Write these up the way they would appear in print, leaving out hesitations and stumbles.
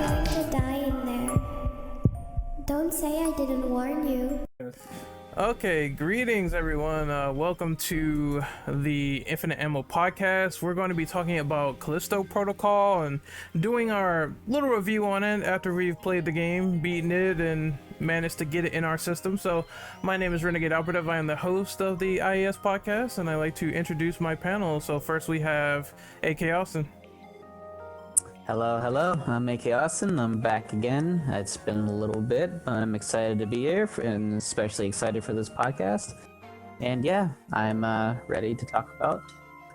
going to die in there. Don't say I didn't warn you. Okay, greetings everyone. Welcome to the Infinite Ammo podcast. We're going to be talking about Callisto Protocol and doing our little review on it after we've played the game, beaten it, and managed to get it in our system. So, my name is Renegade Operative. I am the host of the IES podcast, and I like to introduce my panel. So, first we have AK Austin. Hello, I'm AK Austin. I'm back again. It's been a little bit, but I'm excited to be here and especially excited for this podcast. And yeah, I'm ready to talk about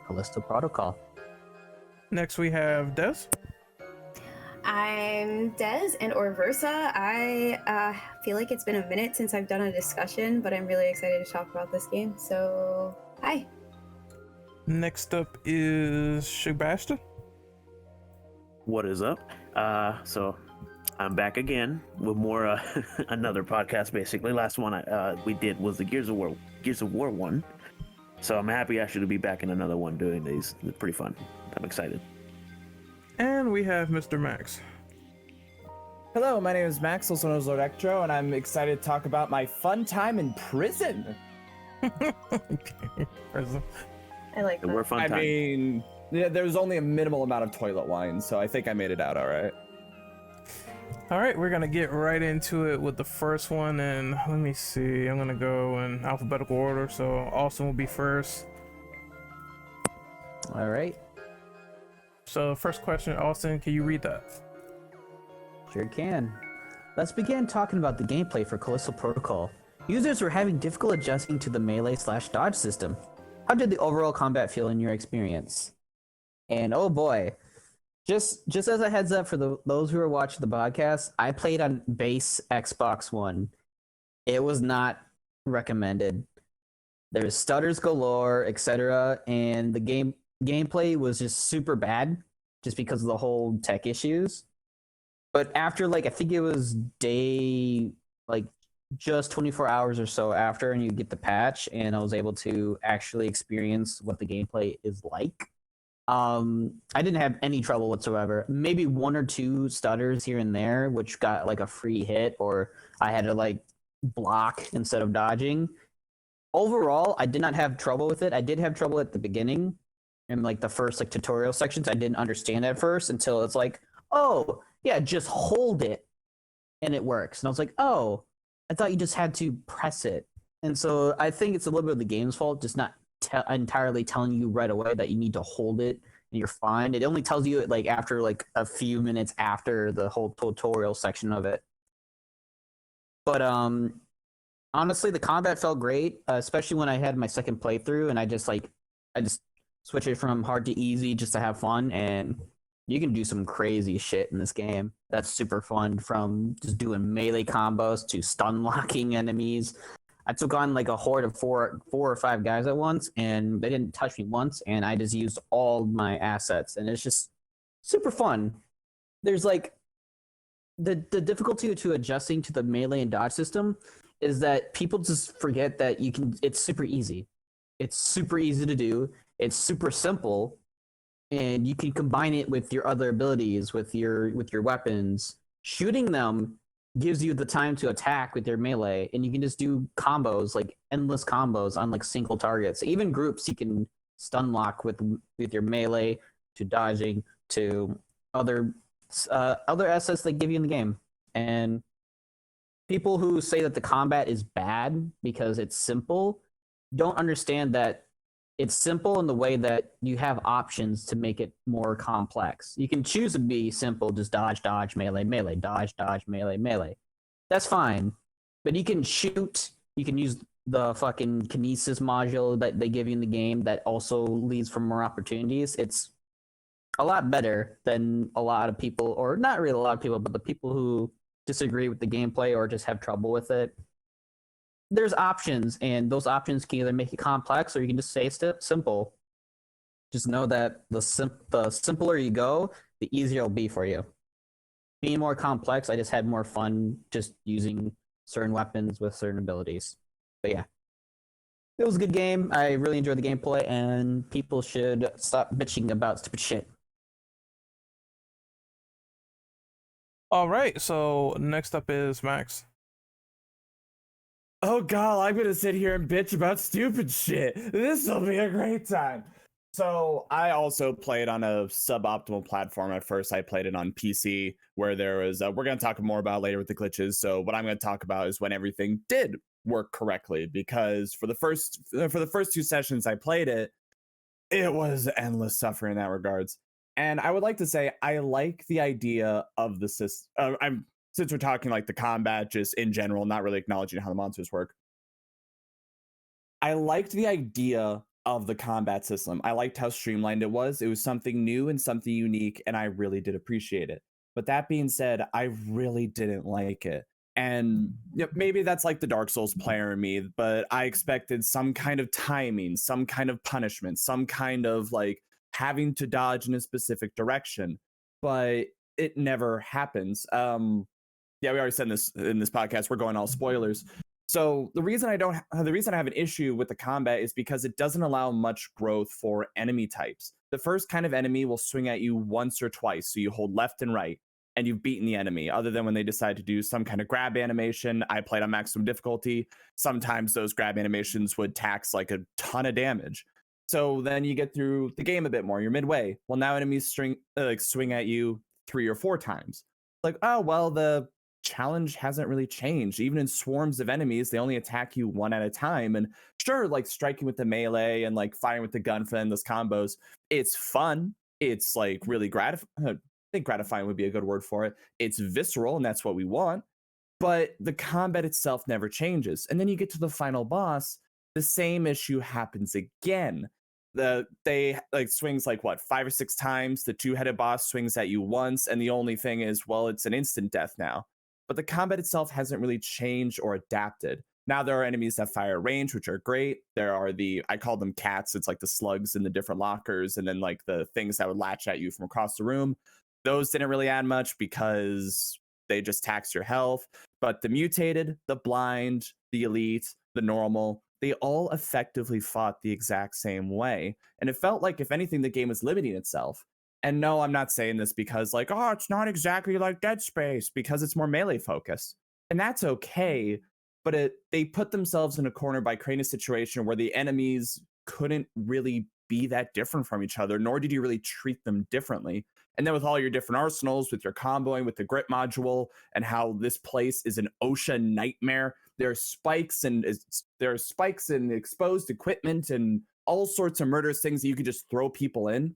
Callisto Protocol. Next we have Des. I'm Des and or Versa. I feel like it's been a minute since I've done a discussion, but I'm really excited to talk about this game. So, hi. Next up is Shubashta. What is up? So I'm back again with more another podcast. Basically, last one we did was the Gears of War one. So I'm happy actually to be back in another one doing these. It's pretty fun. I'm excited. And we have Mr. Max. Hello, my name is Max, also known as Lord Ectro, and I'm excited to talk about my fun time in prison. Prison. I like that. We're fun I time. mean, yeah, there was only a minimal amount of toilet wine, so I think I made it out all right. All right, we're gonna get right into it with the first one, and let me see. I'm gonna go in alphabetical order, so Austin will be first. All right, So, first question, Austin, can you read that? sure can. Let's begin talking about the gameplay for Callisto Protocol. Users were having difficulty adjusting to the melee/dodge system. How did the overall combat feel in your experience? And oh boy, just as a heads up for those who are watching the podcast, I played on base Xbox One. It was not recommended. There's stutters galore, etc., and the gameplay was just super bad, just because of the whole tech issues. But after I think it was day just 24 hours or so after, and you get the patch, and I was able to actually experience what the gameplay is like. I didn't have any trouble whatsoever. Maybe one or two stutters here and there, which got a free hit, or I had to block instead of dodging. Overall, I did not have trouble with it. I did have trouble at the beginning in the first tutorial sections. I didn't understand at first until it's oh yeah, just hold it and it works. And I was oh, I thought you just had to press it. And so I think it's a little bit of the game's fault, just not entirely telling you right away that you need to hold it and you're fine. It only tells you it after a few minutes after the whole tutorial section of it. But honestly, the combat felt great, especially when I had my second playthrough, and I just switched it from hard to easy just to have fun, and you can do some crazy shit in this game. That's super fun, from just doing melee combos to stun locking enemies. I took on a horde of four or five guys at once, and they didn't touch me once, and I just used all my assets, and it's just super fun. There's the difficulty to adjusting to the melee and dodge system is that people just forget that it's super easy. It's super easy to do. It's super simple, and you can combine it with your other abilities, with your weapons. Shooting them gives you the time to attack with your melee, and you can just do combos, endless combos on single targets. Even groups you can stun lock with your melee, to dodging, to other assets they give you in the game. And people who say that the combat is bad because it's simple don't understand that it's simple in the way that you have options to make it more complex. You can choose to be simple, just dodge, dodge, melee, melee, dodge, dodge, melee, melee. That's fine. But you can shoot, you can use the fucking kinesis module that they give you in the game that also leads for more opportunities. It's a lot better than a lot of people, or not really a lot of people, but the people who disagree with the gameplay or just have trouble with it. There's options, and those options can either make it complex or you can just say simple. Just know that the simpler you go, the easier it'll be for you. Being more complex, I just had more fun just using certain weapons with certain abilities. But yeah, it was a good game. I really enjoyed the gameplay, and people should stop bitching about stupid shit. All right, so next up is Max. Oh god, I'm gonna sit here and bitch about stupid shit. This will be a great time. So I also played on a suboptimal platform at first. I played it on PC, where there was. We're gonna talk more about later with the glitches. So what I'm gonna talk about is when everything did work correctly. Because for the first two sessions I played it, it was endless suffering in that regards. And I would like to say I like the idea of the system. I'm Since we're talking like the combat just in general, not really acknowledging how the monsters work. I liked the idea of the combat system. I liked how streamlined it was. It was something new and something unique, and I really did appreciate it. But that being said, I really didn't like it. And maybe that's like the Dark Souls player in me, but I expected some kind of timing, some kind of punishment, some kind of like having to dodge in a specific direction. But it never happens. Yeah, we already said this in this podcast. We're going all spoilers. So the reason I have an issue with the combat is because it doesn't allow much growth for enemy types. The first kind of enemy will swing at you once or twice, so you hold left and right, and you've beaten the enemy. Other than when they decide to do some kind of grab animation, I played on maximum difficulty. Sometimes those grab animations would tax like a ton of damage. So then you get through the game a bit more. You're midway. Well, now enemies swing at you 3 or 4 times. Like, oh well, the challenge hasn't really changed. Even in swarms of enemies, they only attack you one at a time. And sure, like striking with the melee and like firing with the gun for endless combos, it's fun. It's like really gratifying. I think gratifying would be a good word for it. It's visceral, and that's what we want. But the combat itself never changes. And then you get to the final boss, the same issue happens again. They like swings like what 5 or 6 times. The two-headed boss swings at you once, and the only thing is, well, it's an instant death now. But the combat itself hasn't really changed or adapted. Now there are enemies that fire range, which are great. There are I call them cats. It's like the slugs in the different lockers, and then like the things that would latch at you from across the room. Those didn't really add much because they just tax your health. But the mutated, the blind, the elite, the normal, they all effectively fought the exact same way. And it felt like, if anything, the game was limiting itself. And no, I'm not saying this because like, oh, it's not exactly like Dead Space, because it's more melee focused. And that's okay, but they put themselves in a corner by creating a situation where the enemies couldn't really be that different from each other, nor did you really treat them differently. And then with all your different arsenals, with your comboing, with the grip module, and how this place is an OSHA nightmare. There are spikes and exposed equipment and all sorts of murderous things that you could just throw people in.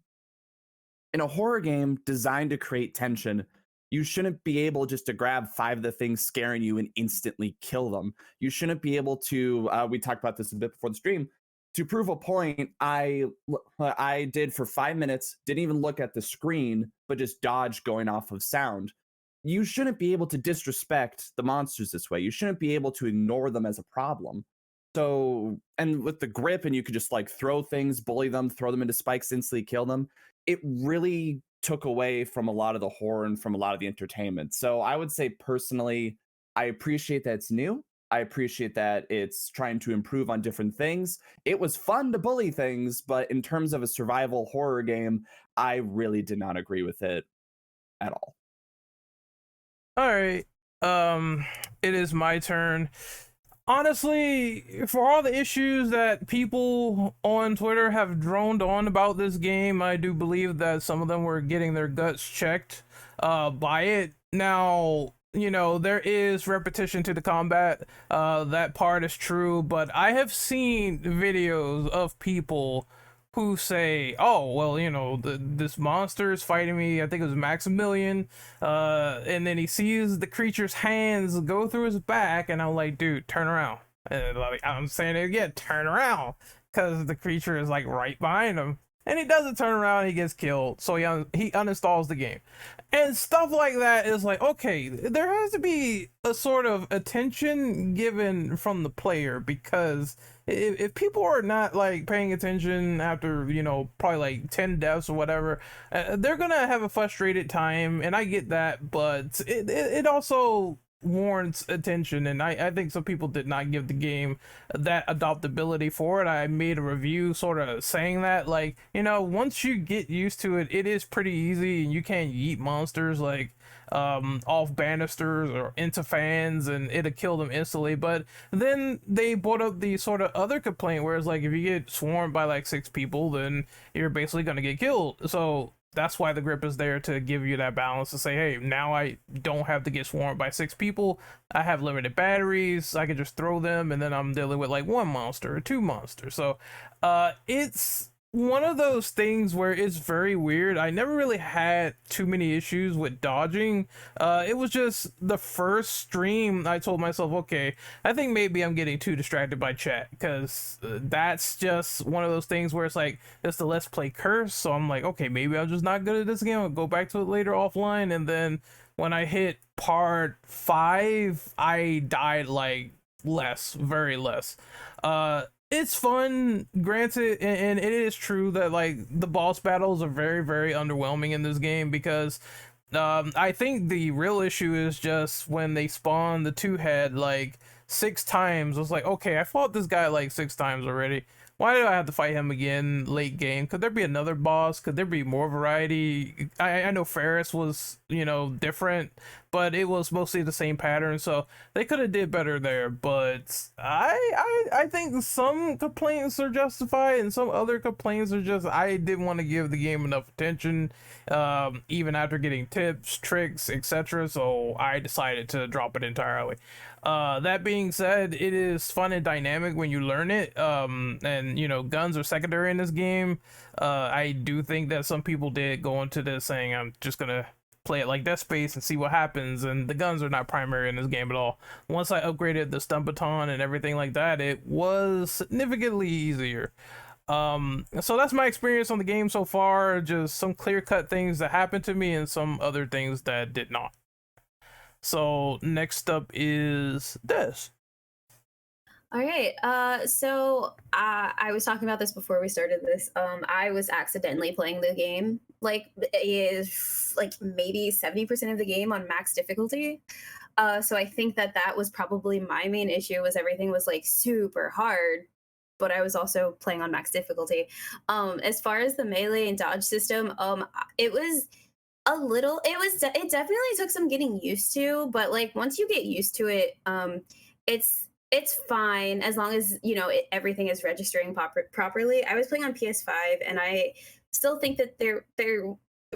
In a horror game designed to create tension, you shouldn't be able just to grab 5 of the things scaring you and instantly kill them. You shouldn't be able to, we talked about this a bit before the stream, to prove a point, I did for 5 minutes, didn't even look at the screen, but just dodge going off of sound. You shouldn't be able to disrespect the monsters this way. You shouldn't be able to ignore them as a problem. So, and with the grip, and you could just like throw things, bully them, throw them into spikes, instantly kill them. It really took away from a lot of the horror and from a lot of the entertainment. So I would say personally, I appreciate that it's new. I appreciate that it's trying to improve on different things. It was fun to bully things, but in terms of a survival horror game, I really did not agree with it at all. All right. It is my turn. Honestly, for all the issues that people on Twitter have droned on about this game, I do believe that some of them were getting their guts checked by it. Now, you know, there is repetition to the combat. That part is true, but I have seen videos of people who say, oh, well, you know, this monster is fighting me. I think it was Maximilian. And then he sees the creature's hands go through his back, and I'm like, dude, turn around. And like, I'm saying it again, turn around, because the creature is like right behind him. And he doesn't turn around, he gets killed. So he uninstalls the game. And stuff like that is like, okay, there has to be a sort of attention given from the player, because if people are not like paying attention after, you know, probably like 10 deaths or whatever, they're gonna have a frustrated time, and I get that. But it also warrants attention, and I think some people did not give the game that adaptability for it. I made a review sort of saying that, like, you know, once you get used to it, it is pretty easy, and you can yeet monsters like off banisters or into fans, and it'll kill them instantly. But then they brought up the sort of other complaint, where it's like, if you get swarmed by like 6 people, then you're basically gonna get killed. So that's why the grip is there, to give you that balance, to say, hey, now I don't have to get swarmed by 6 people. I have limited batteries. I can just throw them, and then I'm dealing with like 1 monster or 2 monsters. So it's one of those things where it's very weird. I never really had too many issues with dodging. It was just the first stream I told myself, okay, I think maybe I'm getting too distracted by chat, because that's just one of those things where it's like, it's the let's play curse. So I'm like, okay, maybe I'm just not good at this game. I'll go back to it later offline. And then when I hit part 5, I died like very less. It's fun, granted, and it is true that like the boss battles are very, very underwhelming in this game, because I think the real issue is just when they spawn the 2-head like 6 times. It's like, okay, I fought this guy like 6 times already. Why did I have to fight him again late game? Could there be another boss? Could there be more variety? I know Ferris was, you know, different, but it was mostly the same pattern, so they could have did better there. But I think some complaints are justified, and some other complaints are just, I didn't want to give the game enough attention, even after getting tips, tricks, etc. So I decided to drop it entirely. That being said, it is fun and dynamic when you learn it. And you know, guns are secondary in this game. I do think that some people did go into this saying, I'm just gonna play it like Death Space and see what happens, and the guns are not primary in this game at all. Once I upgraded the stun baton and everything like that, it was significantly easier. So that's my experience on the game so far. Just some clear-cut things that happened to me, and some other things that did not. So next up is this. All right. So I was talking about this before we started this. I was accidentally playing the game, like, is like maybe 70% of the game on max difficulty. So I think that that was probably my main issue, was everything was like super hard, but I was also playing on max difficulty. As far as the melee and dodge system, it was a little, it definitely took some getting used to, but like once you get used to it, it's fine, as long as, you know, everything is registering properly. I was playing on PS5, and I still think that there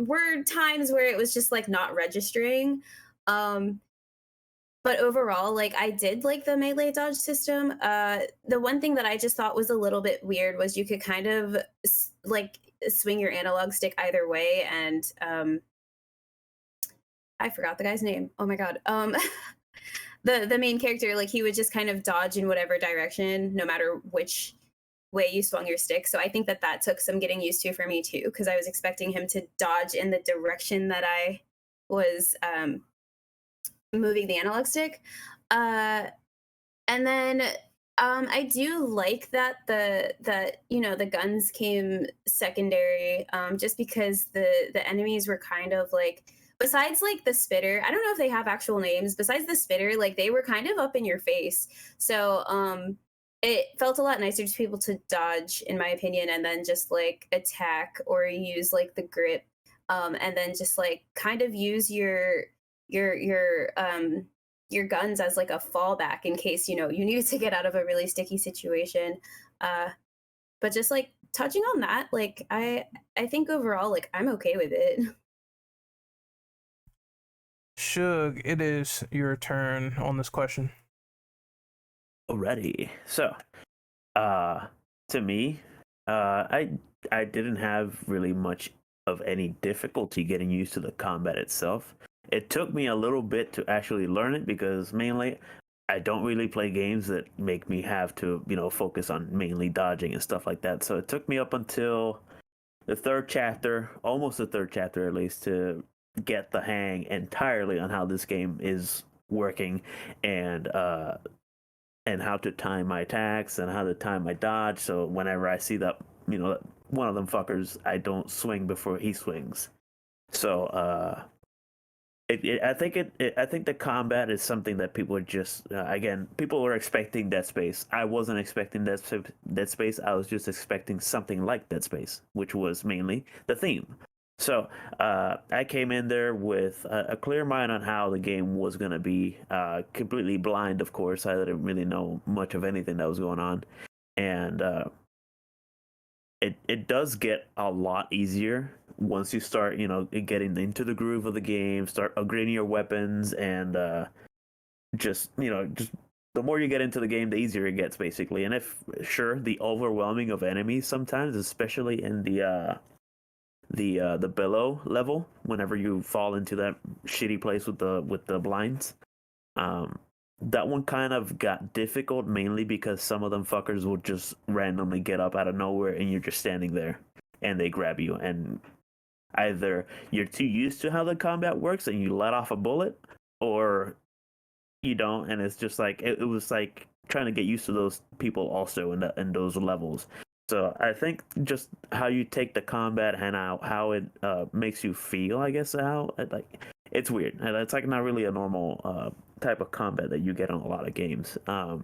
were times where it was just like not registering. But overall, like, I did like the melee dodge system. The one thing that I just thought was a little bit weird was you could kind of like swing your analog stick either way, and I forgot the guy's name. Oh my god. The main character, like, he would just kind of dodge in whatever direction, no matter which way you swung your stick. So I think that that took some getting used to for me too, because I was expecting him to dodge in the direction that I was moving the analog stick. And then I do like that you know, the guns came secondary, just because the enemies were kind of like, besides like the spitter, I don't know if they have actual names, besides the spitter, like, they were kind of up in your face. So it felt a lot nicer to be able to dodge, in my opinion, and then just like attack or use like the grip, and then just like kind of use your guns as like a fallback in case, you know, you needed to get out of a really sticky situation. But just like touching on that, like, I think overall, like, I'm okay with it. Shug, it is your turn on this question. Alrighty. So, to me, I didn't have really much of any difficulty getting used to the combat itself. It took me a little bit to actually learn it, because mainly I don't really play games that make me have to, you know, focus on mainly dodging and stuff like that. So it took me up until the 3rd chapter, almost the 3rd chapter at least, to get the hang entirely on how this game is working, and how to time my attacks and how to time my dodge. So whenever I see that, you know, one of them fuckers, I don't swing before he swings. So I think the combat is something that people are just again, people are expecting Dead Space. I wasn't expecting Dead Space. I was just expecting something like Dead Space, which was mainly the theme. So I came in there with a clear mind on how the game was going to be. Completely blind, of course. I didn't really know much of anything that was going on, and it does get a lot easier once you start, getting into the groove of the game, start upgrading your weapons, and just the more you get into the game, the easier it gets, basically. And if sure, the overwhelming of enemies sometimes, especially in the below level, whenever you fall into that shitty place with the blinds, that one kind of got difficult, mainly because some of them fuckers will just randomly get up out of nowhere and you're just standing there and they grab you, and either you're too used to how the combat works and you let off a bullet, or you don't, and it's just like it was like trying to get used to those people also in those levels. So I think just how you take the combat and how it makes you feel, I guess, how it's weird. It's like not really a normal type of combat that you get on a lot of games. But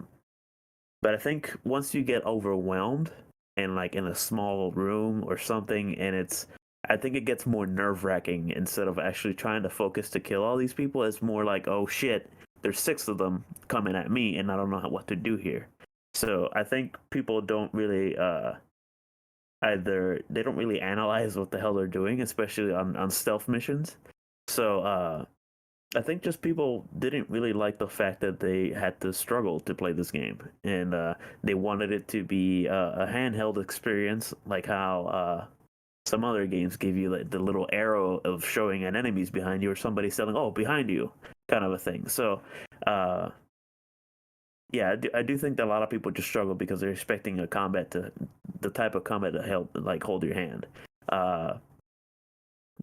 I think once you get overwhelmed and like in a small room or something, and I think it gets more nerve-wracking. Instead of actually trying to focus to kill all these people, it's more like, oh shit, there's 6 of them coming at me and I don't know what to do here. So I think people don't really either they don't really analyze what the hell they're doing, especially on stealth missions. So I think just people didn't really like the fact that they had to struggle to play this game, and they wanted it to be a handheld experience, like how some other games give you like the little arrow of showing an enemy's behind you or somebody saying, "Oh, behind you," kind of a thing. So, yeah, I do think that a lot of people just struggle because they're expecting the type of combat to help like hold your hand. The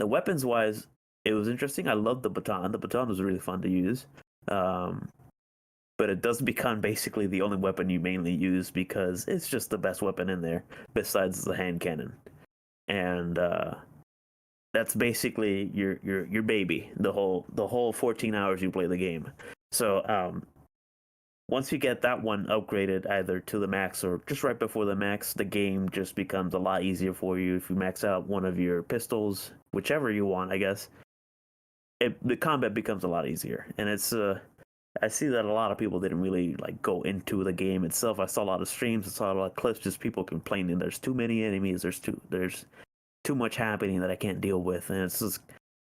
weapons wise, it was interesting. I loved the baton. The baton was really fun to use. But it does become basically the only weapon you mainly use because it's just the best weapon in there besides the hand cannon. And that's basically your baby the whole 14 hours you play the game. So once you get that one upgraded either to the max or just right before the max, the game just becomes a lot easier for you. If you max out one of your pistols, whichever you want, I guess, the combat becomes a lot easier. And it's I see that a lot of people didn't really like go into the game itself. I saw a lot of streams, I saw a lot of clips, just people complaining there's too many enemies, there's too much happening that I can't deal with, and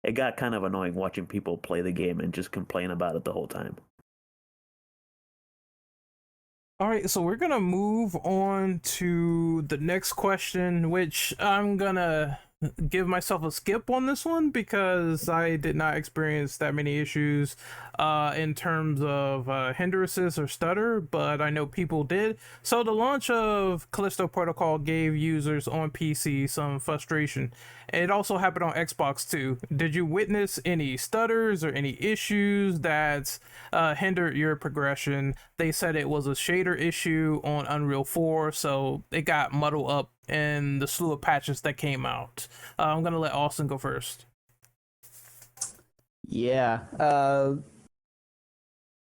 it got kind of annoying watching people play the game and just complain about it the whole time. All right, so we're gonna move on to the next question, which I'm gonna give myself a skip on this one because I did not experience that many issues in terms of hindrances or stutter, but I know people did. So the launch of Callisto Protocol gave users on PC some frustration. It also happened on Xbox too. Did you witness any stutters or any issues that hindered your progression? They said it was a shader issue on Unreal 4, so it got muddled up in the slew of patches that came out. I'm gonna let Austin go first. Yeah,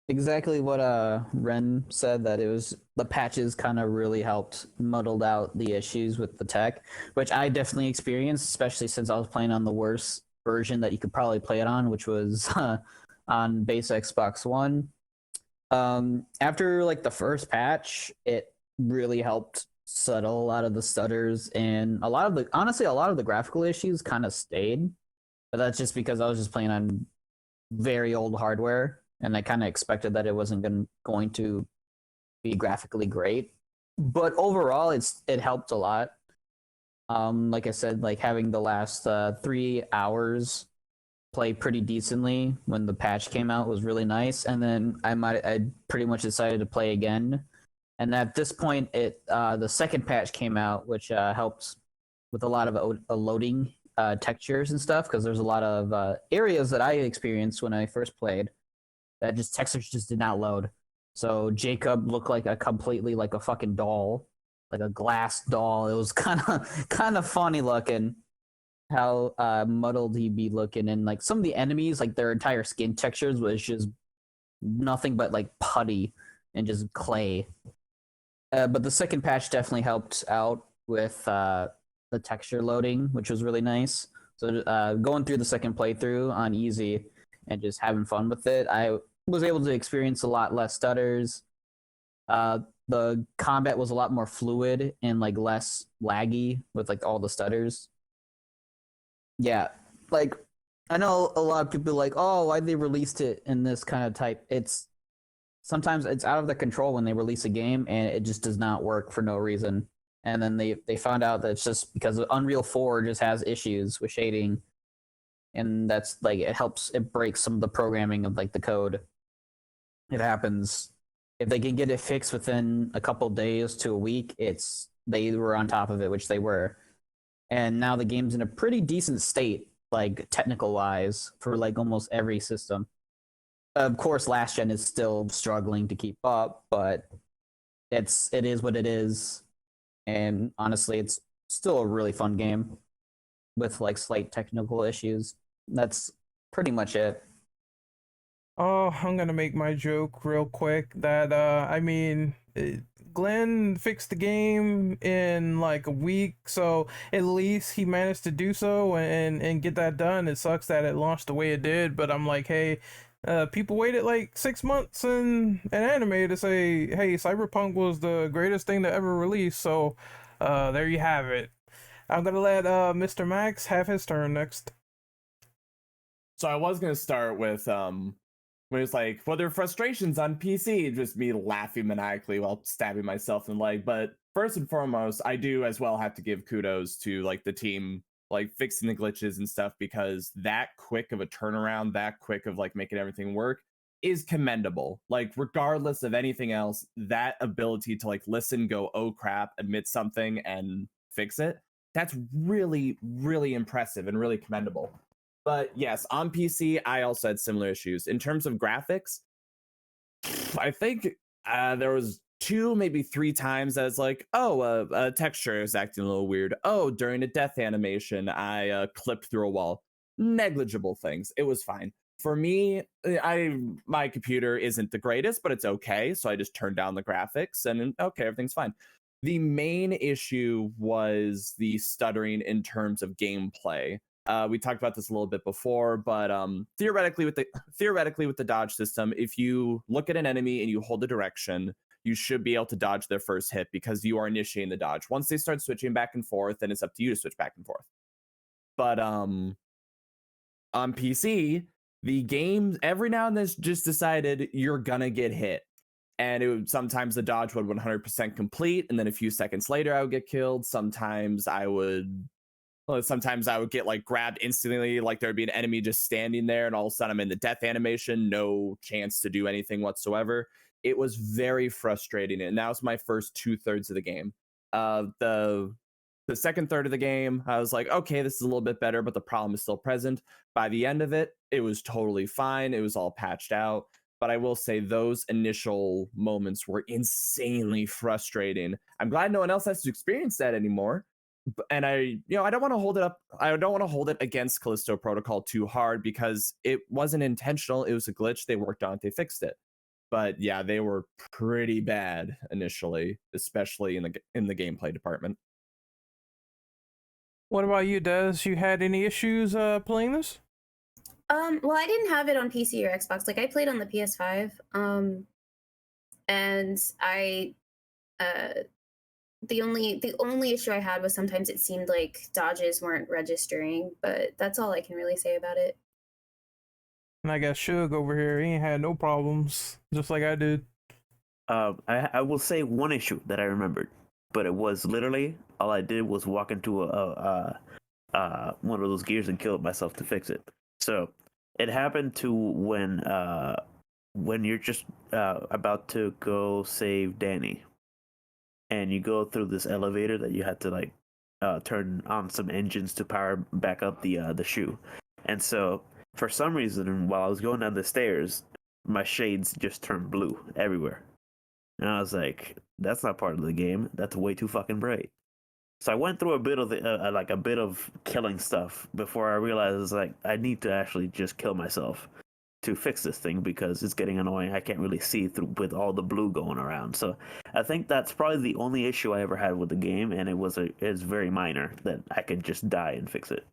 exactly what Ren said, that it was the patches kind of really helped muddled out the issues with the tech, which I definitely experienced, especially since I was playing on the worst version that you could probably play it on, which was on base Xbox One. After like the first patch, it really helped settle a lot of the stutters, and a lot of the graphical issues kind of stayed, but that's just because I was just playing on very old hardware and I kind of expected that it wasn't going to be graphically great. But overall it helped a lot. Like I said, like having the last 3 hours play pretty decently when the patch came out was really nice, and then I pretty much decided to play again. And at this point, the second patch came out, which helps with a lot of loading textures and stuff, because there's a lot of areas that I experienced when I first played that textures just did not load. So Jacob looked like completely like a fucking doll, like a glass doll. It was kind of funny looking. how muddled he'd be looking, and like some of the enemies, like their entire skin textures was just nothing but like putty and just clay. But the second patch definitely helped out with the texture loading, which was really nice. So going through the second playthrough on easy and just having fun with it, I was able to experience a lot less stutters. The combat was a lot more fluid and like less laggy with like all the stutters. Yeah, like I know a lot of people are like, oh, why they released it in this kind of type? It's sometimes it's out of their control when they release a game and it just does not work for no reason. And then they found out that it's just because Unreal 4 just has issues with shading, and that's like it breaks some of the programming of like the code. It happens. If they can get it fixed within a couple days to a week, they were on top of it, which they were. And now the game's in a pretty decent state, like technical wise, for like almost every system. Of course, last gen is still struggling to keep up, but it is what it is. And honestly, it's still a really fun game with like slight technical issues. That's pretty much it. Oh, I'm gonna make my joke real quick that Glenn fixed the game in like a week, so at least he managed to do so and get that done. It sucks that it launched the way it did, but I'm like, hey, people waited like 6 months in an anime to say, hey, Cyberpunk was the greatest thing to ever release, so there you have it. I'm gonna let Mr. Max have his turn next. So I was gonna start with when it's like, well, there are frustrations on PC, just me laughing maniacally while stabbing myself in the leg. But first and foremost, I do as well have to give kudos to like the team, like fixing the glitches and stuff, because that quick of a turnaround, that quick of like making everything work is commendable. Like, regardless of anything else, that ability to like listen, go, oh crap, admit something and fix it, that's really, really impressive and really commendable. But yes, on PC, I also had similar issues. In terms of graphics, I think there was 2, maybe 3 times that it's like, oh, a texture is acting a little weird. Oh, during a death animation, I clipped through a wall. Negligible things. It was fine. For me, my computer isn't the greatest, but it's okay. So I just turned down the graphics and okay, everything's fine. The main issue was the stuttering in terms of gameplay. We talked about this a little bit before, but theoretically with the dodge system, if you look at an enemy and you hold the direction, you should be able to dodge their first hit because you are initiating the dodge. Once they start switching back and forth, then it's up to you to switch back and forth. But on PC, the game every now and then just decided you're gonna get hit. And sometimes the dodge would 100% complete, and then a few seconds later I would get killed. Sometimes I would get like grabbed instantly, like there'd be an enemy just standing there, and all of a sudden I'm in the death animation, no chance to do anything whatsoever. It was very frustrating, and that was my first 2/3 of the game. The second third of the game, I was like, okay, this is a little bit better, but the problem is still present. By the end of it, it was totally fine. It was all patched out. But I will say those initial moments were insanely frustrating. I'm glad no one else has to experience that anymore. And I don't want to hold it up. I don't want to hold it against Callisto Protocol too hard because it wasn't intentional. It was a glitch. They worked on it. They fixed it. But yeah, they were pretty bad initially, especially in the gameplay department. What about you, Des? You had any issues playing this? Well, I didn't have it on PC or Xbox. Like I played on the PS5. And I the only issue I had was sometimes it seemed like dodges weren't registering, but that's all I can really say about it. And I got Shug over here. He ain't had no problems, just like I did. I will say one issue that I remembered, but it was literally all I did was walk into a one of those gears and kill myself to fix it. So it happened to when you're just about to go save Danny, and you go through this elevator that you had to like turn on some engines to power back up the shoe, and so for some reason while I was going down the stairs, my shades just turned blue everywhere. And I was like, that's not part of the game. That's way too fucking bright. So I went through a bit of like a bit of killing stuff before I realized like I need to actually just kill myself to fix this thing because it's getting annoying. I can't really see through with all the blue going around. So I think that's probably the only issue I ever had with the game, and it's very minor that I could just die and fix it.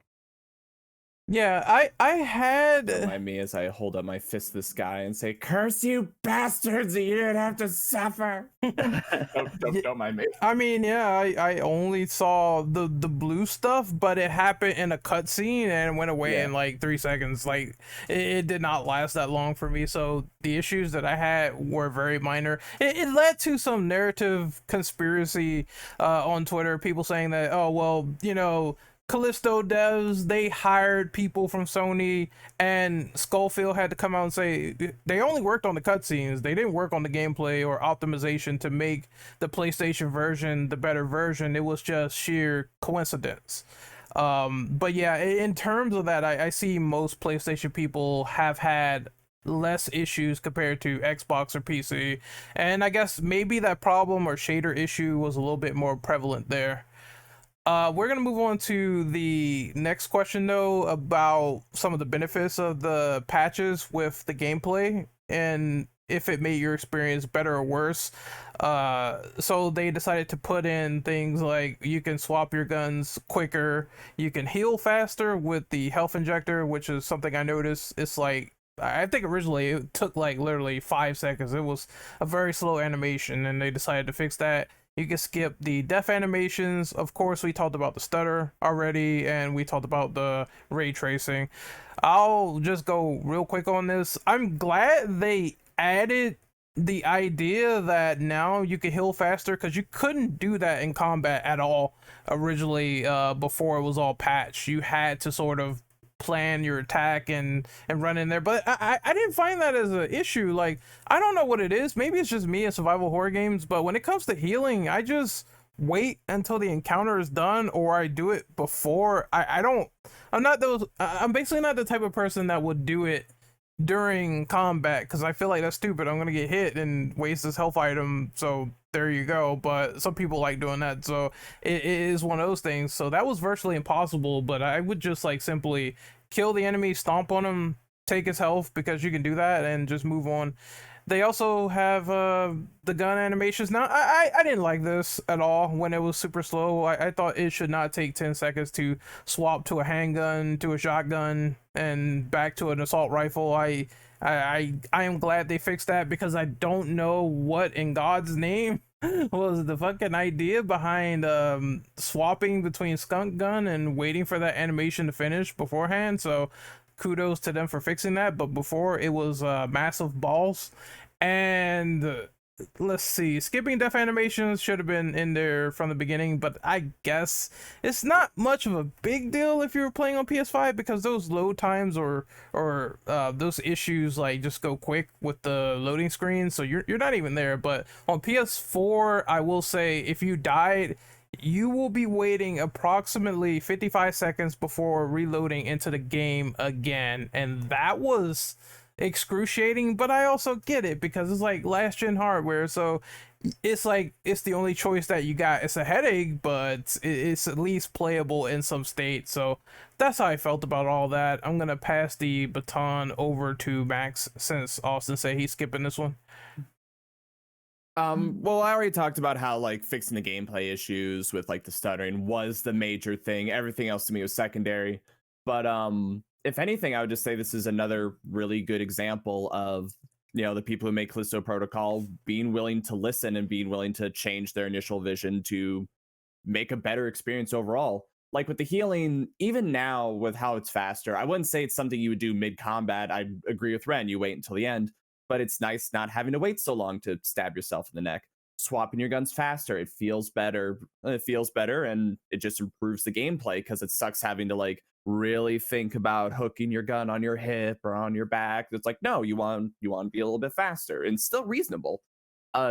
Yeah, I had. Don't mind me as I hold up my fist to the sky and say, "Curse you bastards! You didn't have to suffer." Don't mind me. I mean, yeah, I only saw the blue stuff, but it happened in a cutscene and went away Yeah. in like 3 seconds. Like it did not last that long for me. So the issues that I had were very minor. It led to some narrative conspiracy on Twitter. People saying that, oh well, you know, Callisto devs, they hired people from Sony, and Schofield had to come out and say they only worked on the cutscenes. They didn't work on the gameplay or optimization to make the PlayStation version the better version. It was just sheer coincidence. But yeah, in terms of that, I see most PlayStation people have had less issues compared to Xbox or PC. And I guess maybe that problem or shader issue was a little bit more prevalent there. We're gonna move on to the next question though about some of the benefits of the patches with the gameplay and if it made your experience better or worse. So they decided to put in things like you can swap your guns quicker, you can heal faster with the health injector, which is something I noticed. It's like I think originally it took like literally 5 seconds. It was a very slow animation, and they decided to fix that. You can skip the death animations. Of course, we talked about the stutter already, and we talked about the ray tracing. I'll just go real quick on this. I'm glad they added the idea that now you can heal faster, because you couldn't do that in combat at all originally before it was all patched. You had to sort of plan your attack and run in there, but I didn't find that as an issue. Like, I don't know what it is, maybe it's just me in survival horror games, but when it comes to healing, I just wait until the encounter is done, or I do it before. I'm basically not the type of person that would do it during combat, because I feel like that's stupid. I'm gonna get hit and waste this health item, so there you go. But some people like doing that, so it is one of those things. So that was virtually impossible, but I would just like simply kill the enemy, stomp on him, take his health, because you can do that, and just move on. They also have the gun animations. Now, I didn't like this at all when it was super slow. I thought it should not take 10 seconds to swap to a handgun, to a shotgun, and back to an assault rifle. I am glad they fixed that, because I don't know what in God's name was the fucking idea behind swapping between skunk gun and waiting for that animation to finish beforehand. So kudos to them for fixing that. But before, it was massive balls. And let's see, skipping death animations should have been in there from the beginning, but I guess it's not much of a big deal if you're playing on PS5, because those load times or those issues like just go quick with the loading screen, so you're not even there. But on PS4, I will say, if you died, you will be waiting approximately 55 seconds before reloading into the game again, and that was excruciating. But I also get it, because it's like last gen hardware, so it's like it's the only choice that you got. It's a headache, but it's at least playable in some state. So that's how I felt about all that. I'm gonna pass the baton over to Max, since Austin said he's skipping this one. Well, I already talked about how like fixing the gameplay issues with like the stuttering was the major thing. Everything else to me was secondary. But if anything, I would just say this is another really good example of, you know, the people who make Callisto Protocol being willing to listen and being willing to change their initial vision to make a better experience overall. Like with the healing, even now with how it's faster, I wouldn't say it's something you would do mid-combat. I agree with Ren, you wait until the end, but it's nice not having to wait so long to stab yourself in the neck. Swapping your guns faster, it feels better, and it just improves the gameplay, because it sucks having to like really think about hooking your gun on your hip or on your back. It's like, no, you want to be a little bit faster and still reasonable.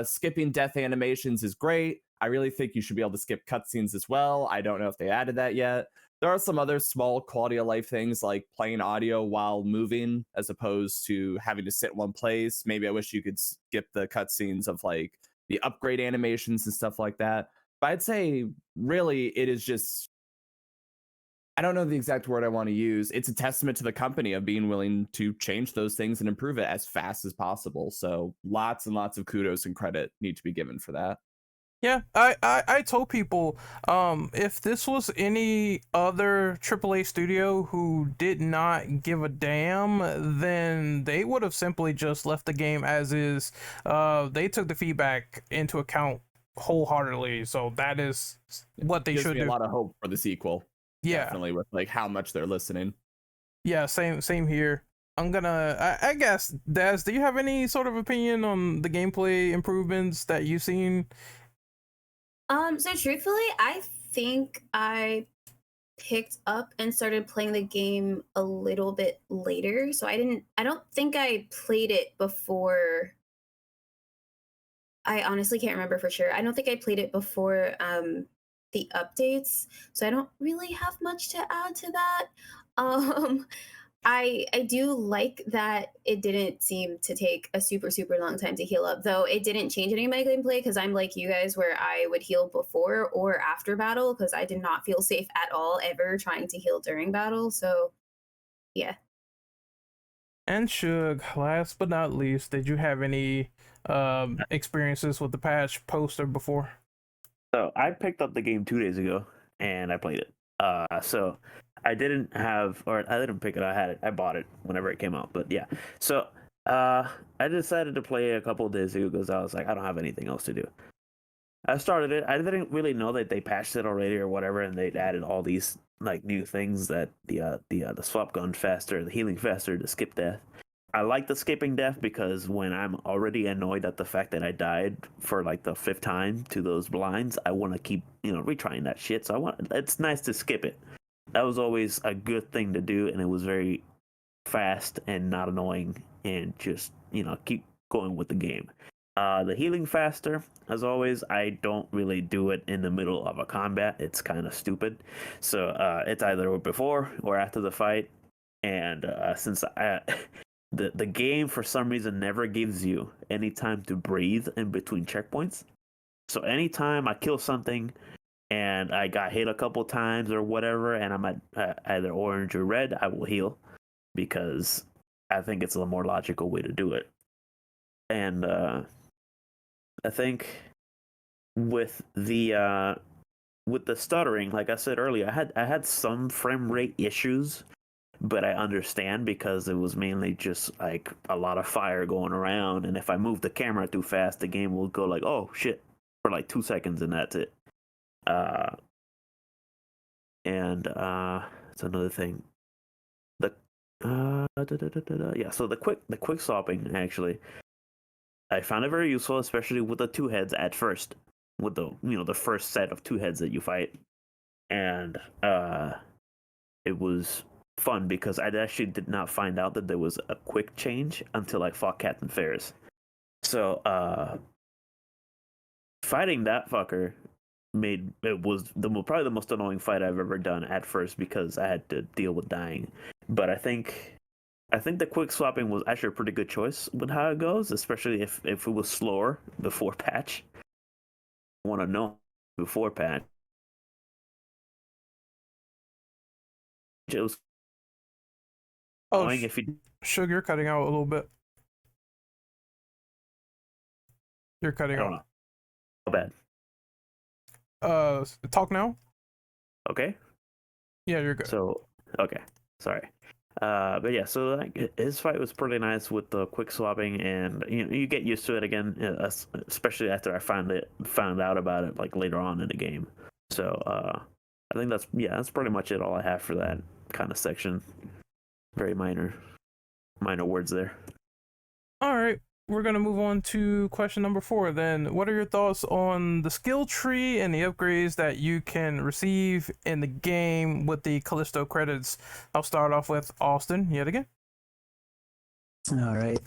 Skipping death animations is great. I really think you should be able to skip cutscenes as well. I don't know if they added that yet. There are some other small quality of life things, like playing audio while moving as opposed to having to sit in one place. Maybe I wish you could skip the cutscenes of like the upgrade animations and stuff like that. But I'd say really it is just, I don't know the exact word I want to use. It's a testament to the company of being willing to change those things and improve it as fast as possible. So lots and lots of kudos and credit need to be given for that. Yeah, I told people, if this was any other AAA studio who did not give a damn, then they would have simply just left the game as is. They took the feedback into account wholeheartedly, so that is what they Gives should me do. a lot of hope for the sequel. Yeah, Definitely, with like how much they're listening. yeah, same here. I'm gonna, I guess, Des, do you have any sort of opinion on the gameplay improvements that you've seen? So truthfully, I think I picked up and started playing the game a little bit later. So I don't think I played it before. I honestly can't remember for sure. I don't think I played it before the updates. So I don't really have much to add to that. Um I do like that it didn't seem to take a super long time to heal up, though it didn't change any of my gameplay because I'm like you guys where I would heal before or after battle because I did not feel safe at all ever trying to heal during battle. So yeah. And Shug, last but not least, did you have any experiences with the patch post or before? So I picked up the game 2 days ago and I played it. So I didn't have, or I didn't pick it. I had it. I bought it whenever it came out. But yeah, so I decided to play a couple of days ago because I was like, I don't have anything else to do. I started it. I didn't really know that they patched it already or whatever, and they'd added all these like new things that the swap gun faster, the healing faster, the skip death. I like the skipping death because when I'm already annoyed at the fact that I died for like the 5th time to those blinds, I want to keep retrying that shit. So it's nice to skip it. That was always a good thing to do, and it was very fast and not annoying, and just keep going with the game. The healing faster, as always, I don't really do it in the middle of a combat. It's kind of stupid. So it's either before or after the fight, and since the game for some reason never gives you any time to breathe in between checkpoints. So anytime I kill something and I got hit a couple times or whatever, and I'm at either orange or red, I will heal because I think it's a more logical way to do it. And I think with the stuttering, like I said earlier, I had some frame rate issues, but I understand because it was mainly just like a lot of fire going around, and if I move the camera too fast, the game will go like, oh shit, for like 2 seconds, and that's it. And it's another thing. The yeah, so the quick swapping, actually, I found it very useful, especially with the 2 heads at first, with the first set of 2 heads that you fight, and it was fun because I actually did not find out that there was a quick change until I fought Captain Ferris. So fighting that fucker was probably the most annoying fight I've ever done at first because I had to deal with dying. But I think the quick swapping was actually a pretty good choice with how it goes, especially if it was slower before patch. I want to know before patch. It was annoying if you. Shug, you're cutting out a little bit. You're cutting I don't out. know. How bad? Talk now. Okay. Yeah, you're good. So okay, sorry. But yeah, so like, his fight was pretty nice with the quick swapping, and you get used to it again, especially after I found out about it like later on in the game. So I think that's pretty much it. All I have for that kind of section. Very minor words there. All right, we're gonna move on to question number 4. Then, what are your thoughts on the skill tree and the upgrades that you can receive in the game with the Callisto credits? I'll start off with Austin yet again. All right.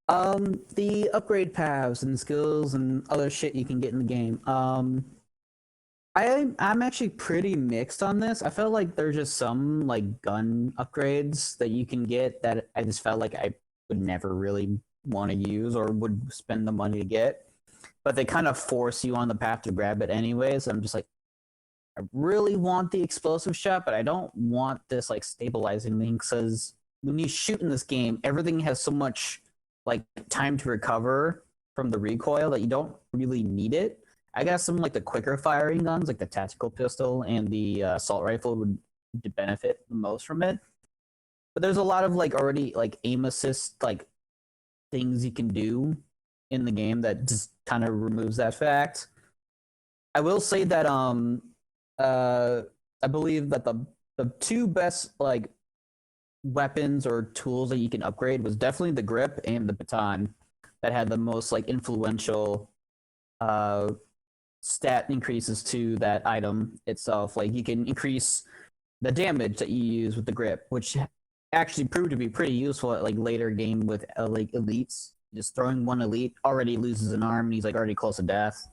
The upgrade paths and skills and other shit you can get in the game. I'm actually pretty mixed on this. I felt like there's just some like gun upgrades that you can get that I just felt like I would never really want to use or would spend the money to get. but they kind of force you on the path to grab it anyways. I'm just like, I really want the explosive shot, but I don't want this like stabilizing thing, because when you shoot in this game, everything has so much like time to recover from the recoil that you don't really need it. I got some like the quicker firing guns, like the tactical pistol and the assault rifle would benefit the most from it. But there's a lot of like already like aim assist like things you can do in the game that just kind of removes that fact. I will say that I believe that the two best like weapons or tools that you can upgrade was definitely the grip and the baton, that had the most like influential stat increases to that item itself. Like you can increase the damage that you use with the grip, which actually proved to be pretty useful at like later game with like elites. Just throwing one elite already loses an arm and he's like already close to death.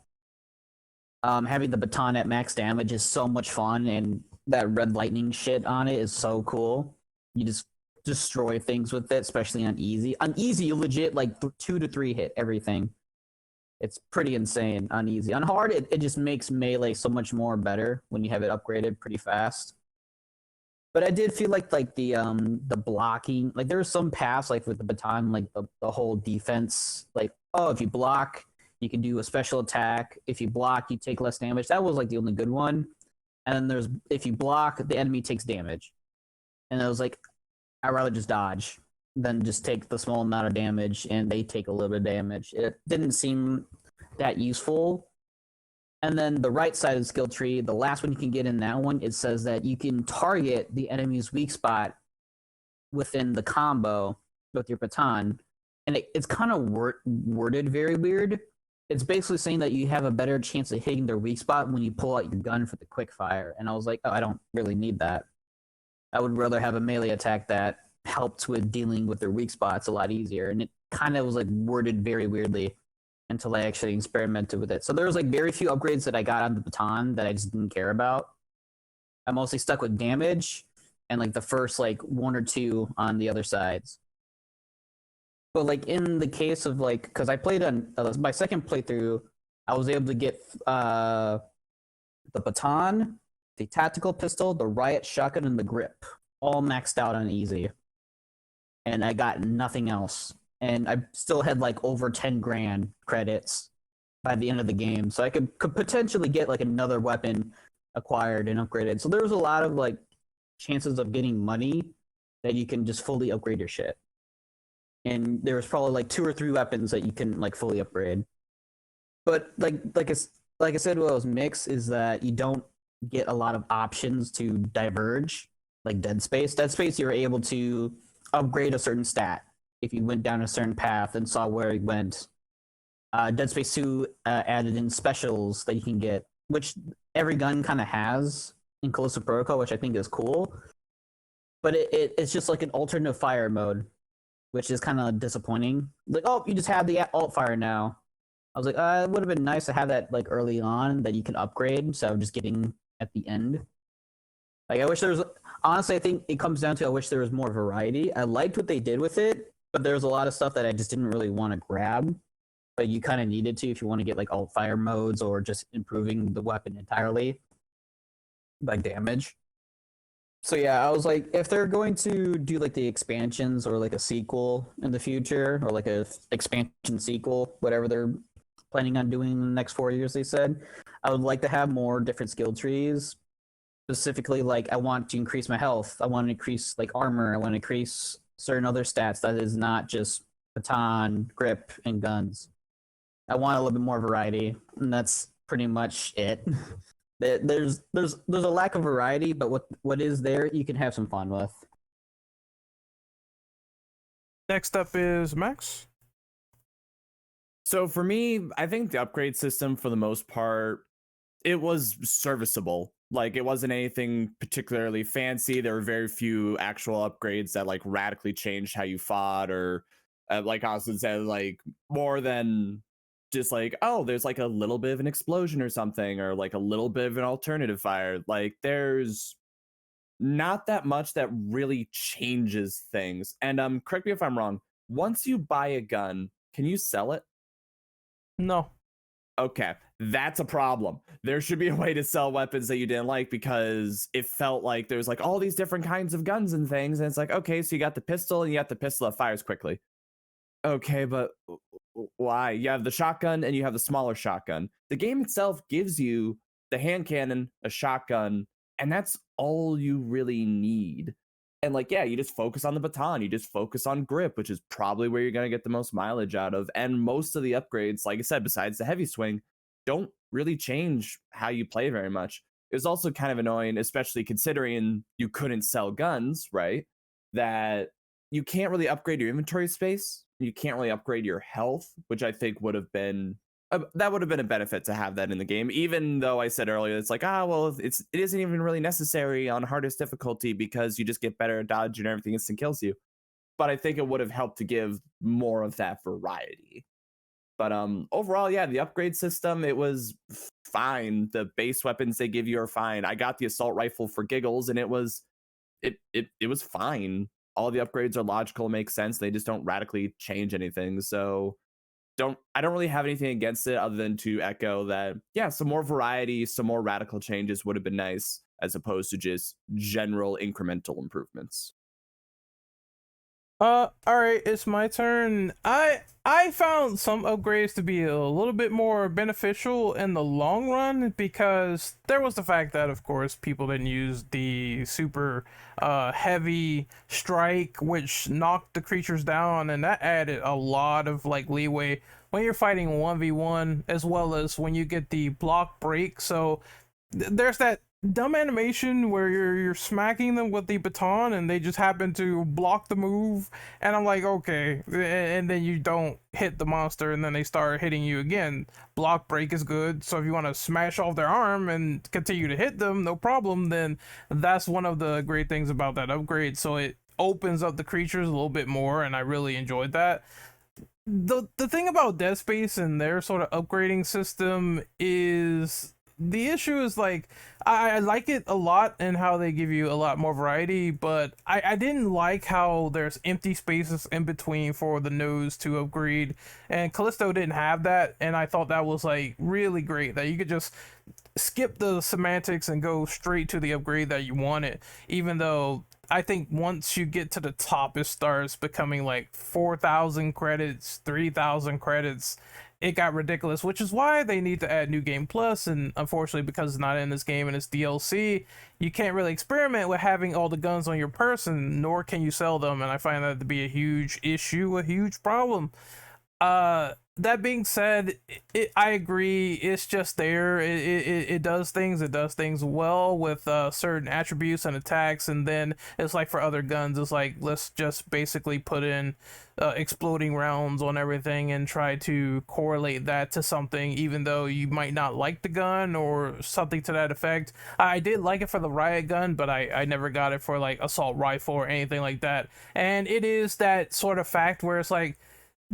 Having the baton at max damage is so much fun, and that red lightning shit on it is so cool. You just destroy things with it, especially on easy. On easy, you legit like 2 to 3 hit everything. It's pretty insane on easy. On hard, it just makes melee so much more better when you have it upgraded pretty fast. But I did feel like the blocking, like there were some paths like with the baton, like the whole defense, like, oh, if you block, you can do a special attack. If you block, you take less damage. That was like the only good one. And then there's, if you block, the enemy takes damage. And I was like, I'd rather just dodge than just take the small amount of damage and they take a little bit of damage. It didn't seem that useful. And then the right side of the skill tree, the last one you can get in that one, it says that you can target the enemy's weak spot within the combo with your baton. And it's kind of worded very weird. It's basically saying that you have a better chance of hitting their weak spot when you pull out your gun for the quick fire. And I was like, oh, I don't really need that. I would rather have a melee attack that helped with dealing with their weak spots a lot easier. And it kind of was like worded very weirdly until I actually experimented with it. So there was like very few upgrades that I got on the baton that I just didn't care about. I mostly stuck with damage and like the first like 1 or 2 on the other sides. But like in the case of like, because I played on my second playthrough, I was able to get the baton, the tactical pistol, the riot shotgun, and the grip all maxed out on easy. And I got nothing else. And I still had like over 10 grand credits by the end of the game. So I could potentially get like another weapon acquired and upgraded. So there was a lot of like chances of getting money that you can just fully upgrade your shit. And there was probably like 2 or 3 weapons that you can like fully upgrade. But like I said, what was mixed is that you don't get a lot of options to diverge, like Dead Space. Dead Space, you're able to upgrade a certain stat if you went down a certain path and saw where it went. Dead Space 2 added in specials that you can get, which every gun kind of has in Callisto Protocol, which I think is cool. But it's just like an alternative fire mode, which is kind of disappointing. Like, oh, you just have the alt fire now. I was like, it would have been nice to have that like early on that you can upgrade instead of just getting at the end. Like, I wish there was. Honestly, I think it comes down to I wish there was more variety. I liked what they did with it, but there was a lot of stuff that I just didn't really want to grab. But you kind of needed to if you want to get like alt fire modes or just improving the weapon entirely, like damage. So yeah, I was like, if they're going to do like the expansions or like a sequel in the future, or like a expansion sequel, whatever they're planning on doing in the next 4 years, they said, I would like to have more different skill trees. Specifically, like I want to increase my health. I want to increase like armor. I want to increase certain other stats that is not just baton, grip, and guns. I want a little bit more variety, and that's pretty much it. There's a lack of variety, but what is there, you can have some fun with. Next up is Max. So for me, I think the upgrade system, for the most part, it was serviceable. Like, it wasn't anything particularly fancy. There were very few actual upgrades that like radically changed how you fought, or like Austin said, like more than just like, oh, there's like a little bit of an explosion or something, or like a little bit of an alternative fire. Like, there's not that much that really changes things. And correct me if I'm wrong, once you buy a gun, can you sell it? No. Okay, that's a problem. There should be a way to sell weapons that you didn't like, because it felt like there's like all these different kinds of guns and things, and it's like, okay, so you got the pistol and you got the pistol that fires quickly. Okay, but why? You have the shotgun and you have the smaller shotgun. The game itself gives you the hand cannon, a shotgun, and that's all you really need. And like, yeah, you just focus on the baton, you just focus on grip, which is probably where you're going to get the most mileage out of. And most of the upgrades, like I said, besides the heavy swing, don't really change how you play very much. It was also kind of annoying, especially considering you couldn't sell guns, right? That you can't really upgrade your inventory space. You can't really upgrade your health, which I think would have been that would have been a benefit to have that in the game. Even though I said earlier, it's like, well, it isn't even really necessary on hardest difficulty because you just get better at dodge and everything instant kills you. But I think it would have helped to give more of that variety. But overall, yeah, the upgrade system, it was fine. The base weapons they give you are fine. I got the assault rifle for giggles, and it was fine. All the upgrades are logical, make sense. They just don't radically change anything. So I don't really have anything against it other than to echo that, yeah, some more variety, some more radical changes would have been nice, as opposed to just general incremental improvements. All right, it's my turn. I found some upgrades to be a little bit more beneficial in the long run, because there was the fact that, of course, people didn't use the super heavy strike, which knocked the creatures down, and that added a lot of like leeway when you're fighting 1v1, as well as when you get the block break. So there's that dumb animation where you're smacking them with the baton and they just happen to block the move, and I'm like, okay, and then you don't hit the monster and then they start hitting you again. Block break is good, so if you want to smash off their arm and continue to hit them, no problem. Then that's one of the great things about that upgrade, so it opens up the creatures a little bit more, and I really enjoyed that. The thing about Dead Space and their sort of upgrading system is, the issue is like, I like it a lot and how they give you a lot more variety, but I didn't like how there's empty spaces in between for the nodes to upgrade, and Callisto didn't have that, and I thought that was like really great, that you could just skip the semantics and go straight to the upgrade that you wanted. Even though I think once you get to the top, it starts becoming like 4,000 credits, 3,000 credits. It got ridiculous, which is why they need to add New Game Plus. And unfortunately, because it's not in this game and it's DLC, you can't really experiment with having all the guns on your person, nor can you sell them. And I find that to be a huge issue, a huge problem. That being said, I agree. It's just there. It does things. It does things well with certain attributes and attacks, and then it's like for other guns, it's like, let's just basically put in exploding rounds on everything and try to correlate that to something, even though you might not like the gun or something to that effect. I did like it for the riot gun, but I never got it for like assault rifle or anything like that. And it is that sort of fact where it's like,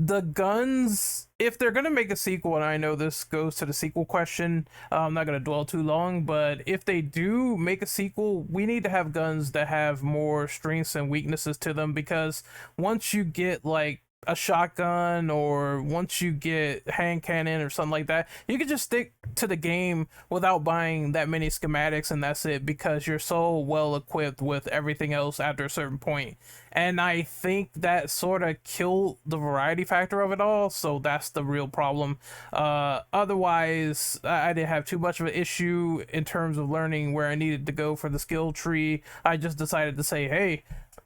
the guns, if they're gonna make a sequel, and I know this goes to the sequel question, I'm not gonna dwell too long, but if they do make a sequel, we need to have guns that have more strengths and weaknesses to them, because once you get like a shotgun, or once you get hand cannon or something like that, you can just stick to the game without buying that many schematics, and that's it, because you're so well equipped with everything else after a certain point. And I think that sort of killed the variety factor of it all, so that's the real problem. Otherwise, I didn't have too much of an issue in terms of learning where I needed to go for the skill tree. I just decided to say, hey,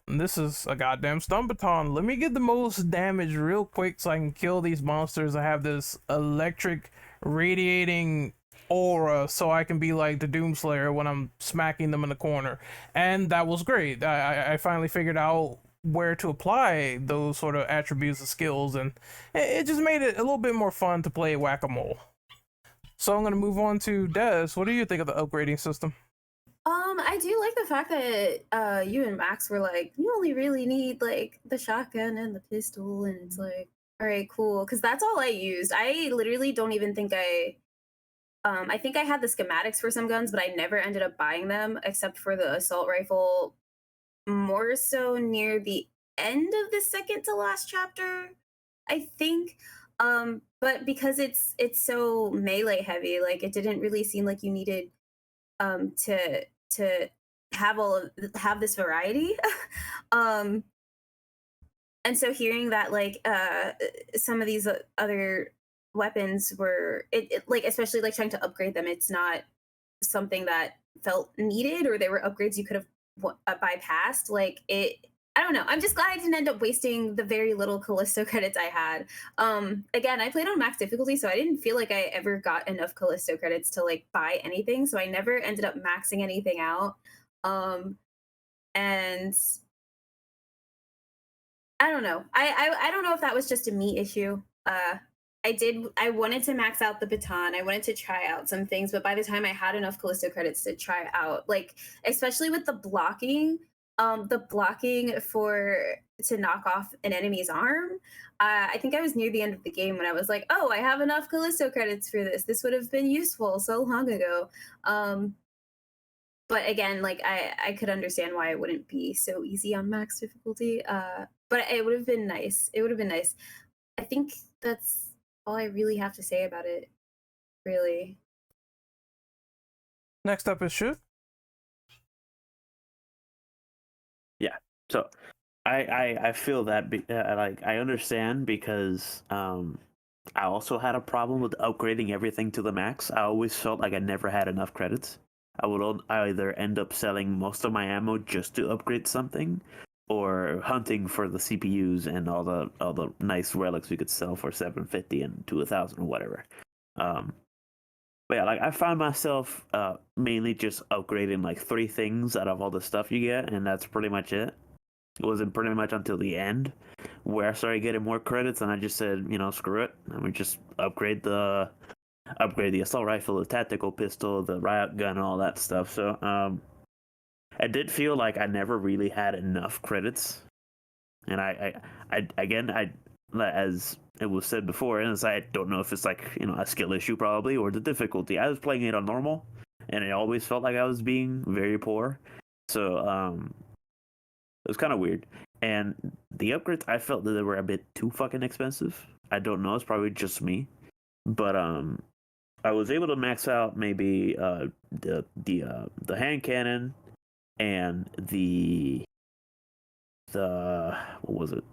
this is a goddamn stun baton, let me get the most damage real quick so I can kill these monsters. I have this electric radiating aura, so I can be like the Doomslayer when I'm smacking them in the corner. And that was great. I finally figured out where to apply those sort of attributes and skills, and it just made it a little bit more fun to play whack-a-mole. So I'm going to move on to Des. What do you think of the upgrading system? I do like the fact that you and Max were like, you only really need like the shotgun and the pistol, and it's like, all right, cool, because that's all I used. I literally don't even think I think I had the schematics for some guns, but I never ended up buying them except for the assault rifle, more so near the end of the second to last chapter, I think. But because it's so melee heavy, like it didn't really seem like you needed to have this variety. um and so hearing that like some of these other weapons were like, especially like trying to upgrade them, it's not something that felt needed, or there were upgrades you could have bypassed. Like it, I don't know, I'm just glad I didn't end up wasting the very little Callisto credits I had. Again, I played on max difficulty, so I didn't feel like I ever got enough Callisto credits to like buy anything, so I never ended up maxing anything out. And I don't know. I don't know if that was just a me issue. I wanted to max out the baton. I wanted to try out some things, but by the time I had enough Callisto credits to try out, like especially with the blocking for to knock off an enemy's arm. I think I was near the end of the game when I was like, oh, I have enough Callisto credits for this. This would have been useful so long ago. But again, like I could understand why it wouldn't be so easy on max difficulty. But it would have been nice. It would have been nice. I think that's all I really have to say about it. Really. Next up is Shiv. Yeah. So I feel that like I understand, because I also had a problem with upgrading everything to the max. I always felt like I never had enough credits. I would either end up selling most of my ammo just to upgrade something, or hunting for the CPUs and all the nice relics we could sell for 750 and to 1,000 or whatever. But yeah, like I found myself mainly just upgrading like 3 things out of all the stuff you get, and that's pretty much it. It wasn't pretty much until the end where I started getting more credits, and I just said, screw it. Let me just upgrade the assault rifle, the tactical pistol, the riot gun, all that stuff. So I did feel like I never really had enough credits, and I again, as it was said before, and I don't know if it's like a skill issue probably, or the difficulty. I was playing it on normal, and it always felt like I was being very poor. So it was kind of weird. And the upgrades, I felt that they were a bit too fucking expensive. I don't know, it's probably just me, but I was able to max out maybe the hand cannon and the what was it?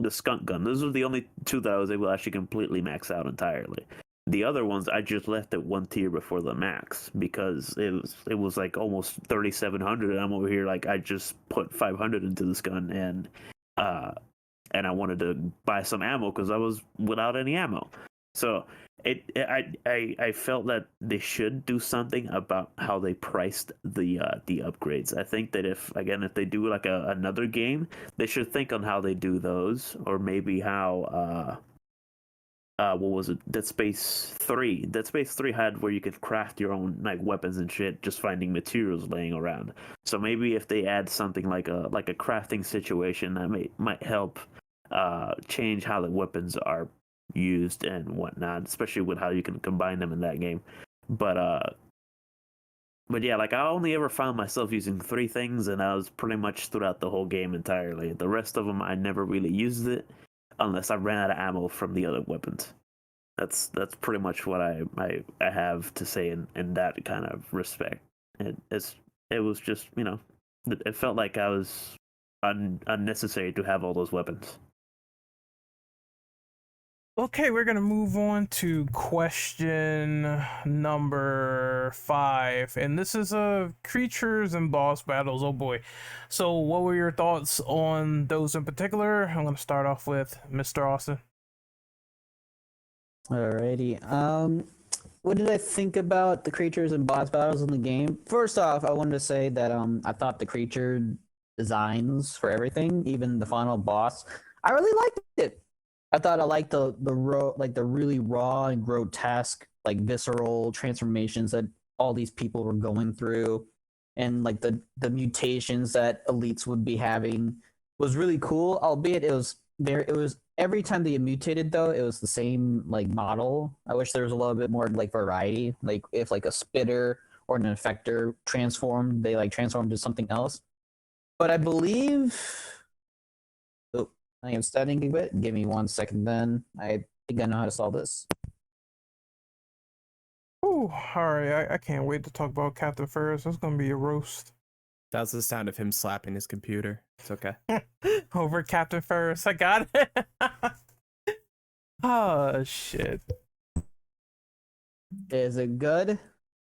The skunk gun. Those were the only 2 that I was able to actually completely max out entirely. The other ones I just left at 1 tier before the max, because it was like almost 3,700, and I'm over here like I just put 500 into this gun, and I wanted to buy some ammo because I was without any ammo. So I felt that they should do something about how they priced the upgrades. I think that if they do like another game, they should think on how they do those, or maybe how what was it? Dead Space 3. Dead Space 3 had where you could craft your own like weapons and shit, just finding materials laying around. So maybe if they add something like a crafting situation, that might help change how the weapons are used and whatnot, especially with how you can combine them in that game. But yeah, like I only ever found myself using 3 things, and I was pretty much throughout the whole game entirely. The rest of them, I never really used it unless I ran out of ammo from the other weapons. That's pretty much what I have to say in that kind of respect. It was just it felt like I was unnecessary to have all those weapons. Okay, we're gonna move on to question number 5, and this is creatures and boss battles. Oh boy! So, what were your thoughts on those in particular? I'm gonna start off with Mr. Austin. Alrighty. What did I think about the creatures and boss battles in the game? First off, I wanted to say that I thought the creature designs for everything, even the final boss, I really liked it. I thought I liked the really raw and grotesque, like visceral transformations that all these people were going through, and like the mutations that elites would be having was really cool. Albeit it was every time they mutated though, it was the same like model. I wish there was a little bit more like variety. Like if like a spitter or an infector transformed, they like transformed to something else. But I believe I am studying a bit. Give me 1 second then. I think I know how to solve this. Ooh, alright, I can't wait to talk about Captain Ferris. That's gonna be a roast. That's the sound of him slapping his computer. It's okay. Over Captain Ferris. I got it. Oh shit. Is it good?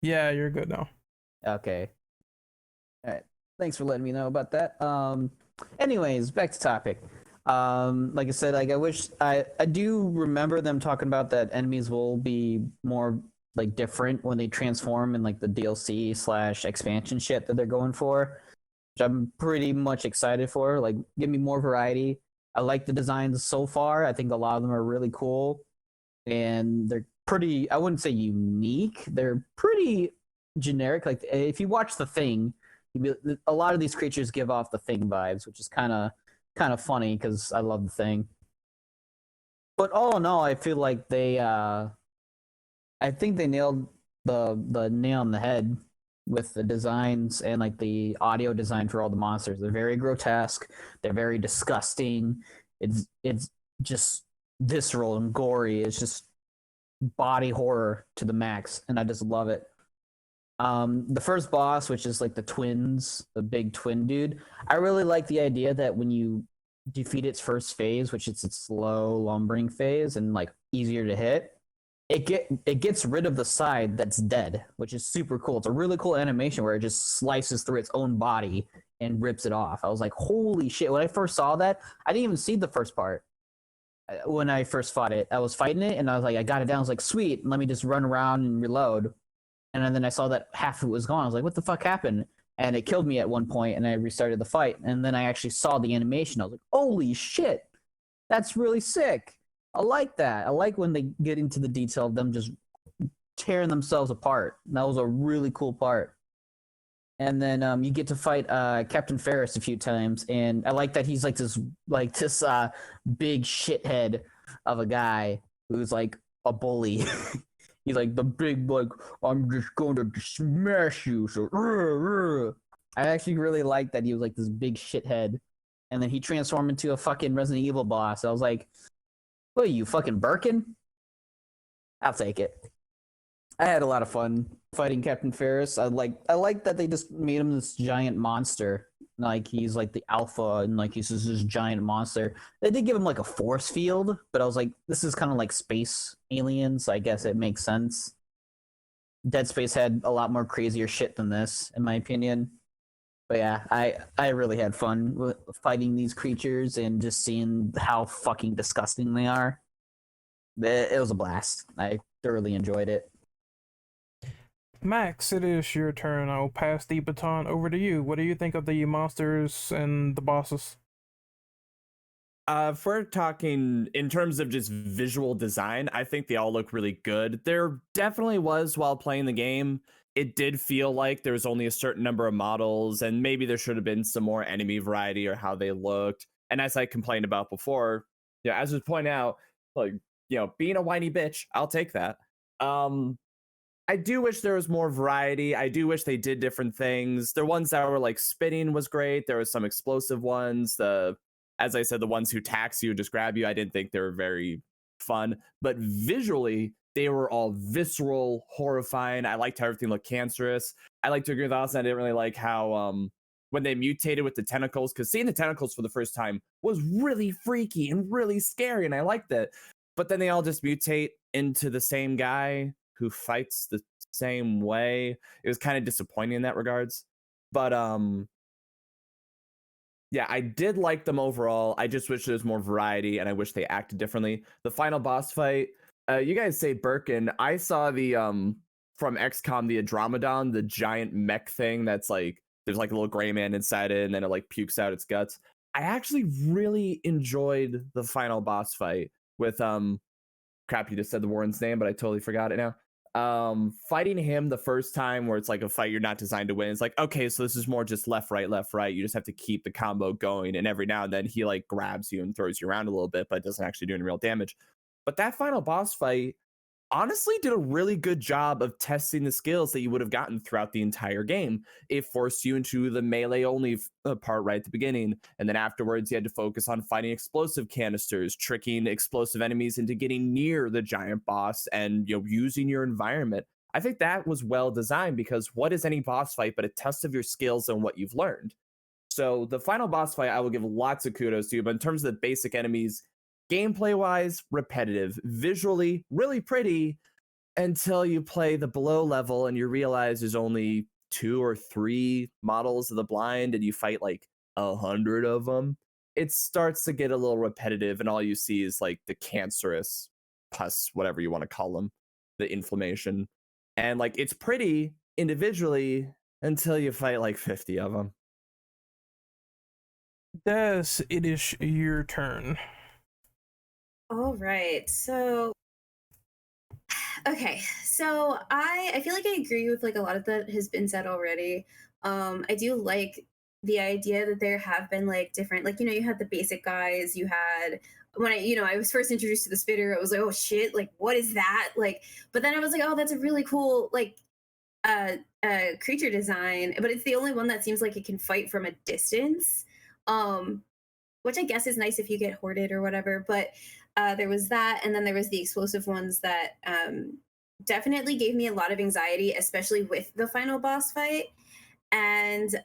Yeah, you're good now. Okay. All right. Thanks for letting me know about that. Anyways, back to topic. Like I said, like I wish I do remember them talking about that enemies will be more like different when they transform in like the DLC / expansion shit that they're going for, which I'm pretty much excited for. Like, give me more variety. I like the designs so far. I think a lot of them are really cool, and they're pretty. I wouldn't say unique. They're pretty generic. Like if you watch The Thing, a lot of these creatures give off The Thing vibes, which is kind of funny because I love The Thing. But all in all, I feel like I think they nailed the nail on the head with the designs and like the audio design for all the monsters. They're very grotesque. They're very disgusting. It's just visceral and gory. It's just body horror to the max, and I just love it. The first boss, which is like the twins, the big twin dude, I really like the idea that when you defeat its first phase, which is its slow lumbering phase and like easier to hit, it gets rid of the side that's dead, which is super cool. It's a really cool animation where it just slices through its own body and rips it off. I was like, holy shit. When I first saw that, I didn't even see the first part. When I first fought it, I was fighting it and I was like, I got it down. I was like, sweet, let me just run around and reload. And then I saw that half of it was gone. I was like, what the fuck happened? And it killed me at one point, and I restarted the fight. And then I actually saw the animation. I was like, holy shit, that's really sick. I like that. I like when they get into the detail of them just tearing themselves apart. That was a really cool part. And then you get to fight Captain Ferris a few times, and I like that he's like this big shithead of a guy who's like a bully. He's like the big, like, I'm just going to smash you. So, I actually really like that he was like this big shithead. And then he transformed into a fucking Resident Evil boss. I was like, what are you, fucking Birkin? I'll take it. I had a lot of fun fighting Captain Ferris. I like that they just made him this giant monster. Like he's like the alpha, and like he's just this giant monster. They did give him like a force field, but I was like, this is kind of like space aliens, so I guess it makes sense. Dead Space had a lot more crazier shit than this, in my opinion. But yeah, I really had fun with fighting these creatures and just seeing how fucking disgusting they are. It was a blast. I thoroughly enjoyed it. Max, it is your turn. I'll pass the baton over to you. What do you think of the monsters and the bosses? If we're talking in terms of just visual design, I think they all look really good. There definitely was, while playing the game, it did feel like there was only a certain number of models, and maybe there should have been some more enemy variety or how they looked. And as I complained about before, yeah, as was pointed out, like, being a whiny bitch, I'll take that. I do wish there was more variety. I do wish they did different things. The ones that were like spinning was great. There was some explosive ones. As I said, the ones who tax you, just grab you, I didn't think they were very fun. But visually, they were all visceral, horrifying. I liked how everything looked cancerous. I like to agree with Austin. I didn't really like how when they mutated with the tentacles, because seeing the tentacles for the first time was really freaky and really scary, and I liked it. But then they all just mutate into the same guy who fights the same way. It was kind of disappointing in that regards. But yeah, I did like them overall. I just wish there was more variety, and I wish they acted differently. The final boss fight, you guys say Birkin. I saw the from XCOM, the Andromedon, the giant mech thing that's like, there's like a little gray man inside it, and then it like pukes out its guts. I actually really enjoyed the final boss fight with crap, you just said the Warren's name, but I totally forgot it now. Fighting him the first time, where it's like a fight you're not designed to win. It's like, okay, so this is more just left, right. You just have to keep the combo going, and every now and then he like grabs you and throws you around a little bit, but it doesn't actually do any real damage. But that final boss fight, honestly did a really good job of testing the skills that you would have gotten throughout the entire game. It forced you into the melee only part right at the beginning, and then afterwards you had to focus on fighting explosive canisters, tricking explosive enemies into getting near the giant boss, and using your environment. I think that was well designed, because what is any boss fight but a test of your skills and what you've learned? So the final boss fight, I will give lots of kudos to, but in terms of the basic enemies, gameplay wise, repetitive, visually, really pretty, until you play the below level and you realize there's only 2 or 3 models of the blind and you fight like 100 of them. It starts to get a little repetitive, and all you see is like the cancerous pus, whatever you want to call them, the inflammation. And like, it's pretty individually until you fight like 50 of them. Des, it is your turn. All right. So okay. So I feel like I agree with like a lot of that has been said already. I do like the idea that there have been like different, like, you had the basic guys, you had when I was first introduced to the spitter, I was like, oh shit, like what is that? Like, but then I was like, oh, that's a really cool like creature design, but it's the only one that seems like it can fight from a distance. Which I guess is nice if you get hoarded or whatever. But there was that, and then there was the explosive ones that definitely gave me a lot of anxiety, especially with the final boss fight. And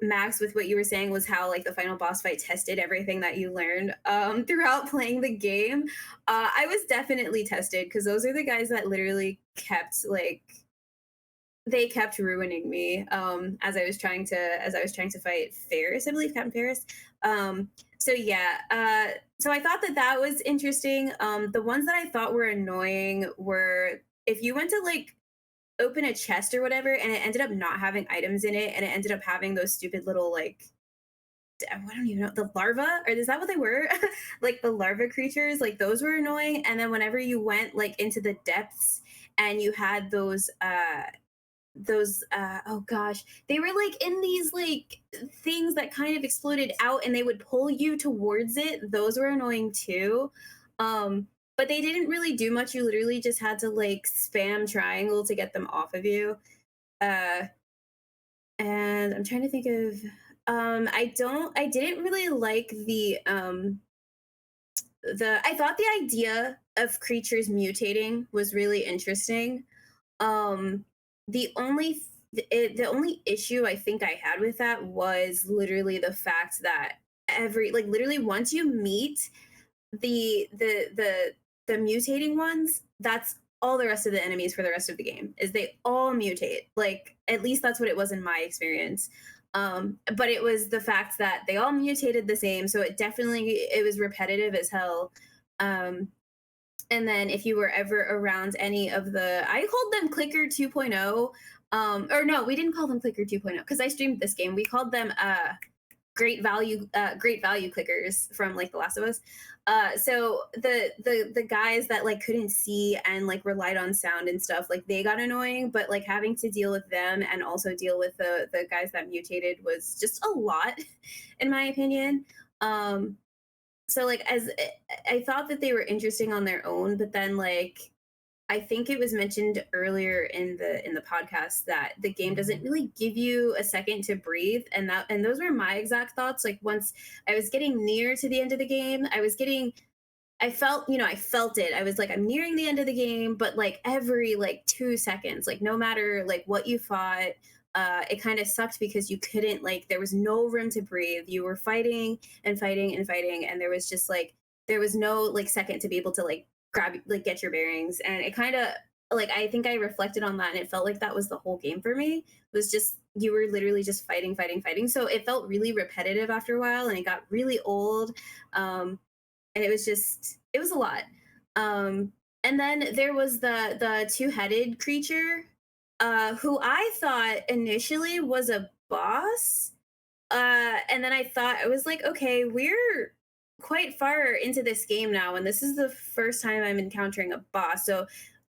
Max, with what you were saying, was how like the final boss fight tested everything that you learned throughout playing the game. I was definitely tested, because those are the guys that literally kept like they kept ruining me as I was trying to fight Ferris, I believe, Captain Ferris. So yeah, so I thought that was interesting. The ones that I thought were annoying were if you went to like open a chest or whatever and it ended up not having items in it, and it ended up having those stupid little like, I don't even know, the larva, or is that what they were? Like the larva creatures, like those were annoying. And then whenever you went like into the depths and you had those oh gosh, they were like in these like things that kind of exploded out and they would pull you towards it. Those were annoying too. But they didn't really do much. You literally just had to like spam triangle to get them off of you. And I'm trying to think of I didn't really like the I thought the idea of creatures mutating was really interesting. The only issue I think I had with that was literally the fact that literally once you meet the mutating ones, that's all the rest of the enemies for the rest of the game is they all mutate. Like at least that's what it was in my experience. But it was the fact that they all mutated the same, so it was repetitive as hell. And then if you were ever around any of I called them Clicker 2.0, or no, we didn't call them Clicker 2.0 because I streamed this game. We called them great value clickers from like The Last of Us. So the guys that like couldn't see and like relied on sound and stuff, like they got annoying, but like having to deal with them and also deal with the guys that mutated was just a lot, in my opinion. So like as I thought that they were interesting on their own, but then like I think it was mentioned earlier in the podcast that the game doesn't really give you a second to breathe, and those were my exact thoughts. Like once I was getting near to the end of the game, I felt it. I was like, I'm nearing the end of the game, but like every like 2 seconds, like no matter like what you fought, it kind of sucked because you couldn't there was no room to breathe. You were fighting and fighting and fighting, and there was no like second to be able to like grab get your bearings. And it kind of I think I reflected on that, and it felt like that was the whole game for me. It was just you were literally just fighting. So it felt really repetitive after a while, and it got really old. And it was a lot. And then there was the two-headed creature, who I thought initially was a boss. And then I thought, I was like, okay, we're quite far into this game now, and this is the first time I'm encountering a boss. So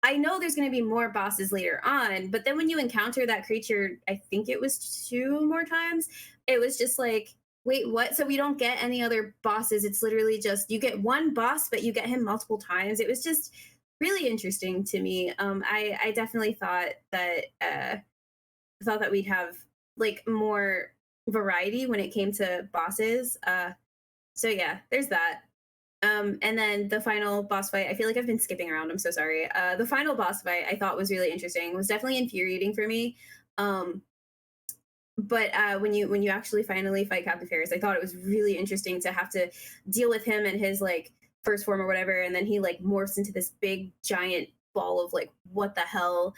I know there's going to be more bosses later on, but then when you encounter that creature, I think it was 2 more times, it was just like, Wait, what? So we don't get any other bosses. It's literally just you get one boss, but you get him multiple times. It was just really interesting to me. I definitely thought that we'd have like more variety when it came to bosses. So yeah, there's that. And then the final boss fight, I feel like I've been skipping around. I'm so sorry. The final boss fight I thought was really interesting. It was definitely infuriating for me. But when you actually finally fight Captain Ferris, I thought it was really interesting to have to deal with him and his like first form or whatever, and then he like morphs into this big giant ball of like what the hell.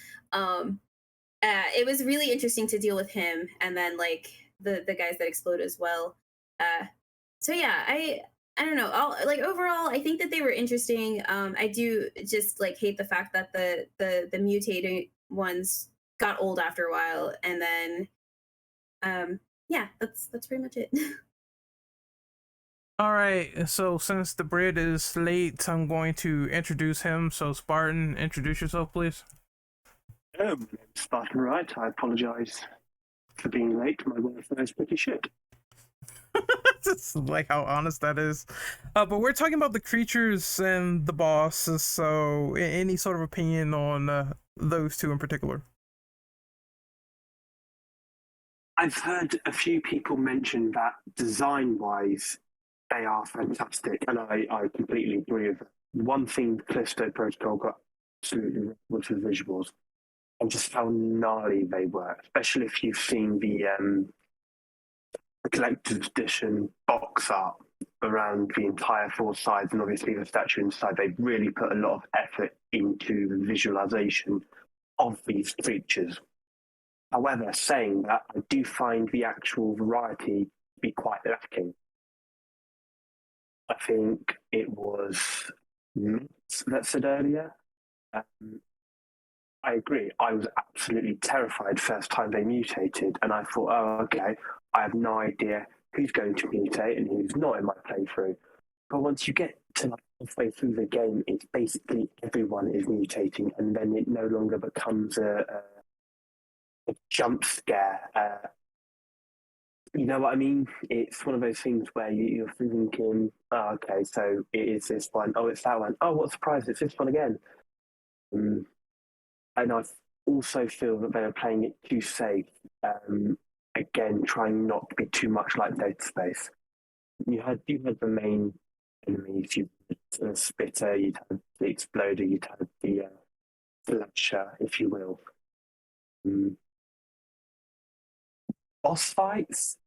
It was really interesting to deal with him, and then like the guys that explode as well. So yeah, I don't know. Like overall, I think that they were interesting. I do just like hate the fact that the mutating ones got old after a while, and then yeah, that's pretty much it. All right, so since the Brit is late, I'm going to introduce him. So Spartan, introduce yourself, please. My name's SpartanWright. I apologise for being late. My Wi-Fi is pretty shit. Just like how honest that is. But we're talking about the creatures and the bosses, so any sort of opinion on those two in particular? I've heard a few people mention that design-wise, they are fantastic, and I completely agree with that. One thing Callisto Protocol got absolutely wrong was the visuals, and just how gnarly they were, especially if you've seen the collector's edition box art around the entire four sides, and obviously the statue inside. They really put a lot of effort into the visualization of these creatures. However, saying that, I do find the actual variety to be quite lacking. I think it was Matt that said earlier. I agree. I was absolutely terrified first time they mutated, and I thought, oh, okay, I have no idea who's going to mutate and who's not in my playthrough. But once you get to like halfway through the game, it's basically everyone is mutating, and then it no longer becomes a jump scare. You know what I mean? It's one of those things where you're thinking, oh, okay, so it is this one. Oh, it's that one. Oh, what a surprise, it's this one again. And I also feel that they are playing it too safe. Again, trying not to be too much like Dead Space. You had the main enemies. You had the Spitter, you'd have the Exploder, you'd have the Flasher, if you will. Boss fights?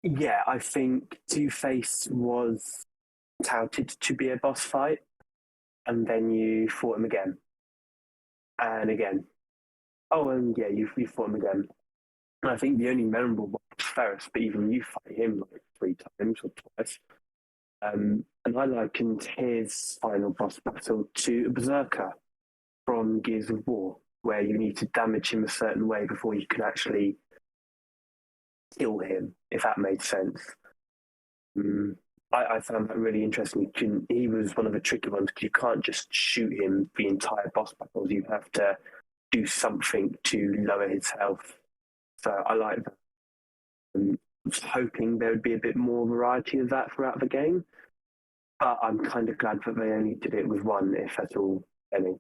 Yeah, I think Two-Face was touted to be a boss fight, and then you fought him again. And again. Oh, and yeah, you fought him again. And I think the only memorable one was Ferris, but even you fight him like 3 times or twice. And I likened his final boss battle to a Berserker from Gears of War, where you need to damage him a certain way before you can actually kill him, if that made sense. I found that really interesting. He was one of the tricky ones because you can't just shoot him the entire boss battles. You have to do something to lower his health. So I like that. I was hoping there would be a bit more variety of that throughout the game, but I'm kind of glad that they only did it with one, if at all, any.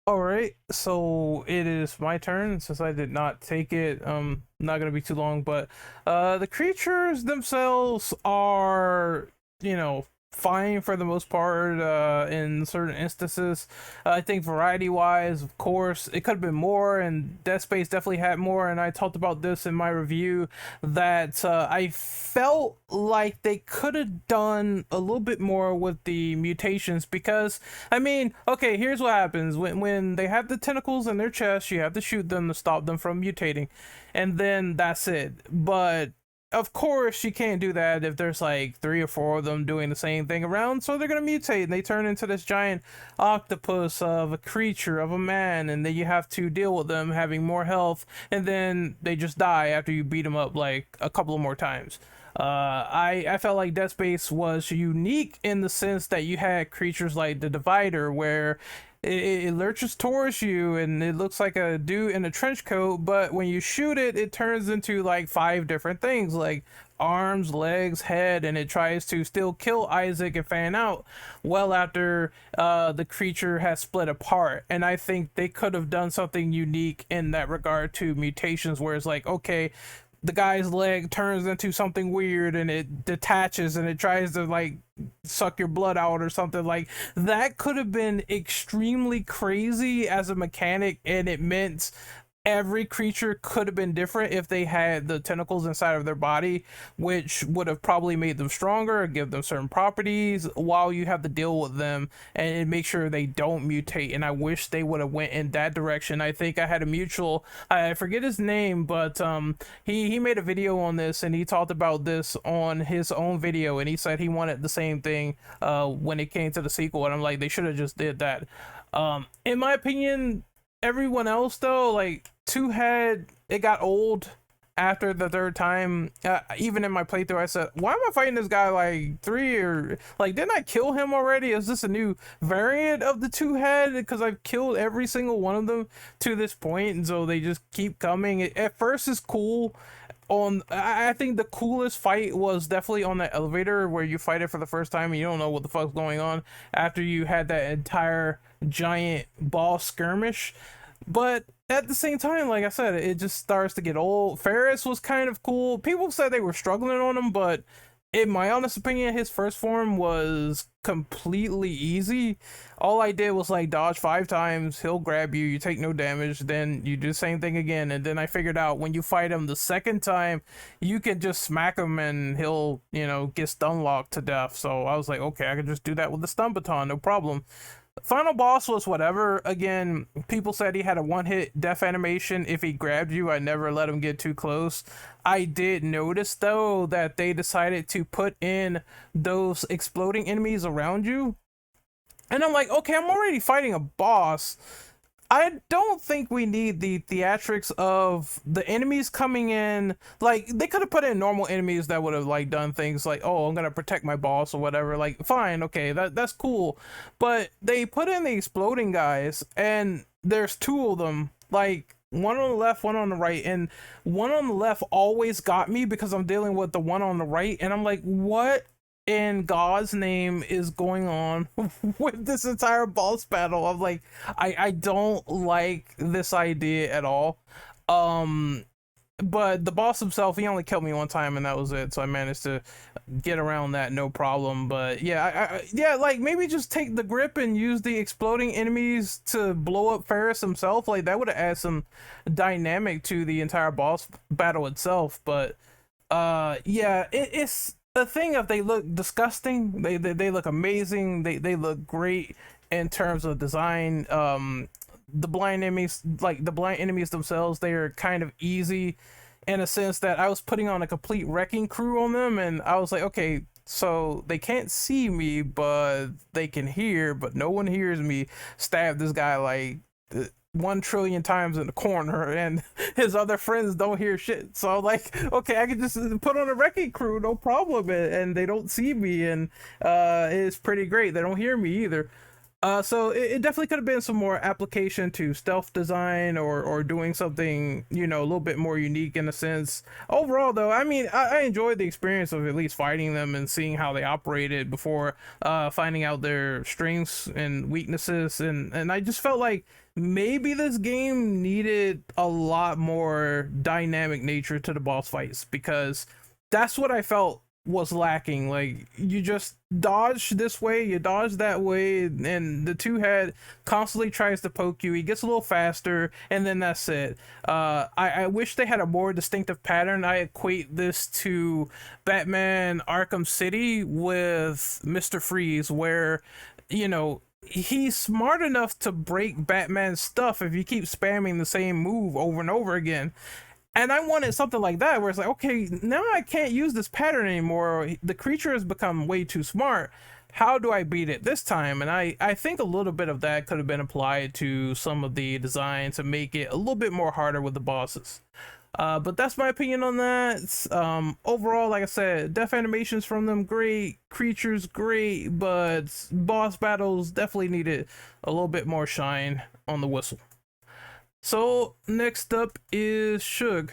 All right, so it is my turn since I did not take it. Not gonna be too long, but the creatures themselves are, fine for the most part in certain instances. I think variety wise, of course, it could have been more, and Dead Space definitely had more, and I talked about this in my review that I felt like they could have done a little bit more with the mutations, because I mean, okay, here's what happens when they have the tentacles in their chest. You have to shoot them to stop them from mutating, and then that's it. But of course, you can't do that if there's like 3 or 4 of them doing the same thing around, so they're gonna mutate and they turn into this giant octopus of a creature, of a man, and then you have to deal with them having more health, and then they just die after you beat them up like a couple of more times. I felt like Dead Space was unique in the sense that you had creatures like the Divider, where it lurches towards you, and it looks like a dude in a trench coat, but when you shoot it, it turns into like 5 different things, like arms, legs, head, and it tries to still kill Isaac and fan out well after the creature has split apart. And I think they could have done something unique in that regard to mutations, where it's like, okay, the guy's leg turns into something weird and it detaches and it tries to like suck your blood out or something. Like that could have been extremely crazy as a mechanic, and it meant every creature could have been different if they had the tentacles inside of their body, which would have probably made them stronger, give them certain properties while you have to deal with them and make sure they don't mutate. And I wish they would have went in that direction. I think I had a mutual, I forget his name, but he made a video on this, and he talked about this on his own video, and he said he wanted the same thing when it came to the sequel, and I'm like, they should have just did that. In my opinion, everyone else though, like Two Head, it got old after the 3rd time. Even in my playthrough, I said, why am I fighting this guy like 3, or like, didn't I kill him already? Is this a new variant of the Two Head? Because I've killed every single one of them to this point, and so they just keep coming. At first it's cool. I think the coolest fight was definitely on that elevator where you fight it for the first time and you don't know what the fuck's going on after you had that entire giant boss skirmish. But at the same time, like I said, it just starts to get old. Ferris was kind of cool. People said they were struggling on him, but in my honest opinion, his first form was completely easy. All I did was like dodge 5 times, he'll grab you, you take no damage, then you do the same thing again. And then I figured out when you fight him the 2nd time, you can just smack him and he'll, you know, get stun locked to death. So I was like, okay, I can just do that with the stun baton, no problem. Final boss was whatever. Again, people said he had a 1-hit death animation if he grabbed you. I never let him get too close. I did notice though that they decided to put in those exploding enemies around you, and I'm like, okay, I'm already fighting a boss. I don't think we need the theatrics of the enemies coming in. Like, they could have put in normal enemies that would have like done things like, oh, I'm gonna protect my boss or whatever. Like, fine, okay, that's cool. But they put in the exploding guys, and there's 2 of them, like one on the left, one on the right, and one on the left always got me because I'm dealing with the one on the right, and I'm like, what in God's name is going on with this entire boss battle? I'm like, I don't like this idea at all. But the boss himself, he only killed me 1 time and that was it, so I managed to get around that no problem. But yeah, yeah, like maybe just take the grip and use the exploding enemies to blow up Ferris himself. Like that would have added some dynamic to the entire boss battle itself. But yeah, it's the thing. If they look disgusting, they look amazing. They look great in terms of design. The blind enemies, like the blind enemies themselves, they are kind of easy in a sense that I was putting on a complete wrecking crew on them, and I was like, okay, so they can't see me, but they can hear, but no one hears me stab this guy like 1 trillion times in the corner, and his other friends don't hear shit. So like, okay, I can just put on a wrecking crew, no problem, and they don't see me, and it's pretty great. They don't hear me either. So it definitely could have been some more application to stealth design or doing something, you know, a little bit more unique in a sense. Overall, though, I mean, I enjoyed the experience of at least fighting them and seeing how they operated before finding out their strengths and weaknesses. And I just felt like maybe this game needed a lot more dynamic nature to the boss fights, because that's what I felt was lacking. Like, you just dodge this way, you dodge that way, and the two-head constantly tries to poke you. He gets a little faster, and then that's it. I wish they had a more distinctive pattern. I equate this to Batman Arkham City with Mr. Freeze, where, you know, he's smart enough to break Batman's stuff if you keep spamming the same move over and over again. And I wanted something like that, where it's like, okay, now I can't use this pattern anymore. The creature has become way too smart. How do I beat it this time? And I think a little bit of that could have been applied to some of the design to make it a little bit more harder with the bosses. But that's my opinion on that. Overall, like I said, death animations from them great, creatures great, but boss battles definitely needed a little bit more shine on the whistle. So next up is Shug.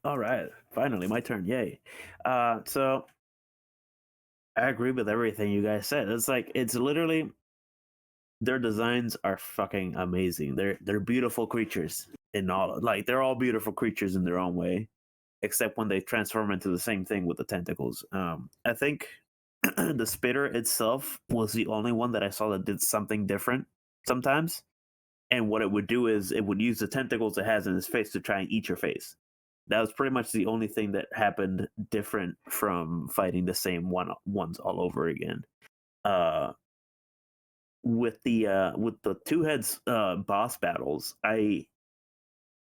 All right, finally my turn. Yay! So I agree with everything you guys said. It's literally their designs are fucking amazing. They're beautiful creatures in all they're all beautiful creatures in their own way, except when they transform into the same thing with the tentacles. I think the spitter itself was the only one that I saw that did something different sometimes. And what it would do is it would use the tentacles it has in its face to try and eat your face. That was pretty much the only thing that happened different from fighting the same ones all over again. With the two heads boss battles, the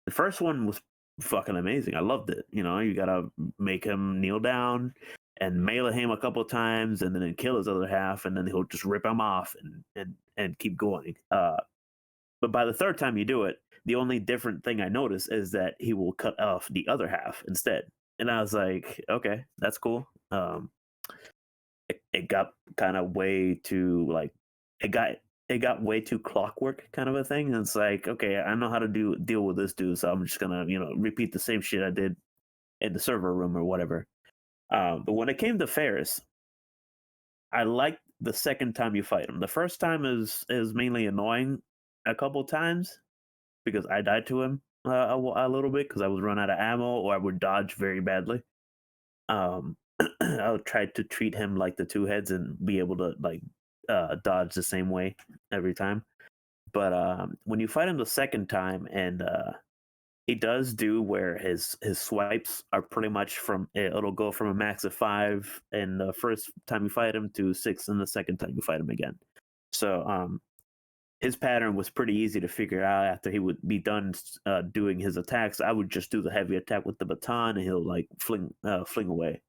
first one was fucking amazing. I loved it. You know, you gotta make him kneel down and melee him a couple of times, and then kill his other half, and then he'll just rip him off and keep going. But by the third time you do it, the only different thing I noticed is that he will cut off the other half instead. And I was like, okay, that's cool. It got kind of way too it got way too clockwork kind of a thing. And it's like, okay, I know how to deal with this dude, so I'm just gonna repeat the same shit I did in the server room or whatever. But when it came to Ferris, I liked the second time you fight him. The first time is mainly annoying a couple times because I died to him a little bit because I was run out of ammo or I would dodge very badly. I would try to treat him like the two heads and be able to dodge the same way every time. But when you fight him the second time, and he does do where his swipes are pretty much it'll go from a max of 5 in the first time you fight him to 6 in the second time you fight him again. So his pattern was pretty easy to figure out. After he would be done doing his attacks, I would just do the heavy attack with the baton, and he'll fling away.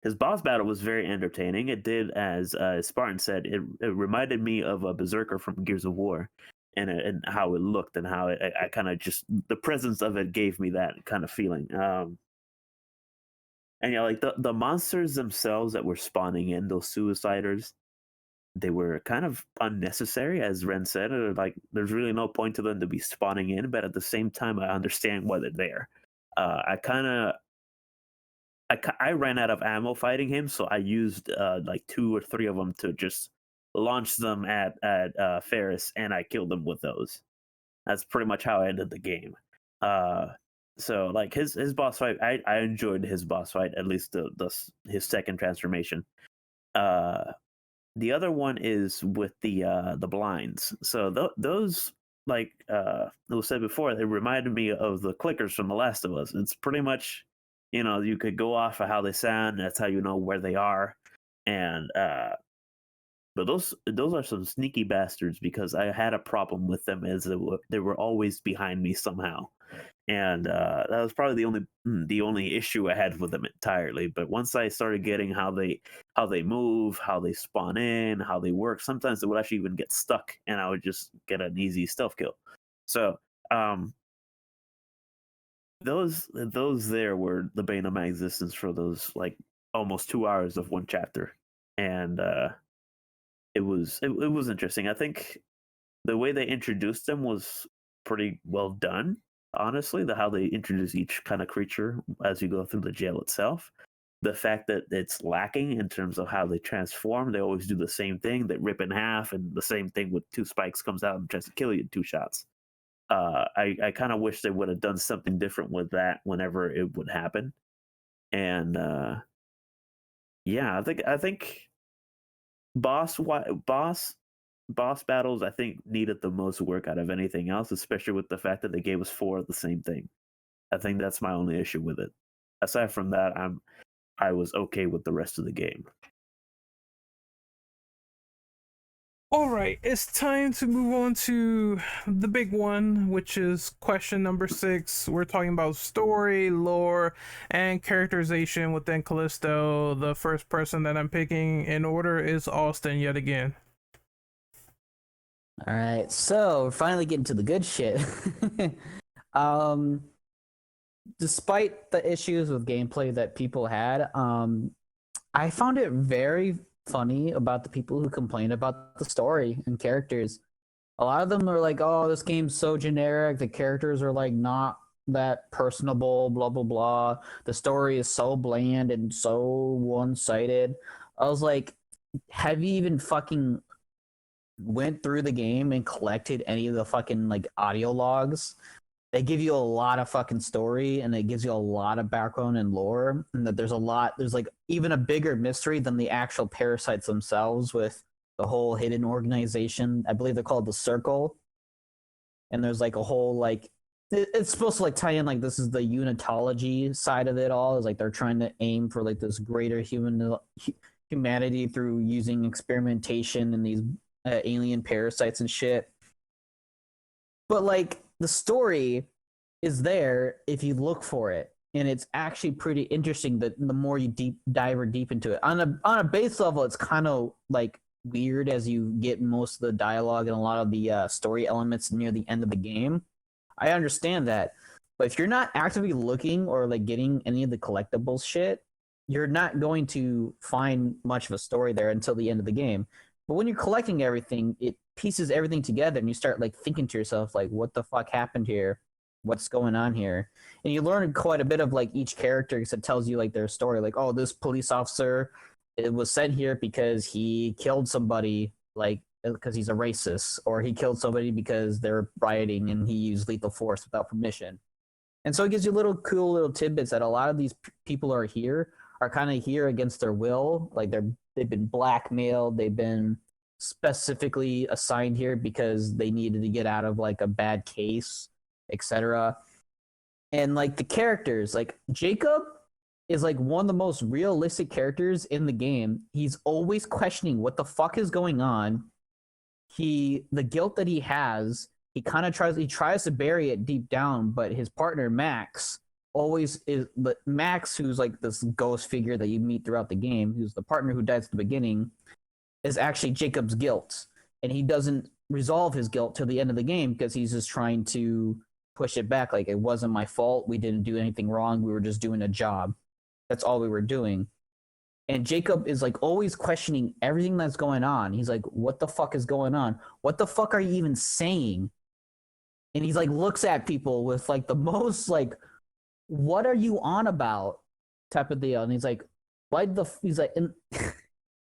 His boss battle was very entertaining. It did, as Spartan said, it reminded me of a Berserker from Gears of War, and how it looked, and how I kind of just, the presence of it gave me that kind of feeling. And the monsters themselves that were spawning in, those suiciders, they were kind of unnecessary, as Ren said. There's really no point to them to be spawning in, but at the same time, I understand why they're there. I ran out of ammo fighting him, so I used 2 or 3 of them to just launch them at Ferris, and I killed them with those. That's pretty much how I ended the game. So his boss fight, I enjoyed his boss fight, at least his second transformation. The other one is with the blinds. So those, it was said before, they reminded me of the clickers from The Last of Us. It's pretty much, you could go off of how they sound. That's how you know where they are. And but those are some sneaky bastards, because I had a problem with them, as they were always behind me somehow. And that was probably the only issue I had with them entirely. But once I started getting how they move, how they spawn in, how they work, sometimes they would actually even get stuck, and I would just get an easy stealth kill. So those there were the bane of my existence for those almost 2 hours of one chapter, and it was interesting. I think the way they introduced them was pretty well done. Honestly, how they introduce each kind of creature as you go through the jail itself. The fact that it's lacking in terms of how they transform. They always do the same thing. They rip in half, and the same thing with 2 spikes comes out and tries to kill you in 2 shots. I kind of wish they would have done something different with that whenever it would happen. And yeah, I think boss battles, I think, needed the most work out of anything else, especially with the fact that they gave us 4 of the same thing. I think that's my only issue with it. Aside from that, I was okay with the rest of the game. All right, it's time to move on to the big one, which is question number 6. We're talking about story, lore, and characterization within Callisto. The first person that I'm picking in order is Austin yet again. All right, so we're finally getting to the good shit. um, Despite the issues with gameplay that people had, I found it very funny about the people who complained about the story and characters. A lot of them are like, "Oh, this game's so generic. The characters are like not that personable. Blah blah blah. The story is so bland and so one-sided." I was like, "Have you even fucking went through the game and collected any of the fucking like audio logs? They give you a lot of fucking story and it gives you a lot of background and lore, and that there's like even a bigger mystery than the actual parasites themselves, with the whole hidden organization. I believe they're called the Circle, and there's like a whole like it's supposed to like tie in like this is the unitology side of it all. Is like they're trying to aim for like this greater humanity through using experimentation and these alien parasites and shit. But like the story is there if you look for it, and it's actually pretty interesting. That the more you dive deep into it, on a base level, it's kind of like weird as you get most of the dialogue and a lot of the story elements near the end of the game. I understand that, but if you're not actively looking or like getting any of the collectibles shit, you're not going to find much of a story there until the end of the game. But when you're collecting everything, it pieces everything together, and you start like thinking to yourself, like, what the fuck happened here? What's going on here? And you learn quite a bit of like each character, because it tells you like their story. Like, oh, this police officer, it was sent here because he killed somebody, like because he's a racist, or he killed somebody because they're rioting and he used lethal force without permission. And so it gives you little cool little tidbits that a lot of these people are kind of here against their will. Like they've been blackmailed, they've been specifically assigned here because they needed to get out of like a bad case, etc. And like the characters, like Jacob is like one of the most realistic characters in the game. He's always questioning what the fuck is going on. The guilt that he has, he tries to bury it deep down, but his partner Max always is. But Max, who's like this ghost figure that you meet throughout the game, who's the partner who dies at the beginning, is actually Jacob's guilt, and he doesn't resolve his guilt till the end of the game because he's just trying to push it back. Like, it wasn't my fault. We didn't do anything wrong. We were just doing a job. That's all we were doing. And Jacob is like always questioning everything that's going on. He's like, what the fuck is going on? What the fuck are you even saying? And he's like, looks at people with like the most like, what are you on about type of deal. And he's like, he's like, and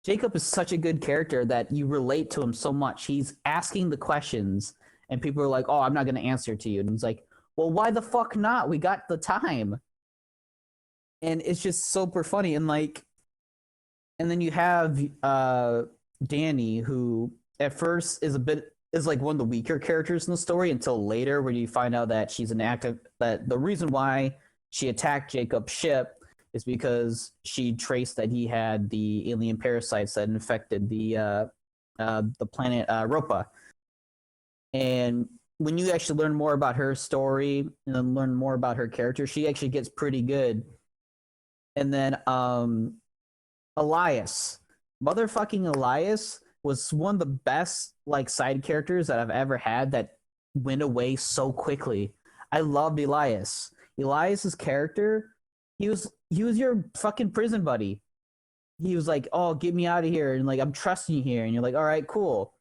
Jacob is such a good character that you relate to him so much. He's asking the questions and people are like, oh, I'm not going to answer to you. And he's like, well, why the fuck not? We got the time. And it's just super funny. And like, and then you have Danny, who at first is like one of the weaker characters in the story until later, where you find out that that the reason why she attacked Jacob's ship is because she traced that he had the alien parasites that infected the planet Ropa. And when you actually learn more about her story and then learn more about her character, she actually gets pretty good. And then Elias, motherfucking Elias, was one of the best like side characters that I've ever had that went away so quickly. I loved Elias. Elias's character, he was your fucking prison buddy. He was like, oh, get me out of here, and like, I'm trusting you here, and you're like, all right, cool.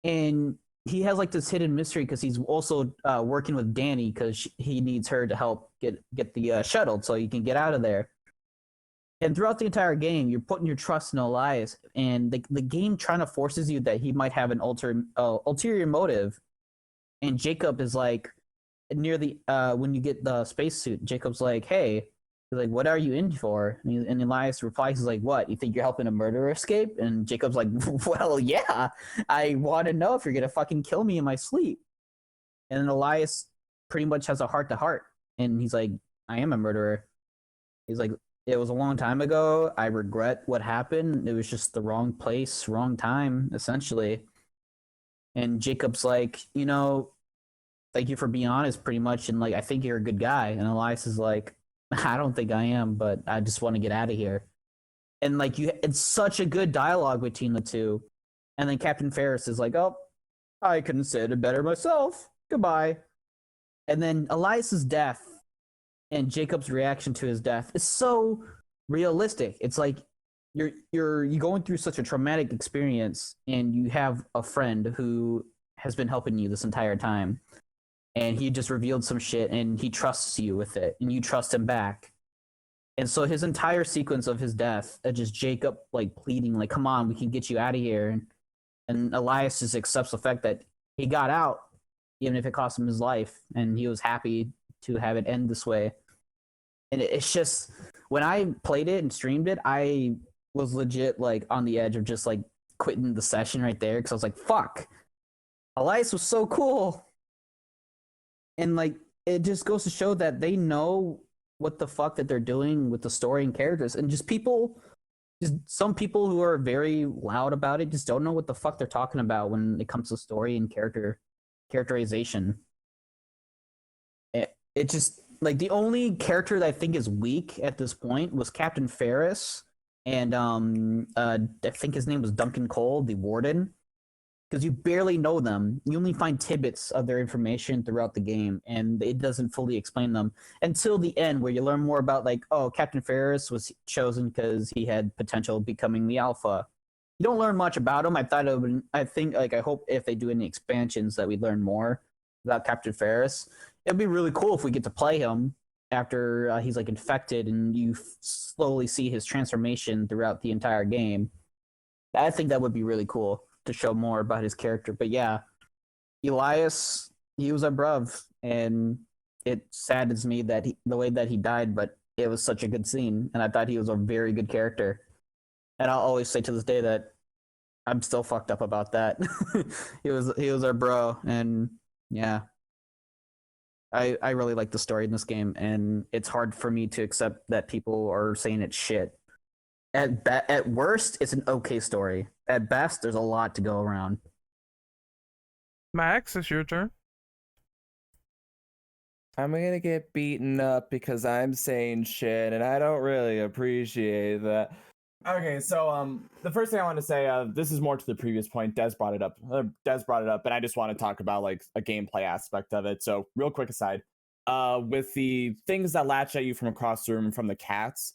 And he has like this hidden mystery because he's also working with Danny because he needs her to help get the shuttle so you can get out of there. And throughout the entire game, you're putting your trust in Elias, and the game kind of forces you that he might have an ulterior motive. And Jacob is like, near the when you get the spacesuit, Jacob's like, hey, he's like, what are you in for? And Elias replies, he's like, what? You think you're helping a murderer escape? And Jacob's like, well, yeah, I want to know if you're gonna fucking kill me in my sleep. And then Elias pretty much has a heart to heart, and he's like, I am a murderer. He's like, it was a long time ago. I regret what happened. It was just the wrong place, wrong time, essentially. And Jacob's like, thank you for being honest, pretty much. And like, I think you're a good guy. And Elias is like, I don't think I am, but I just want to get out of here. And like, it's such a good dialogue between the two. And then Captain Ferris is like, oh, I couldn't say it better myself. Goodbye. And then Elias's death and Jacob's reaction to his death is so realistic. It's like you're going through such a traumatic experience, and you have a friend who has been helping you this entire time, and he just revealed some shit, and he trusts you with it, and you trust him back. And so his entire sequence of his death, just Jacob like pleading, like, "Come on, we can get you out of here," and Elias just accepts the fact that he got out, even if it cost him his life, and he was happy to have it end this way. And it's just, when I played it and streamed it, I was legit like on the edge of just like quitting the session right there, because I was like, "Fuck, Elias was so cool," and like it just goes to show that they know what the fuck that they're doing with the story and characters, and just some people who are very loud about it just don't know what the fuck they're talking about when it comes to story and characterization. It just, like, the only character that I think is weak at this point was Captain Ferris, and I think his name was Duncan Cole, the warden, because you barely know them. You only find tidbits of their information throughout the game, and it doesn't fully explain them until the end, where you learn more about, like, oh, Captain Ferris was chosen because he had potential of becoming the Alpha. You don't learn much about him. I hope if they do any expansions that we learn more about Captain Ferris. It'd be really cool if we get to play him after he's like infected, and you slowly see his transformation throughout the entire game. I think that would be really cool to show more about his character. But yeah, Elias, he was our bruv, and it saddens me that the way that he died, but it was such a good scene, and I thought he was a very good character. And I'll always say to this day that I'm still fucked up about that. he was our bro, and yeah. I really like the story in this game, and it's hard for me to accept that people are saying it's shit. At worst, it's an okay story. At best, there's a lot to go around. Max, it's your turn. I'm gonna get beaten up because I'm saying shit, and I don't really appreciate that. Okay, so the first thing I want to say, this is more to the previous point. Des brought it up, and I just want to talk about like a gameplay aspect of it. So, real quick aside, with the things that latch at you from across the room and from the cats,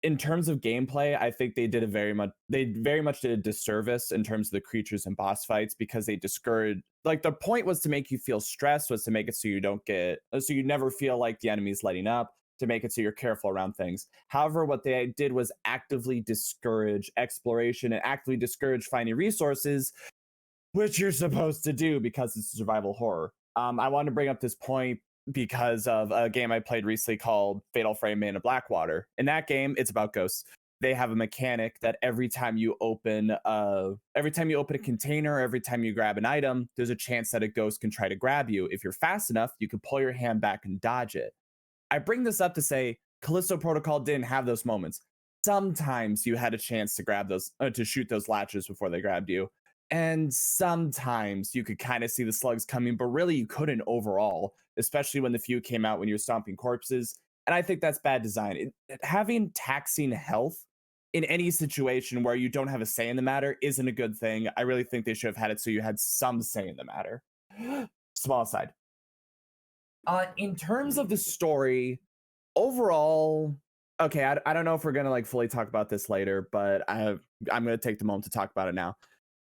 in terms of gameplay, I think they very much did a disservice in terms of the creatures and boss fights, because they discouraged, like, the point was to make you feel stressed, was to make it so you never feel like the enemy's letting up, to make it so you're careful around things. However, what they did was actively discourage exploration and actively discourage finding resources, which you're supposed to do because it's survival horror. I wanted to bring up this point because of a game I played recently called Fatal Frame: Man of Blackwater. In that game, it's about ghosts. They have a mechanic that every time you open a container, every time you grab an item, there's a chance that a ghost can try to grab you. If you're fast enough, you can pull your hand back and dodge it. I bring this up to say Callisto Protocol didn't have those moments. Sometimes you had a chance to grab those, to shoot those latches before they grabbed you. And sometimes you could kind of see the slugs coming, but really you couldn't overall, especially when the few came out when you're stomping corpses. And I think that's bad design. Having taxing health in any situation where you don't have a say in the matter isn't a good thing. I really think they should have had it so you had some say in the matter. Small side. In terms of the story, overall, okay, I don't know if we're gonna like fully talk about this later, but I'm gonna take the moment to talk about it now.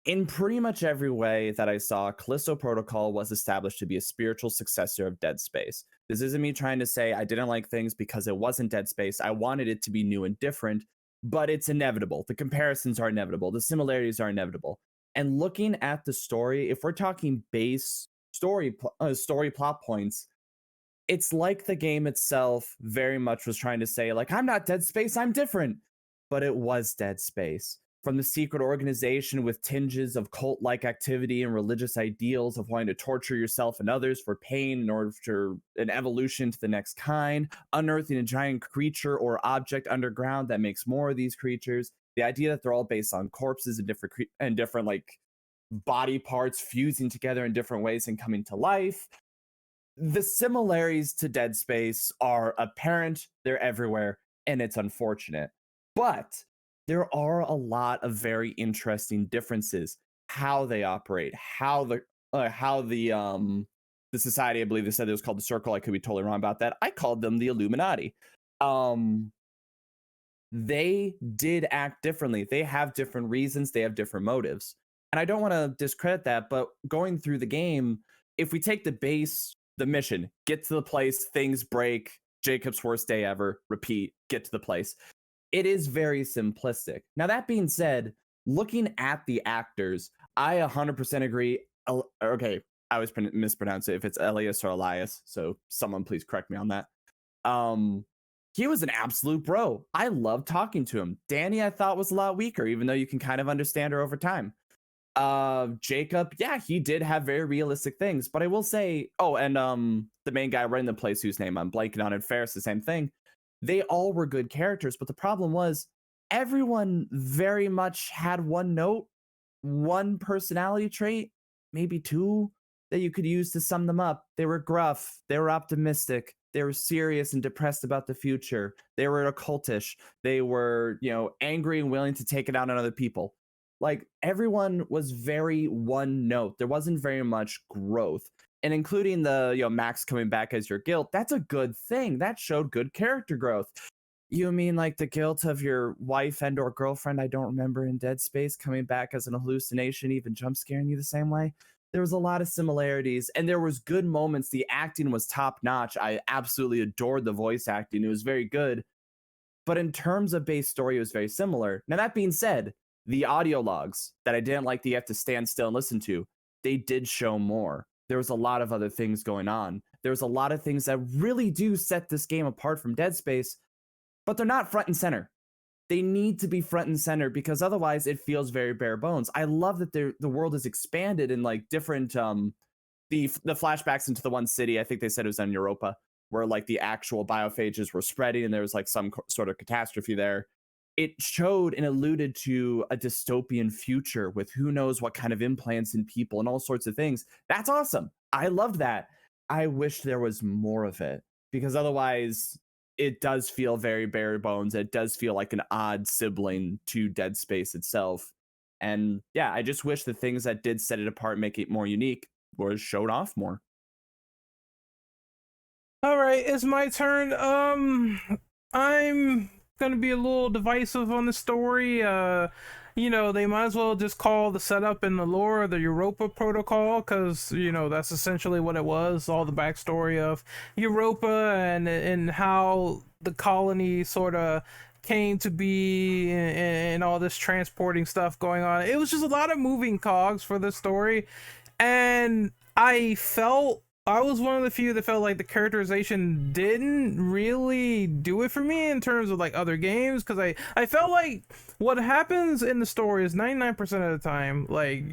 In pretty much every way that I saw, Callisto Protocol was established to be a spiritual successor of Dead Space. This isn't me trying to say I didn't like things because it wasn't Dead Space. I wanted it to be new and different, but it's inevitable. The comparisons are inevitable. The similarities are inevitable. And looking at the story, if we're talking base story plot points, it's like the game itself very much was trying to say, like, I'm not Dead Space, I'm different. But it was Dead Space. From the secret organization with tinges of cult-like activity and religious ideals of wanting to torture yourself and others for pain in order for an evolution to the next kind, unearthing a giant creature or object underground that makes more of these creatures, the idea that they're all based on corpses and different like body parts fusing together in different ways and coming to life. The similarities to Dead Space are apparent, they're everywhere, and it's unfortunate. But there are a lot of very interesting differences. How they operate, how the how the society, I believe they said it was called the Circle. I could be totally wrong about that. I called them the Illuminati. They did act differently. They have different reasons. They have different motives. And I don't want to discredit that, but going through the game, if we take the mission, get to the place, things break, Jacob's worst day ever, repeat, get to the place. It is very simplistic. Now, that being said, looking at the actors, I 100% agree. Okay, I always mispronounce it if it's Elias or Elias, so someone please correct me on that. He was an absolute bro. I loved talking to him. Danny, I thought, was a lot weaker, even though you can kind of understand her over time. Jacob, yeah, he did have very realistic things, but I will say, and the main guy running the place, whose name I'm blanking on, and Ferris, the same thing. They all were good characters, but the problem was everyone very much had one note, one personality trait, maybe two, that you could use to sum them up. They were gruff, they were optimistic, they were serious and depressed about the future, they were occultish, they were, angry and willing to take it out on other people. Like, everyone was very one note. There wasn't very much growth. And including the, Max coming back as your guilt, that's a good thing. That showed good character growth. You mean like the guilt of your wife and or girlfriend, I don't remember, in Dead Space, coming back as an hallucination, even jump scaring you the same way? There was a lot of similarities, and there was good moments. The acting was top notch. I absolutely adored the voice acting. It was very good. But in terms of base story, it was very similar. Now, that being said, the audio logs that I didn't like that you have to stand still and listen to, they did show more. There was a lot of other things going on. There's a lot of things that really do set this game apart from Dead Space, but they're not front and center. They need to be front and center because otherwise it feels very bare bones. I love that the world is expanded in like different the flashbacks into the one city. I think they said it was in Europa, where like the actual biophages were spreading and there was like some sort of catastrophe there. It showed and alluded to a dystopian future with who knows what kind of implants in people and all sorts of things. That's awesome. I loved that. I wish there was more of it, because otherwise it does feel very bare bones. It does feel like an odd sibling to Dead Space itself. And yeah, I just wish the things that did set it apart, make it more unique, were showed off more. All right, it's my turn. I'm gonna be a little divisive on the story. They might as well just call the setup and the lore the Europa Protocol, because that's essentially what it was. All the backstory of Europa and how the colony sort of came to be, and all this transporting stuff going on. It was just a lot of moving cogs for the story, and I was one of the few that felt like the characterization didn't really do it for me in terms of like other games, because I felt like what happens in the story is 99% of the time, like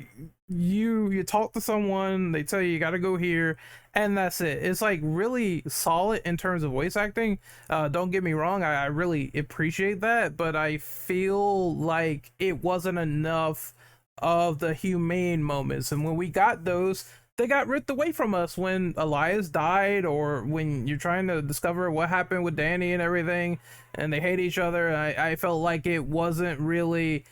you talk to someone, they tell you gotta go here, and that's it. It's like really solid in terms of voice acting. Don't get me wrong, I really appreciate that, but I feel like it wasn't enough of the humane moments, and when we got those, they got ripped away from us when Elias died, or when you're trying to discover what happened with Danny and everything, and they hate each other. I felt like it wasn't really,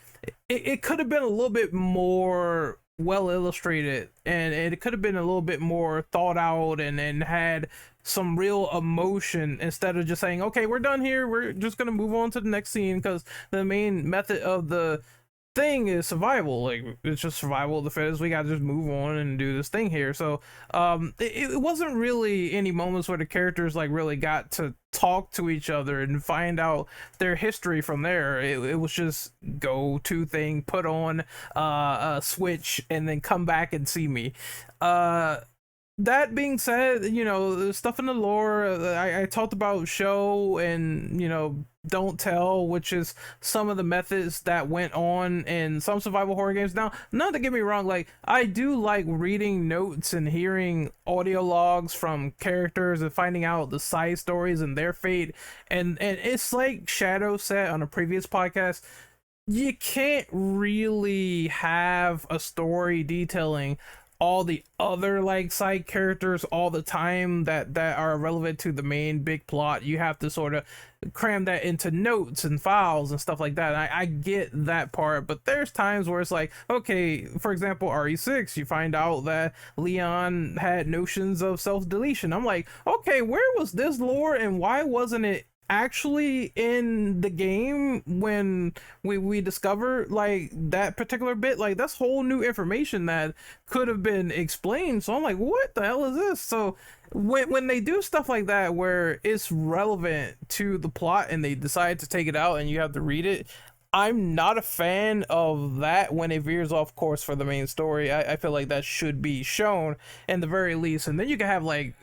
it could have been a little bit more well illustrated, and it could have been a little bit more thought out, and had some real emotion, instead of just saying, okay, we're done here, we're just gonna move on to the next scene, because the main method of the thing is survival. Like, it's just survival of the fittest. We gotta just move on and do this thing here. So it wasn't really any moments where the characters like really got to talk to each other and find out their history from there. It was just go to thing, put on a switch, and then come back and see me. That being said, the stuff in the lore, I talked about show and, don't tell, which is some of the methods that went on in some survival horror games. Now, not to get me wrong, like, I do like reading notes and hearing audio logs from characters and finding out the side stories and their fate. And it's like Shadow said on a previous podcast, you can't really have a story detailing all the other like side characters all the time that are relevant to the main big plot. You have to sort of cram that into notes and files and stuff like that. I get that part, but there's times where it's like, okay, for example, RE6, you find out that Leon had notions of self-deletion. I'm like, okay, where was this lore and why wasn't it actually in the game when we discover like that particular bit? Like, that's whole new information that could have been explained. So I'm like, what the hell is this? So when they do stuff like that where it's relevant to the plot and they decide to take it out and you have to read it, I'm not a fan of that when it veers off course for the main story. I feel like that should be shown in the very least, and then you can have like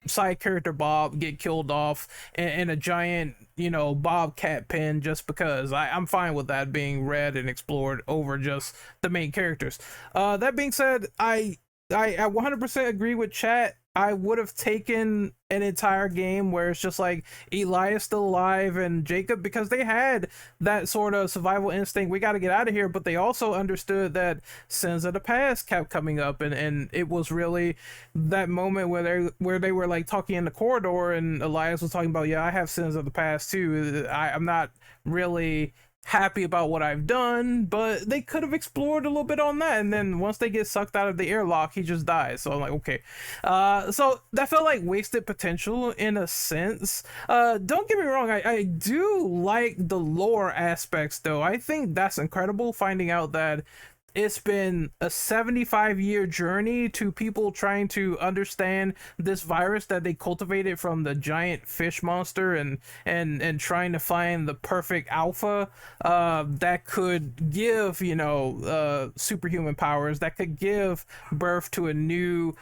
side character Bob get killed off in a giant, you know, bobcat pen just because. I'm fine with that being read and explored over just the main characters. That being said, I 100% agree with chat. I would have taken an entire game where it's just like Elias still alive and Jacob, because they had that sort of survival instinct. We got to get out of here, but they also understood that sins of the past kept coming up, and it was really that moment where they were like talking in the corridor, and Elias was talking about, yeah, I have sins of the past too. I'm not really happy about what I've done, but they could have explored a little bit on that. And then once they get sucked out of the airlock, he just dies. So I'm like, okay. So that felt like wasted potential in a sense. Don't get me wrong, I do like the lore aspects though. I think that's incredible, finding out that it's been a 75-year journey to people trying to understand this virus that they cultivated from the giant fish monster, and trying to find the perfect alpha that could give, you know, superhuman powers, that could give birth to a new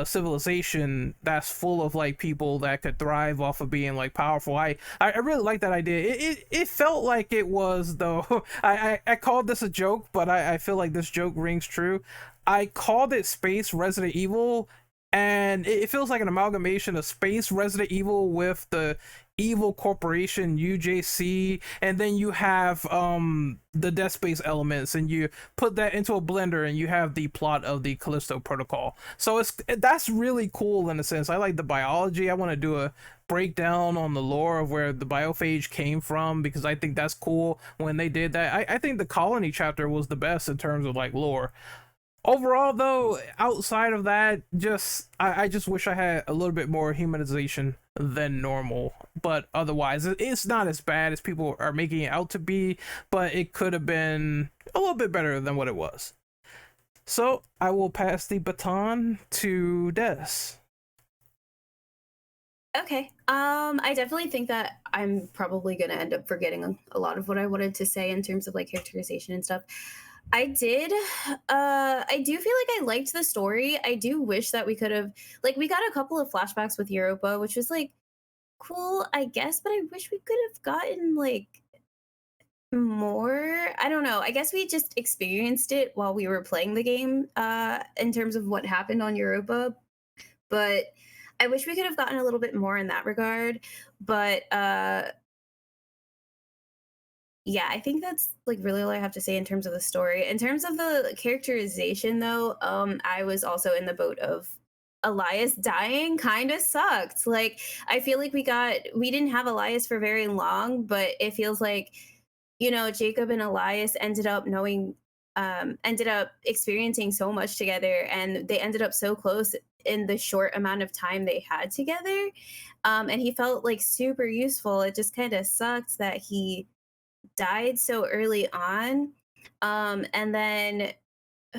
civilization that's full of like people that could thrive off of being like powerful. I really like that idea. It felt like it was, though. I called this a joke, but I feel like this joke rings true. I called it Space Resident Evil, and it feels like an amalgamation of Space Resident Evil with the evil corporation UJC, and then you have the Death Space elements, and you put that into a blender and you have the plot of the Callisto protocol. So that's really cool in a sense. I like the biology. I want to do a breakdown on the lore of where the biophage came from, because I think that's cool when they did that. I think the colony chapter was the best in terms of like lore. Overall, though, outside of that, I just wish I had a little bit more humanization than normal. But otherwise, it's not as bad as people are making it out to be, but it could have been a little bit better than what it was. So I will pass the baton to Des. Okay. I definitely think that I'm probably gonna end up forgetting a lot of what I wanted to say in terms of like characterization and stuff. I do feel like I liked the story. I do wish that we could have, like, we got a couple of flashbacks with Europa, which was like cool, I guess, but I wish we could have gotten like more. I don't know. I guess we just experienced it while we were playing the game, in terms of what happened on Europa. But I wish we could have gotten a little bit more in that regard. But yeah, I think that's like really all I have to say in terms of the story. In terms of the characterization, though, I was also in the boat of Elias dying. Kind of sucked. Like, I feel like we didn't have Elias for very long, but it feels like, you know, Jacob and Elias ended up experiencing so much together, and they ended up so close in the short amount of time they had together. And he felt like super useful. It just kind of sucked that he died so early on. And then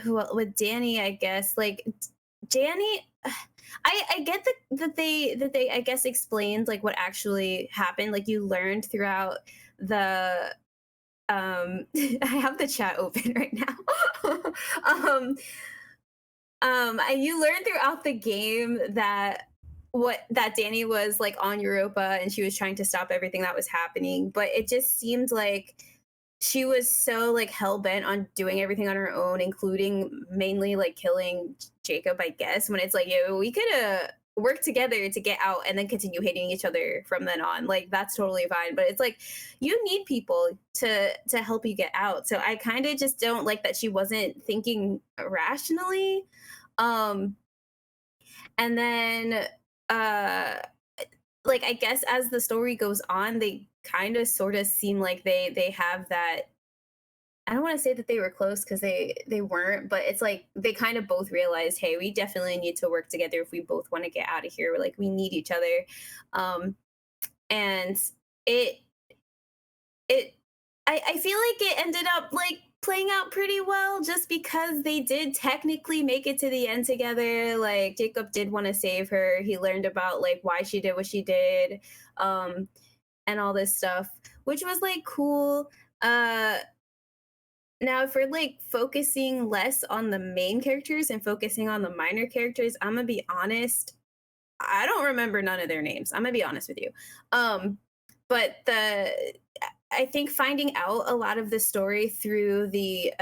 with Danny, I guess, like Danny, I get that they I guess explained like what actually happened. Like, you learned throughout the I have the chat open right now. And you learned throughout the game that Danny was like on Europa and she was trying to stop everything that was happening, but it just seemed like she was so like hell-bent on doing everything on her own, including mainly like killing Jacob, I guess, when it's like, yo, we could work together to get out and then continue hating each other from then on. Like, that's totally fine, but it's like, you need people to help you get out. So I kind of just don't like that she wasn't thinking rationally. And then like I guess as the story goes on, they kind of sort of seem like they have that. I don't want to say that they were close because they weren't, but it's like they kind of both realized, hey, we definitely need to work together if we both want to get out of here. We're like, we need each other. And it it I feel like it ended up like playing out pretty well just because they did technically make it to the end together. Like Jacob did want to save her. He learned about like why she did what she did, and all this stuff, which was like cool. Now if we're like focusing less on the main characters and focusing on the minor characters, I'm gonna be honest, I don't remember none of their names. I'm gonna be honest with you. But I think finding out a lot of the story through the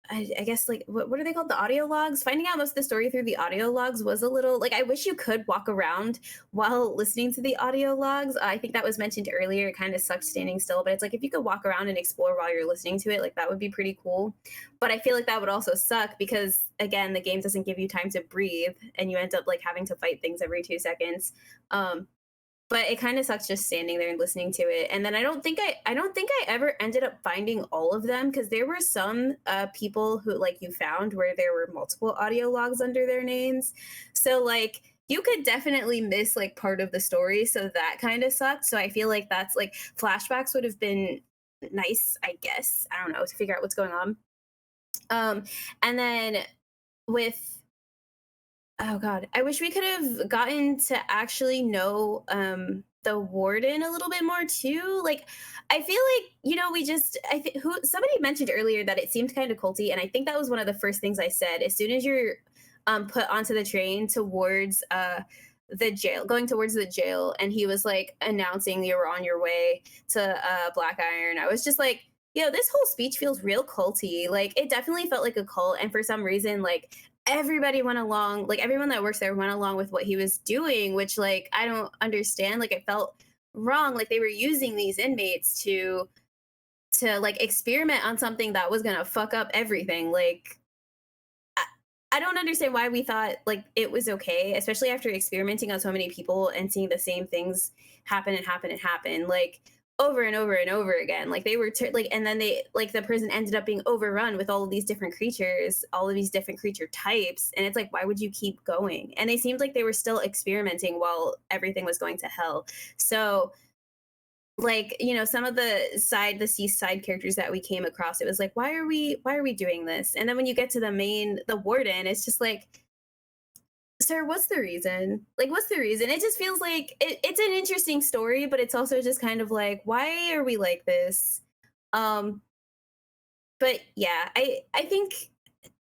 I guess like what are they called, the audio logs, finding out most of the story through the audio logs was a little like I wish you could walk around while listening to the audio logs. I think that was mentioned earlier. It kind of sucks standing still, but it's like if you could walk around and explore while you're listening to it, like that would be pretty cool. But I feel like that would also suck because again the game doesn't give you time to breathe and you end up like having to fight things every 2 seconds. But it kind of sucks just standing there and listening to it. And then I don't think I ever ended up finding all of them because there were some people who like you found where there were multiple audio logs under their names. So like you could definitely miss like part of the story. So that kind of sucked. So I feel like that's like flashbacks would have been nice, I guess. I don't know, to figure out what's going on. And then with oh god, I wish we could have gotten to actually know the warden a little bit more too. Like I feel like, you know, we just I think who somebody mentioned earlier that it seemed kind of culty, and I think that was one of the first things I said. As soon as you're put onto the train towards the jail, going towards the jail, and he was like announcing you were on your way to Black Iron, I was just like, yo, this whole speech feels real culty. Like it definitely felt like a cult, and for some reason like everybody went along, like everyone that works there went along with what he was doing, which like I don't understand. Like it felt wrong, like they were using these inmates to like experiment on something that was gonna fuck up everything. Like I don't understand why we thought like it was okay, especially after experimenting on so many people and seeing the same things happen and happen and happen like over and over and over again. Like they were like, and then they like the prison ended up being overrun with all of these different creatures, all of these different creature types, and it's like, why would you keep going? And they seemed like they were still experimenting while everything was going to hell. So like, you know, some of the seaside characters that we came across, it was like, why are we doing this? And then when you get to the warden, it's just like, sir, what's the reason? Like, what's the reason? It just feels like it's an interesting story, but it's also just kind of like, why are we like this? But yeah, I think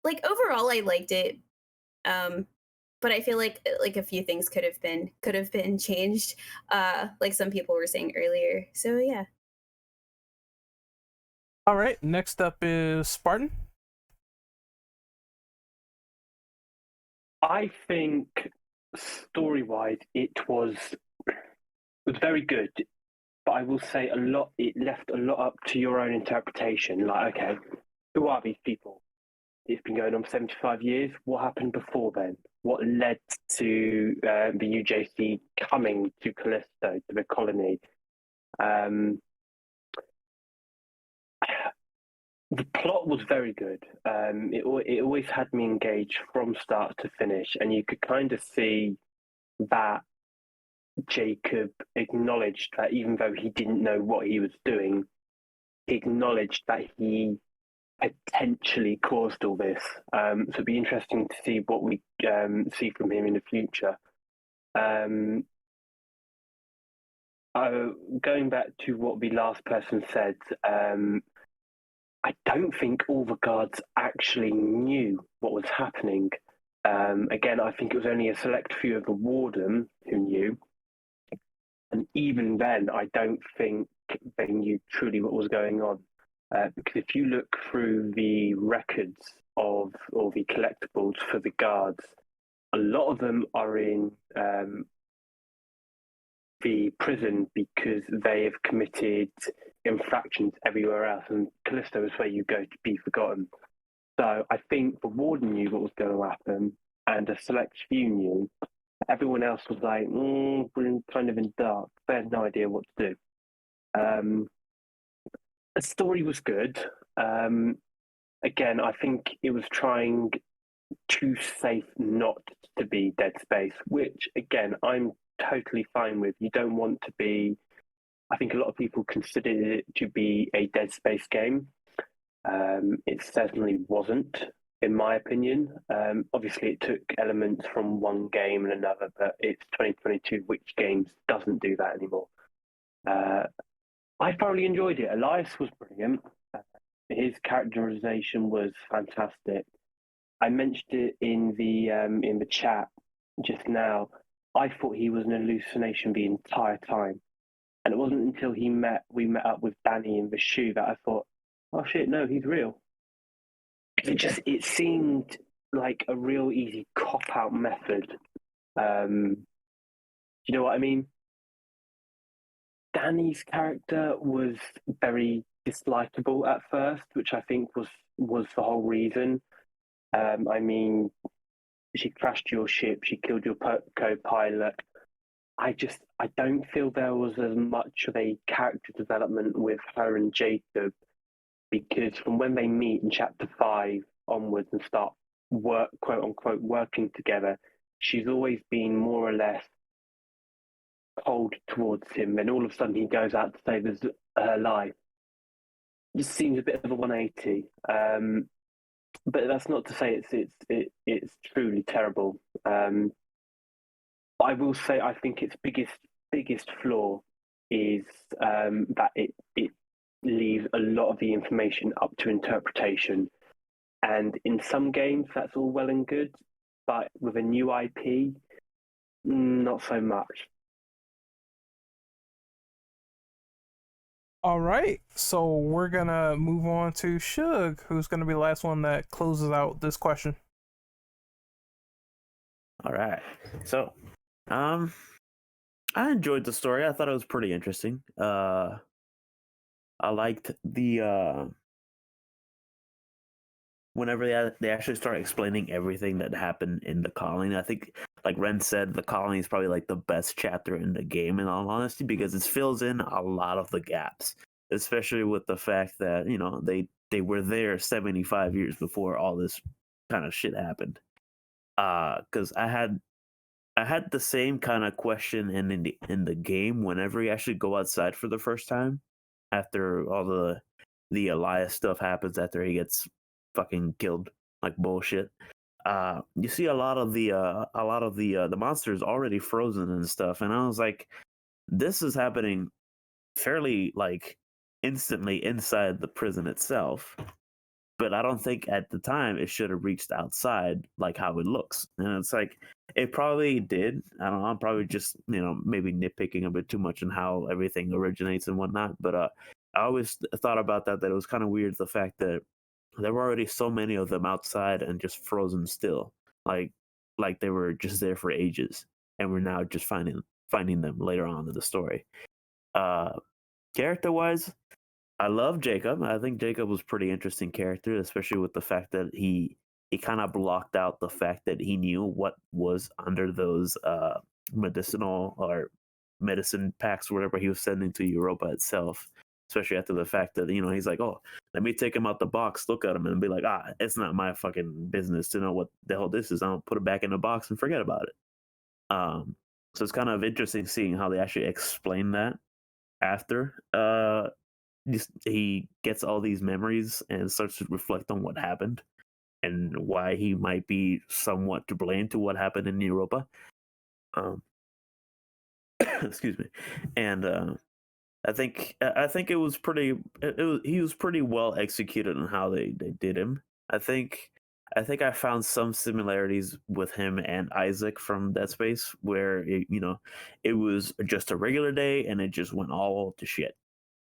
like overall I liked it. But I feel like a few things could have been changed, like some people were saying earlier. So yeah. All right, next up is Spartan. I think story-wise, it was very good, but I will say a lot. It left a lot up to your own interpretation. Like, okay, who are these people? It's been going on for 75 years. What happened before then? What led to the UJC coming to Callisto, to the colony? The plot was very good. It always had me engaged from start to finish, and you could kind of see that Jacob acknowledged that even though he didn't know what he was doing, he acknowledged that he potentially caused all this. So it'd be interesting to see what we see from him in the future. Going back to what the last person said, I don't think all the guards actually knew what was happening. Again, I think it was only a select few of the warden who knew. And even then, I don't think they knew truly what was going on. Because if you look through the records of all the collectibles for the guards, a lot of them are in the prison because they have committed infractions everywhere else, and Callisto is where you go to be forgotten. So I think the warden knew what was going to happen, and a select few knew. Everyone else was like, we're kind of in dark. They had no idea what to do. The story was good. Again, I think it was trying too safe not to be Dead Space, which again I'm totally fine with. You don't want to be. I think a lot of people considered it to be a Dead Space game. It certainly wasn't, in my opinion. Obviously, it took elements from one game and another, but it's 2022. Which games doesn't do that anymore? I thoroughly enjoyed it. Elias was brilliant. His characterization was fantastic. I mentioned it in the chat just now. I thought he was an hallucination the entire time, and it wasn't until we met up with Danny in the shoe that I thought, oh shit, no, he's real. It seemed like a real easy cop out method. Do you know what I mean? Danny's character was very dislikable at first, which I think was the whole reason. I mean, she crashed your ship, she killed your co-pilot. I don't feel there was as much of a character development with her and Jacob, because from when they meet in chapter 5 onwards and start quote unquote working together, she's always been more or less cold towards him, and all of a sudden he goes out to save her life. It just seems a bit of a 180. But that's not to say it's truly terrible. I will say I think its biggest flaw is that it leaves a lot of the information up to interpretation. And in some games that's all well and good, but with a new IP, not so much. All right, so we're gonna move on to Shug, who's gonna be the last one that closes out this question. All right. So, I enjoyed the story. I thought it was pretty interesting. I liked the whenever they actually start explaining everything that happened in the colony. I think, like Ren said, the colony is probably like the best chapter in the game, in all honesty, because it fills in a lot of the gaps, especially with the fact that they were there 75 years before all this kind of shit happened. Because I had the same kind of question in the game whenever you actually go outside for the first time after all the Elias stuff happens, after he gets fucking killed like bullshit. You see a lot of the monsters already frozen and stuff, and I was like, this is happening fairly like instantly inside the prison itself. But I don't think at the time it should have reached outside like how it looks. And it's like, it probably did. I don't know. I'm probably just, maybe nitpicking a bit too much on how everything originates and whatnot. But I always thought about that it was kind of weird, the fact that there were already so many of them outside and just frozen still. Like they were just there for ages. And we're now just finding them later on in the story. Character-wise, I love Jacob. I think Jacob was a pretty interesting character, especially with the fact that he kind of blocked out the fact that he knew what was under those medicinal or medicine packs or whatever he was sending to Europa itself. Especially after the fact that, he's like, oh, let me take him out the box, look at him, and be like, it's not my fucking business to know what the hell this is. I'll put it back in the box and forget about it. So it's kind of interesting seeing how they actually explain that after he gets all these memories and starts to reflect on what happened and why he might be somewhat to blame to what happened in Europa. Excuse me. And I think it was pretty. He was pretty well executed on how they did him. I think I found some similarities with him and Isaac from Dead Space, where it was just a regular day and it just went all to shit.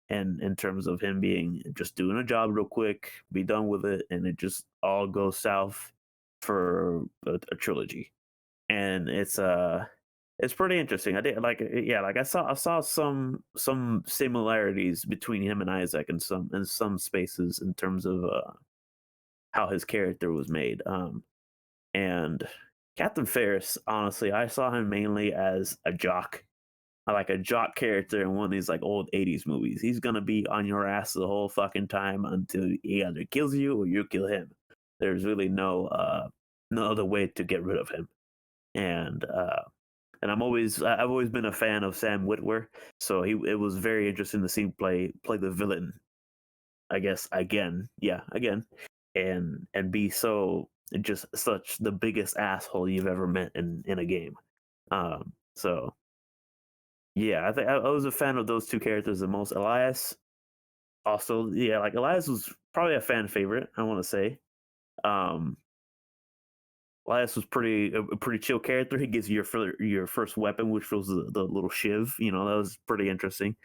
And in terms of him being just doing a job real quick, be done with it, and it just all goes south for a trilogy. And it's pretty interesting. I saw some similarities between him and Isaac in some spaces in terms of how his character was made. And Captain Ferris, honestly, I saw him mainly as a jock, like a jock character in one of these like old '80s movies. He's gonna be on your ass the whole fucking time until he either kills you or you kill him. There's really no other way to get rid of him. And I've always been a fan of Sam Witwer, so it was very interesting to see him play the villain. I guess again, and be so just such the biggest asshole you've ever met in a game. So yeah, I think I was a fan of those two characters the most. Elias, also, yeah, like Elias was probably a fan favorite. I want to say, um, Elias was a pretty chill character. He gives you your first weapon, which was the little shiv. You know, that was pretty interesting.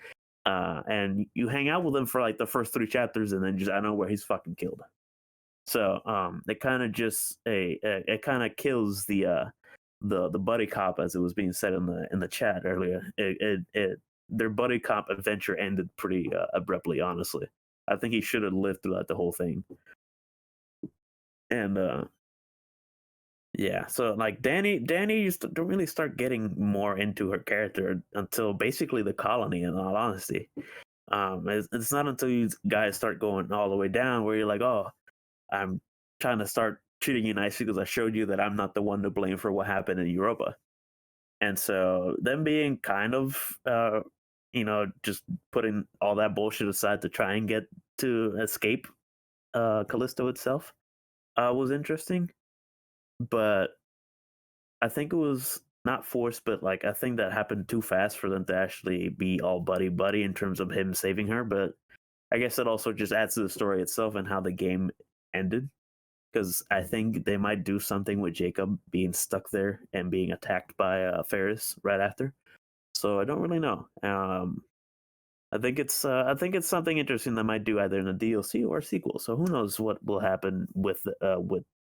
And you hang out with him for like the first 3 chapters, and then just I know where he's fucking killed. So it kind of just it kind of kills the buddy cop, as it was being said in the chat earlier. Their buddy cop adventure ended pretty abruptly. Honestly, I think he should have lived throughout the whole thing. And yeah, so like Danny used to don't really start getting more into her character until basically the colony. In all honesty, it's not until you guys start going all the way down where you're like, oh, I'm trying to start treating you nicely because I showed you that I'm not the one to blame for what happened in Europa. And so them being kind of, just putting all that bullshit aside to try and get to escape Callisto itself was interesting. But I think it was not forced, but like I think that happened too fast for them to actually be all buddy buddy in terms of him saving her. But I guess it also just adds to the story itself and how the game ended, because I think they might do something with Jacob being stuck there and being attacked by Ferris right after. So I don't really know. I think it's something interesting they might do either in a DLC or a sequel. So who knows what will happen with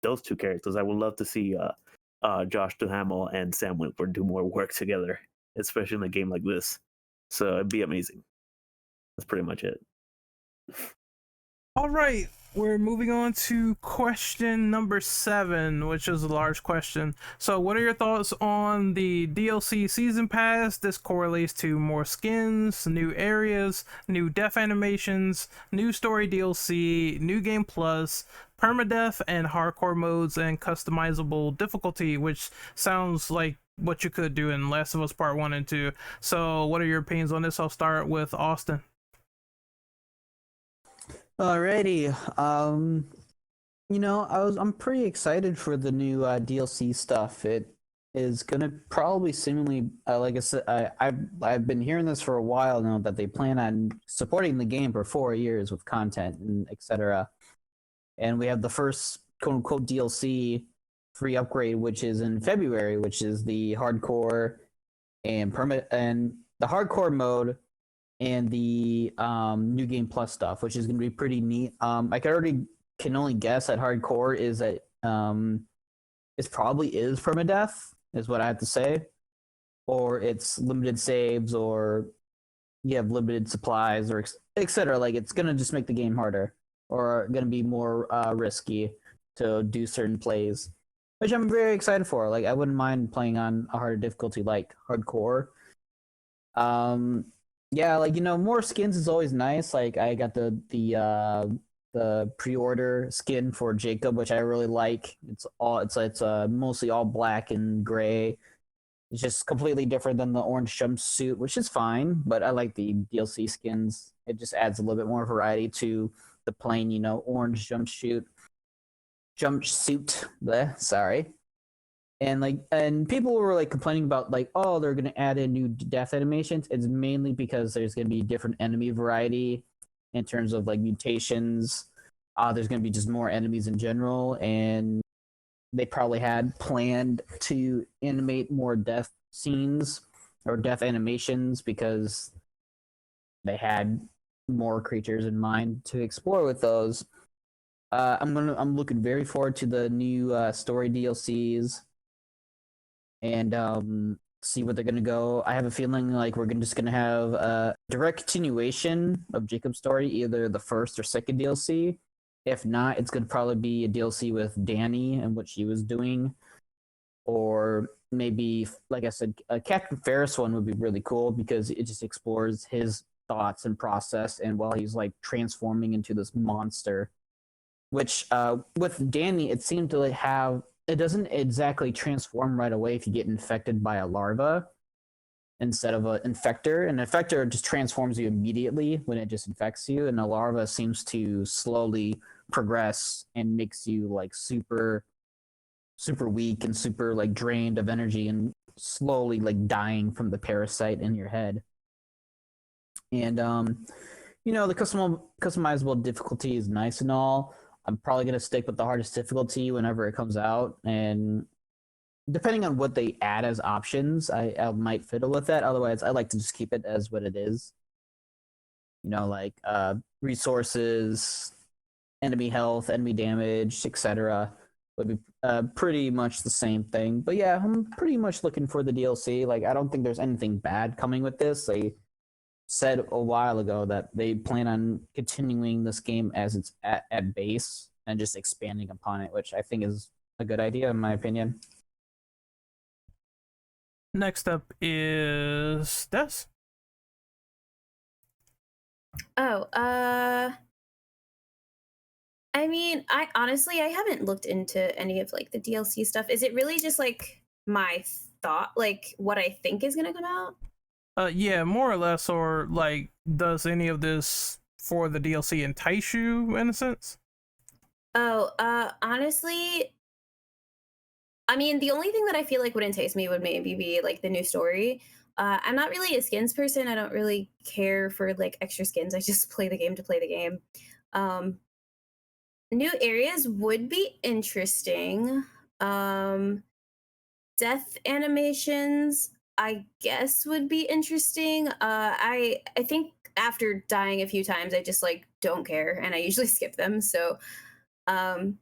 those two characters? I would love to see Josh Duhamel and Sam Witwer do more work together, especially in a game like this. So it'd be amazing. That's pretty much it. All right, we're moving on to question number 7, which is a large question. So what are your thoughts on the DLC season pass? This correlates to more skins, new areas, new death animations, new story DLC, new game plus, permadeath and hardcore modes, and customizable difficulty, which sounds like what you could do in Last of Us Part 1 and 2. So what are your opinions on this? I'll start with Austin. Alrighty. I'm pretty excited for the new DLC stuff. It is gonna probably seemingly, like I said, I've been hearing this for a while now that they plan on supporting the game for 4 years with content and etc. And we have the first quote unquote DLC free upgrade, which is in February, which is the hardcore and the hardcore mode and the new game plus stuff, which is going to be pretty neat. I can only guess that hardcore is that it probably is permadeath, is what I have to say, or it's limited saves, or you have limited supplies, or etc. Like it's going to just make the game harder, or going to be more risky to do certain plays, which I'm very excited for. Like I wouldn't mind playing on a harder difficulty like hardcore. Yeah, like more skins is always nice. Like I got the pre-order skin for Jacob, which I really like. It's mostly all black and gray. It's just completely different than the orange jumpsuit, which is fine. But I like the DLC skins. It just adds a little bit more variety to the plain, orange jumpsuit. Sorry. And people were like complaining about like, oh, they're gonna add in new death animations. It's mainly because there's gonna be different enemy variety in terms of like mutations. There's gonna be just more enemies in general, and they probably had planned to animate more death scenes or death animations because they had more creatures in mind to explore with those. I'm looking very forward to the new story DLCs. And see where they're gonna go. I have a feeling like we're just gonna have a direct continuation of Jacob's story, either the first or second DLC, If not, it's going to probably be a DLC with Danny and what she was doing. Or maybe, like I said, a Captain Ferris one would be really cool because it just explores his thoughts and process, and while he's like transforming into this monster, which with Danny, it seemed to have it doesn't exactly transform right away if you get infected by a larva instead of an infector. An infector just transforms you immediately when it just infects you, and a larva seems to slowly progress and makes you like super weak and super like drained of energy and slowly like dying from the parasite in your head. And the customizable difficulty is nice and all. I'm probably gonna stick with the hardest difficulty whenever it comes out, and depending on what they add as options, I might fiddle with that. Otherwise, I like to just keep it as what it is. Like resources, enemy health, enemy damage, etc. would be pretty much the same thing. But yeah, I'm pretty much looking for the DLC. Like, I don't think there's anything bad coming with this. They said a while ago that they plan on continuing this game as it's at base and just expanding upon it, which I think is a good idea in my opinion. Next up is Des. Oh, I mean, I honestly I haven't looked into any of like the DLC stuff. Is it really just like my thought, like what I think is gonna come out? Yeah, more or less. Or like, does any of this for the DLC entice you in a sense? Oh, honestly, I mean, the only thing that I feel like would entice me would maybe be like the new story. I'm not really a skins person. I don't really care for like extra skins. I just play the game to play the game. Um, New areas would be interesting. Death animations, I guess, would be interesting. I think after dying a few times, I just like don't care, and I usually skip them. So, um,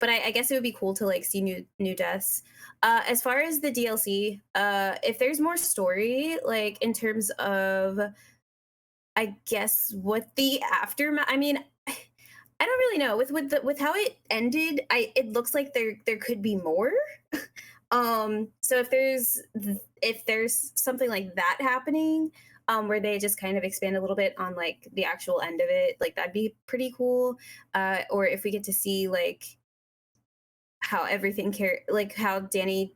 but I guess it would be cool to like see new deaths. As far as the DLC, if there's more story, like in terms of, I guess what the aftermath. I mean, I don't really know with how it ended. It looks like there could be more. So if there's something like that happening, where they just kind of expand a little bit on like the actual end of it, like that'd be pretty cool. Or if we get to see like how like how Danny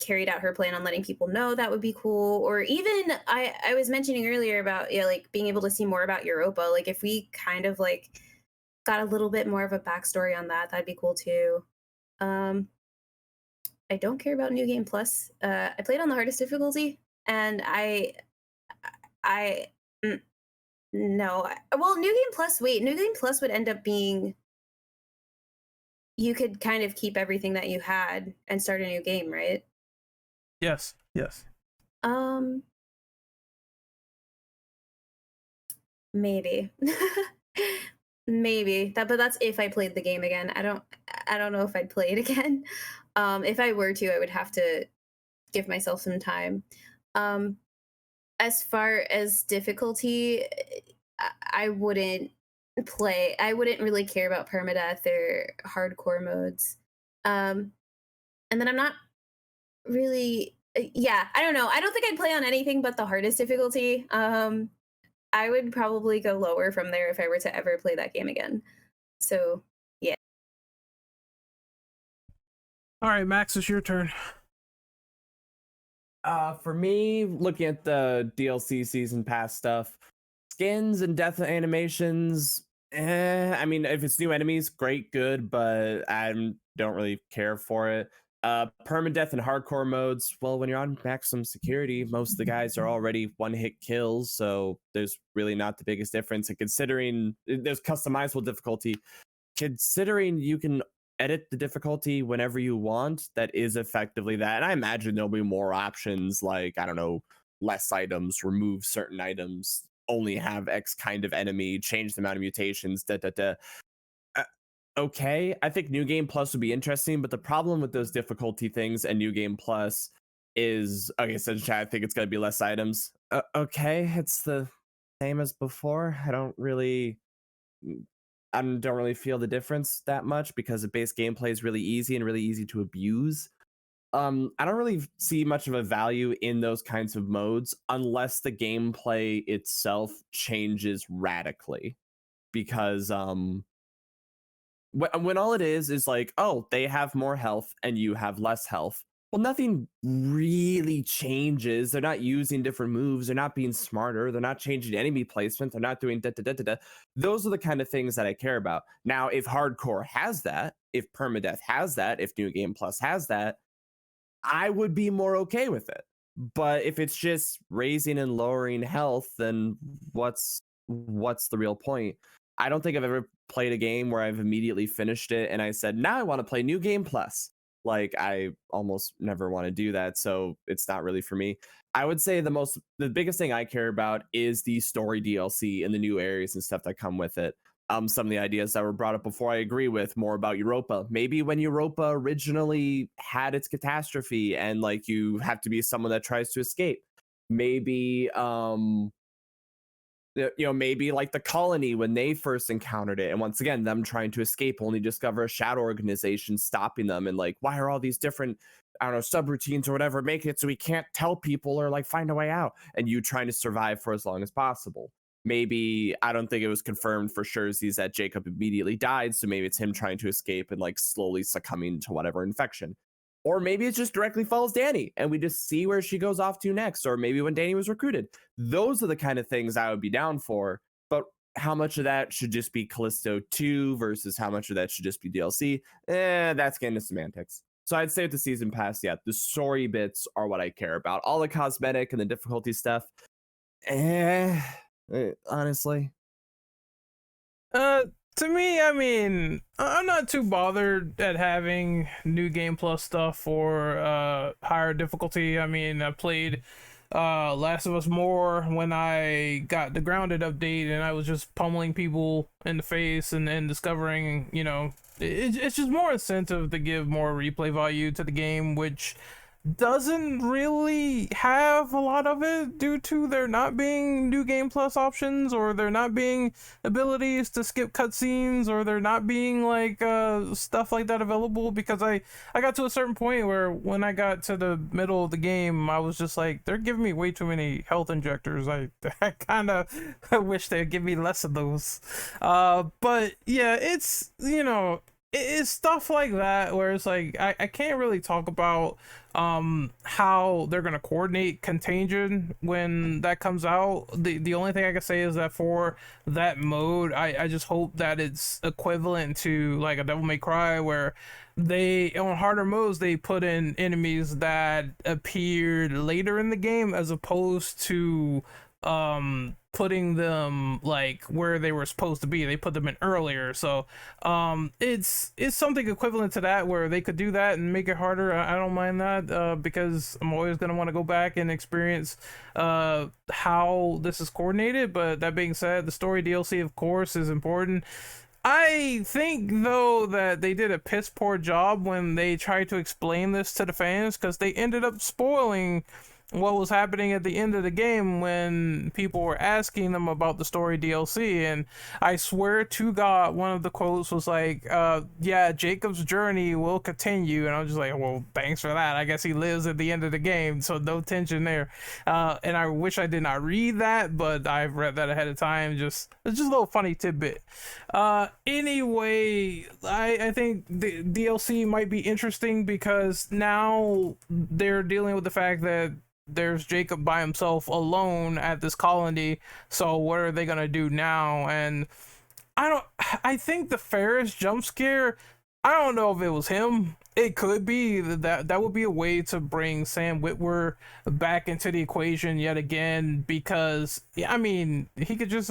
carried out her plan on letting people know, that would be cool. Or even I was mentioning earlier about, yeah, like being able to see more about Europa. Like if we kind of like got a little bit more of a backstory on that, that'd be cool too. I don't care about New Game Plus. I played on the hardest difficulty, and I no. Well, New Game Plus. Wait, New Game Plus would end up being you could kind of keep everything that you had and start a new game, right? Yes. Maybe. Maybe that, but that's if I played the game again. I don't know if I'd play it again. If I were to, I would have to give myself some time. As far as difficulty, I wouldn't I wouldn't really care about permadeath or hardcore modes. And then I'm not really, yeah, I don't know. I don't think I'd play on anything but the hardest difficulty. I would probably go lower from there if I were to ever play that game again. So, yeah. All right, Max, it's your turn. For me, looking at the DLC season pass stuff, skins and death animations, I mean, if it's new enemies, great, good, but I don't really care for it. Permadeath and hardcore modes, well, when you're on maximum security, most of the guys are already one-hit kills, so there's really not the biggest difference. And considering there's customizable difficulty, considering you can edit the difficulty whenever you want, that is effectively that. And I imagine there'll be more options, like, I don't know, less items, remove certain items, only have X kind of enemy, change the amount of mutations, okay, I think New Game Plus would be interesting, but the problem with those difficulty things and New Game Plus is, okay, so chat, I think it's going to be less items. Okay, it's the same as before. I don't really, I don't really feel the difference that much because the base gameplay is really easy and really easy to abuse. I don't really see much of a value in those kinds of modes unless the gameplay itself changes radically. Because when all it is like, oh, they have more health and you have less health. Well, nothing really changes. They're not using different moves. They're not being smarter. They're not changing enemy placement. They're not doing da-da-da-da-da. Those are the kind of things that I care about. Now, if Hardcore has that, if Permadeath has that, if New Game Plus has that, I would be more okay with it. But if it's just raising and lowering health, then what's the real point? I don't think I've ever played a game where I've immediately finished it and I said, now I want to play New Game Plus. Like, I almost never want to do that, so it's not really for me. I would say the biggest thing I care about is the story DLC and the new areas and stuff that come with it. Some of the ideas that were brought up before I agree with, more about Europa. Maybe when Europa originally had its catastrophe and like you have to be someone that tries to escape. Maybe maybe like the colony when they first encountered it, and once again them trying to escape, only discover a shadow organization stopping them, and like, why are all these different, I don't know, subroutines or whatever make it so we can't tell people or like find a way out, and you trying to survive for as long as possible. Maybe, I don't think it was confirmed for sure that Jacob immediately died, so maybe it's him trying to escape and like slowly succumbing to whatever infection. Or maybe it just directly follows Danny and we just see where she goes off to next. Or maybe when Danny was recruited. Those are the kind of things I would be down for. But how much of that should just be Callisto 2 versus how much of that should just be DLC? That's getting into semantics. So I'd say with the season pass, yeah, the story bits are what I care about. All the cosmetic and the difficulty stuff, honestly. To me, I mean, I'm not too bothered at having New Game Plus stuff or higher difficulty. I mean, I played Last of Us more when I got the Grounded update, and I was just pummeling people in the face and discovering, it's just more incentive to give more replay value to the game, which doesn't really have a lot of it due to there not being New Game Plus options, or there not being abilities to skip cutscenes, or there not being like stuff like that available. Because I got to a certain point where when I got to the middle of the game, I was just like, they're giving me way too many health injectors. I kind of wish they'd give me less of those. But yeah, it's it's stuff like that where it's like I can't really talk about how they're gonna coordinate Contagion when that comes out. The only thing I can say is that for that mode, I just hope that it's equivalent to like a Devil May Cry, where they, on harder modes, they put in enemies that appeared later in the game as opposed to putting them like where they were supposed to be. They put them in earlier, so it's something equivalent to that, where they could do that and make it harder. I don't mind that, because I'm always going to want to go back and experience how this is coordinated. But that being said, the story DLC of course is important. I think though that they did a piss poor job when they tried to explain this to the fans, because they ended up spoiling what was happening at the end of the game when people were asking them about the story DLC. And I swear to God, one of the quotes was like, yeah, Jacob's journey will continue. And I was just like, well, thanks for that. I guess he lives at the end of the game, so no tension there. And I wish I did not read that, but I've read that ahead of time. It's just a little funny tidbit. Anyway, I think the DLC might be interesting because now they're dealing with the fact that there's Jacob by himself alone at this colony. So what are they gonna do now? And I think the Ferris jump scare, I don't know if it was him. It could be that would be a way to bring Sam Witwer back into the equation yet again, because I mean, he could just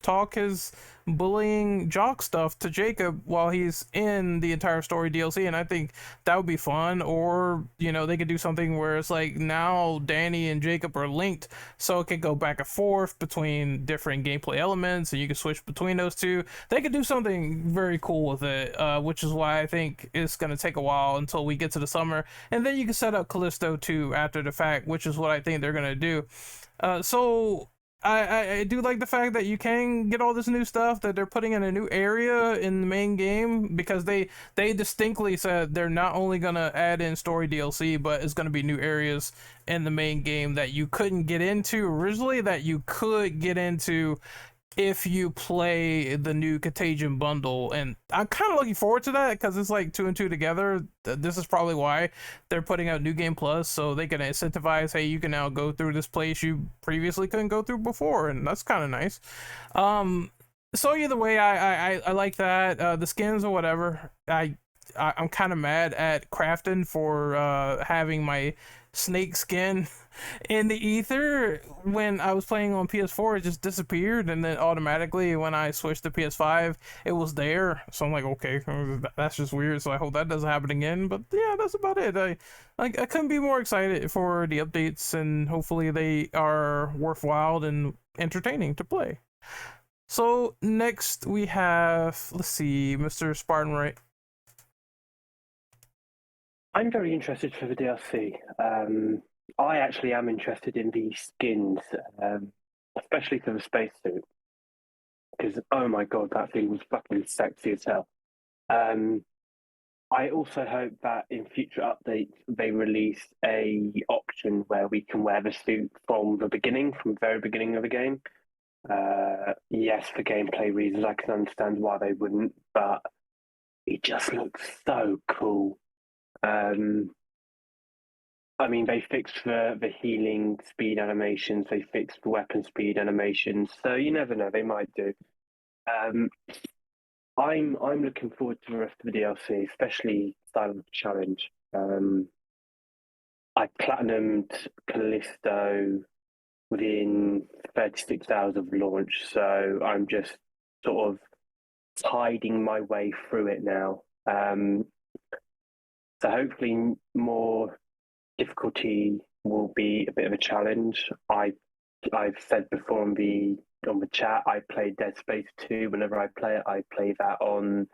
talk his bullying jock stuff to Jacob while he's in the entire story DLC, and I think that would be fun. Or they could do something where it's like now Danny and Jacob are linked, so it could go back and forth between different gameplay elements and you can switch between those two. They could do something very cool with it, which is why I think it's going to take a while until we get to the summer, and then you can set up Callisto 2 after the fact, which is what I think they're going to do. So I do like the fact that you can get all this new stuff, that they're putting in a new area in the main game, because they distinctly said they're not only gonna add in story DLC, but it's gonna be new areas in the main game that you couldn't get into originally, that you could get into if you play the new Contagion bundle. And I'm kind of looking forward to that, because it's like two and two together. This is probably why they're putting out New Game Plus, so they can incentivize, hey, you can now go through this place you previously couldn't go through before, and that's kind of nice. So either way, I like that. The skins or whatever, I'm kind of mad at Crafton for having my snake skin in the ether. When I was playing on PS4, it just disappeared, and then automatically when I switched to PS5, it was there. So I'm like, okay, that's just weird. So I hope that doesn't happen again. But yeah, that's about it. I couldn't be more excited for the updates, and hopefully they are worthwhile and entertaining to play. So next we have, let's see, Mr. SpartanWright. I'm very interested for the DLC. I actually am interested in the skins, especially for the spacesuit, because oh my god, that thing was fucking sexy as hell. I also hope that in future updates they release a option where we can wear the suit from the beginning, from the very beginning of the game. Yes, for gameplay reasons, I can understand why they wouldn't, but it just looks so cool. I mean, they fixed the healing speed animations, they fixed the weapon speed animations, so you never know, they might do. I'm looking forward to the rest of the DLC, especially Silent Challenge. I platinumed Callisto within 36 hours of launch, so I'm just sort of tiding my way through it now. So hopefully more difficulty will be a bit of a challenge. I've said before on the chat, I play Dead Space 2. Whenever I play that on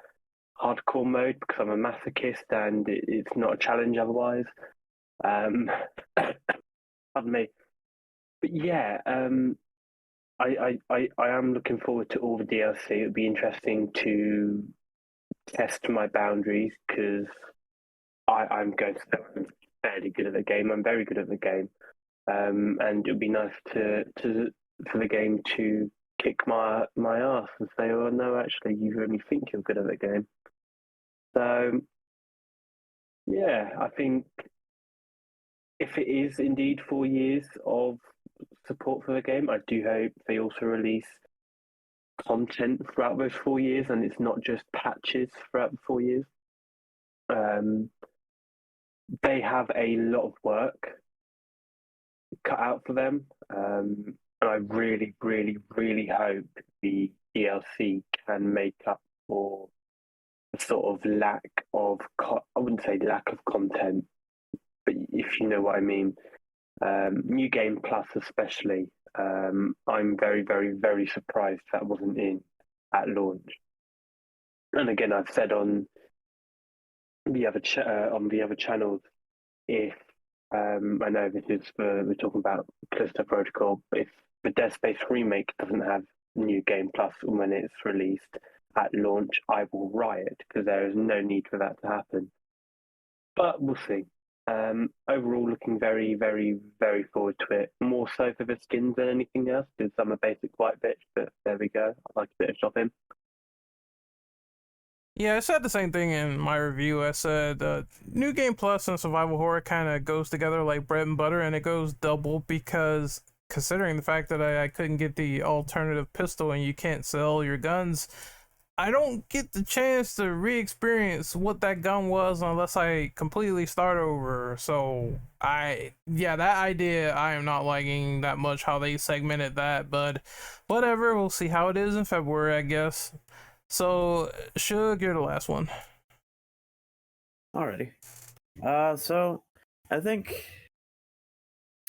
hardcore mode because I'm a masochist and it's not a challenge otherwise. Pardon me. But yeah, I am looking forward to all the DLC. It would be interesting to test my boundaries because I'm going to say I'm fairly good at the game. I'm very good at the game, and it would be nice for the game to kick my ass and say, "Oh no, actually, you only think you're good at the game." So, yeah, I think if it is indeed 4 years of support for the game, I do hope they also release content throughout those 4 years, and it's not just patches throughout the 4 years. They have a lot of work cut out for them, and I really, really, really hope the DLC can make up for the sort of lack of I wouldn't say lack of content, but if you know what I mean. New Game Plus especially, I'm very, very, very surprised that wasn't in at launch. And again, I've said on the other channels, if I know this is we're talking about Callisto Protocol, but if the Dead Space remake doesn't have New Game Plus when it's released at launch, I will riot because there is no need for that to happen. But we'll see. Overall, looking very, very, very forward to it. More so for the skins than anything else, because I'm a basic white bitch, but there we go. I like a bit of shopping. Yeah, I said the same thing in my review. I said New Game Plus and Survival Horror kind of goes together like bread and butter, and it goes double because considering the fact that I couldn't get the alternative pistol and you can't sell your guns, I don't get the chance to re-experience what that gun was unless I completely start over. So that idea I am not liking that much, how they segmented that, but whatever, we'll see how it is in February, I guess. So Shug, you're the last one. Alrighty. So I think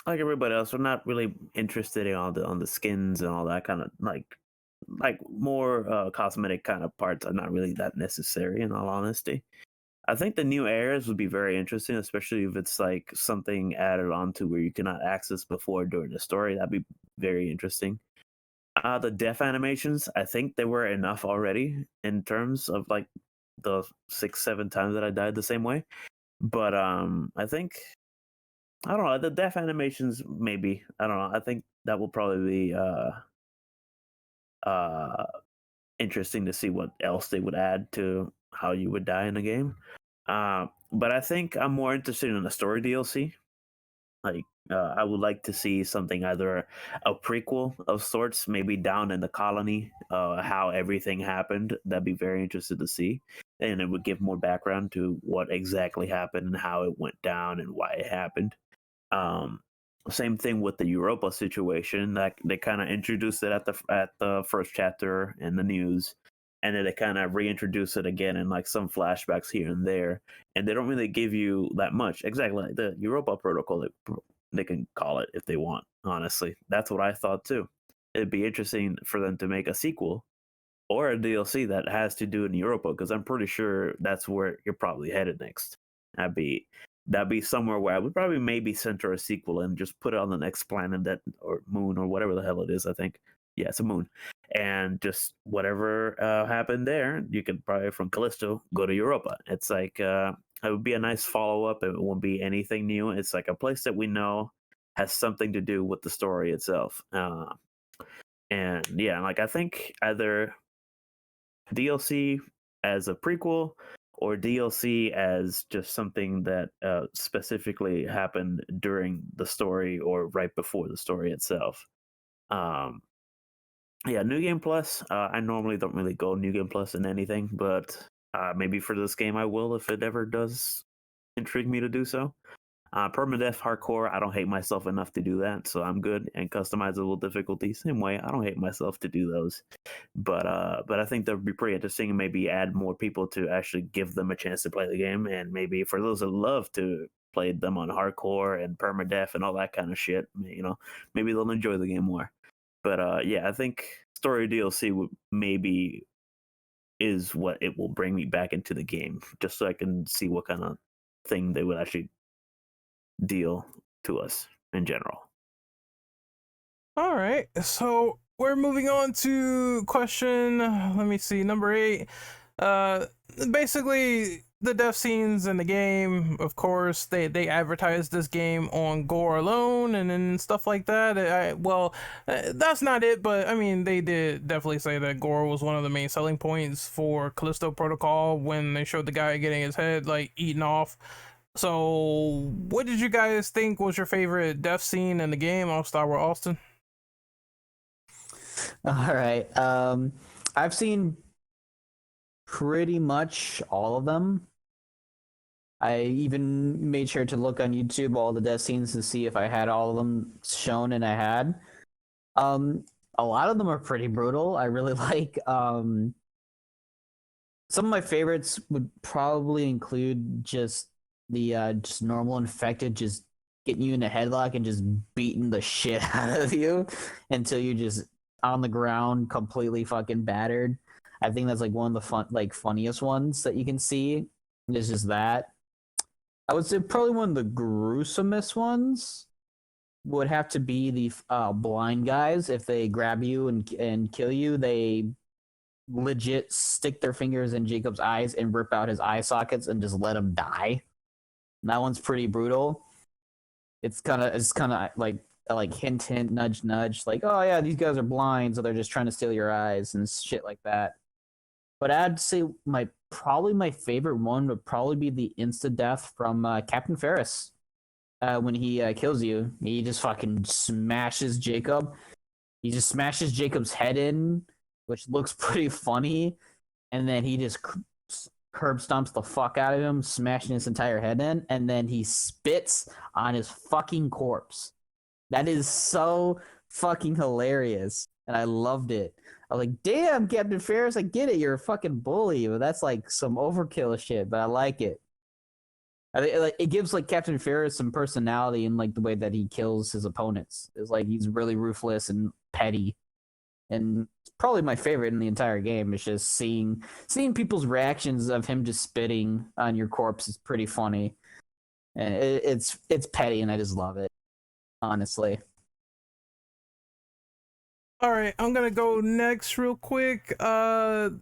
like everybody else, we're not really interested in on the skins and all that kind of like more cosmetic kind of parts are not really that necessary in all honesty. I think the new areas would be very interesting, especially if it's like something added onto where you cannot access before during the story. That'd be very interesting. The death animations, I think they were enough already in terms of like the 6, 7 times that I died the same way. But I think I don't know, the death animations maybe. I don't know. I think that will probably be uh interesting to see what else they would add to how you would die in the game. But I think I'm more interested in the story DLC. Like, I would like to see something, either a prequel of sorts, maybe down in the colony, how everything happened. That'd be very interested to see, and it would give more background to what exactly happened and how it went down and why it happened. Um, Same thing with the Europa situation. Like, they kind of introduced it at the first chapter in the news, and then they kind of reintroduce it again in like some flashbacks here and there. And they don't really give you that much. Exactly like the Europa Protocol. They can call it if they want. Honestly, that's what I thought too. It'd be interesting for them to make a sequel or a DLC that has to do in Europa, because I'm pretty sure that's where you're probably headed next. That'd be that'd be somewhere where I would probably maybe center a sequel and just put it on the next planet, that or moon or whatever the hell it is. I think, yeah, it's a moon, and just whatever happened there, you could probably from Callisto go to Europa. It's like it would be a nice follow up. It won't be anything new. It's like a place that we know has something to do with the story itself. And yeah, like I think either DLC as a prequel or DLC as just something that specifically happened during the story or right before the story itself. Um, yeah, New Game Plus. I normally don't really go New Game Plus in anything, but maybe for this game I will if it ever does intrigue me to do so. Permadeath hardcore, I don't hate myself enough to do that, so I'm good. And customizable difficulty, same way. I don't hate myself to do those, but I think that would be pretty interesting, and maybe add more people to actually give them a chance to play the game, and maybe for those that love to play them on hardcore and permadeath and all that kind of shit, maybe they'll enjoy the game more. But yeah, I think story DLC would maybe is what it will bring me back into the game, just so I can see what kind of thing they would actually deal to us in general. All right, so we're moving on to question, let me see, number 8. Uh, Basically, the death scenes in the game, of course, they advertised this game on gore alone and then stuff like that. That's not it, but I mean, they did definitely say that gore was one of the main selling points for Callisto Protocol when they showed the guy getting his head like eaten off. So, what did you guys think was your favorite death scene in the game? I'll start with Austin. All right. I've seen pretty much all of them. I even made sure to look on YouTube all the death scenes to see if I had all of them shown, and I had. A lot of them are pretty brutal. I really like. Some of my favorites would probably include just the just normal infected just getting you in a headlock and just beating the shit out of you until you just on the ground completely fucking battered. I think that's like one of the funniest ones that you can see. It's just that. I would say probably one of the gruesomest ones would have to be the blind guys. If they grab you and kill you, they legit stick their fingers in Jacob's eyes and rip out his eye sockets and just let him die. And that one's pretty brutal. It's kind of like hint, nudge, nudge, like, oh yeah, these guys are blind, so they're just trying to steal your eyes and shit like that. But I'd say my favorite one would probably be the insta death from Captain Ferris. When he kills you, he just fucking smashes Jacob. He just smashes Jacob's head in, which looks pretty funny, and then he just curb stomps the fuck out of him, smashing his entire head in, and then he spits on his fucking corpse. That is so fucking hilarious, and I loved it. I was like, damn, Captain Ferris, I get it, you're a fucking bully, but that's like some overkill shit, but I like it. I think like, it gives like Captain Ferris some personality in like the way that he kills his opponents. It's like he's really ruthless and petty, and it's probably my favorite in the entire game. It's just seeing people's reactions of him just spitting on your corpse is pretty funny, and it's petty, and I just love it, honestly. All right, I'm gonna go next real quick. I'm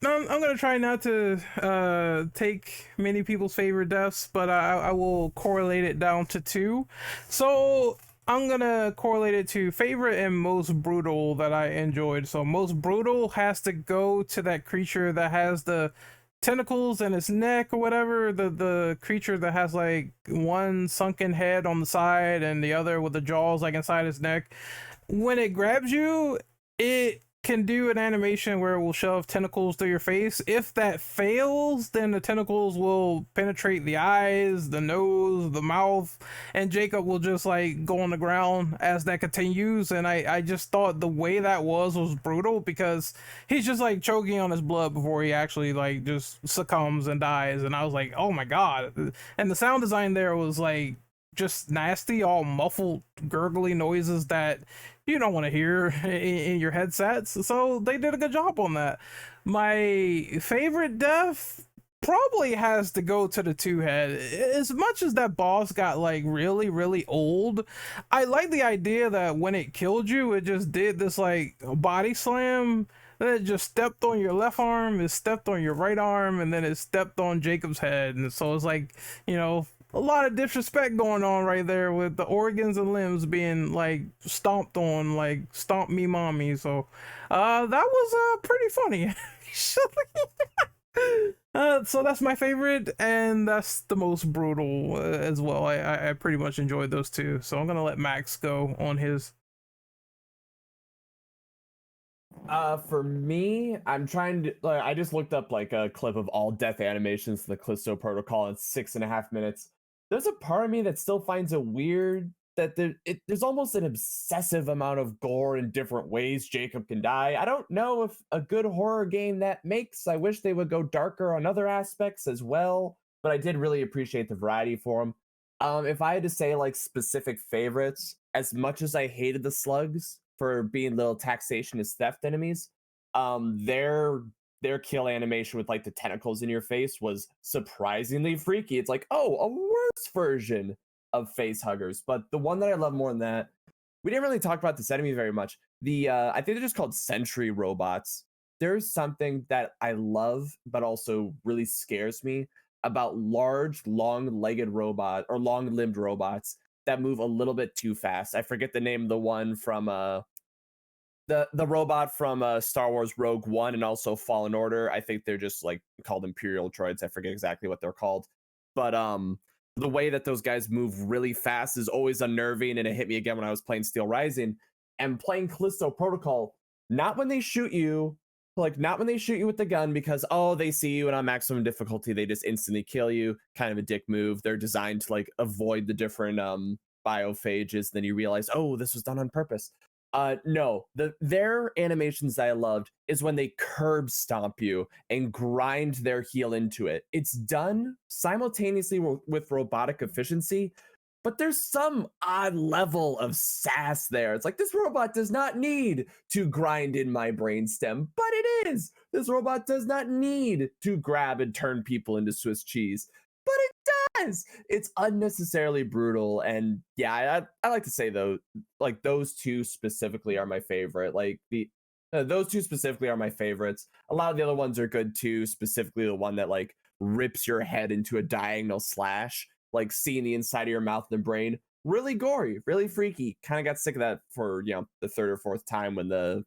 gonna try not to take many people's favorite deaths, but I will correlate it down to two. So I'm gonna correlate it to favorite and most brutal that I enjoyed. So most brutal has to go to that creature that has the tentacles in its neck or whatever. The creature that has like one sunken head on the side and the other with the jaws like inside its neck. When it grabs you, it can do an animation where it will shove tentacles through your face. If that fails, then the tentacles will penetrate the eyes, the nose, the mouth, and Jacob will just like go on the ground as that continues. And I just thought the way that was brutal because he's just like choking on his blood before he actually like just succumbs and dies. And I was like, oh my god. And the sound design there was like just nasty, all muffled gurgly noises that you don't want to hear in your headsets. So they did a good job on that. My favorite death probably has to go to the two head. As much as that boss got like really old, I like the idea that when it killed you, it just did this like body slam. Then it just stepped on your left arm, it stepped on your right arm, and then it stepped on Jacob's head. And so it's like, you know, a lot of disrespect going on right there with the organs and limbs being like stomped on, like stomp me mommy. So that was pretty funny actually. So that's my favorite, and that's the most brutal as well. I pretty much enjoyed those two, so I'm gonna let Max go on his. For me, I'm trying to like I just looked up like a clip of all death animations to the Callisto protocol in 6.5 minutes. There's a part of me that still finds it weird that there's almost an obsessive amount of gore in different ways Jacob can die. I don't know if a good horror game that makes. I wish they would go darker on other aspects as well, but I did really appreciate the variety for them. If I had to say like specific favorites, as much as I hated the slugs for being little taxation as theft enemies, their kill animation with like the tentacles in your face was surprisingly freaky. It's like, oh, a worse version of face huggers. But the one that I love more than that, we didn't really talk about this enemy very much. The I think they're just called sentry robots. There's something that I love but also really scares me about large, long-legged robot or long-limbed robots that move a little bit too fast. I forget the name of the one from the robot from Star Wars Rogue One and also Fallen Order. I think they're just like called Imperial droids. I forget exactly what they're called. But the way that those guys move really fast is always unnerving, and it hit me again when I was playing Steel Rising and playing Callisto Protocol. Not when they shoot you, like not when they shoot you with the gun because oh they see you and on maximum difficulty they just instantly kill you. Kind of a dick move. They're designed to like avoid the different biophages. Then you realize oh this was done on purpose. No, their animations that I loved is when they curb stomp you and grind their heel into it. It's done simultaneously with robotic efficiency, but there's some odd level of sass there. It's like this robot does not need to grind in my brainstem, but it is. This robot does not need to grab and turn people into Swiss cheese, but it does. It's unnecessarily brutal, and yeah, I like to say though, like those two specifically are my favorite. Like those two specifically are my favorites. A lot of the other ones are good too. Specifically, the one that like rips your head into a diagonal slash, like seeing the inside of your mouth and brain. Really gory, really freaky. Kind of got sick of that for the third or fourth time when the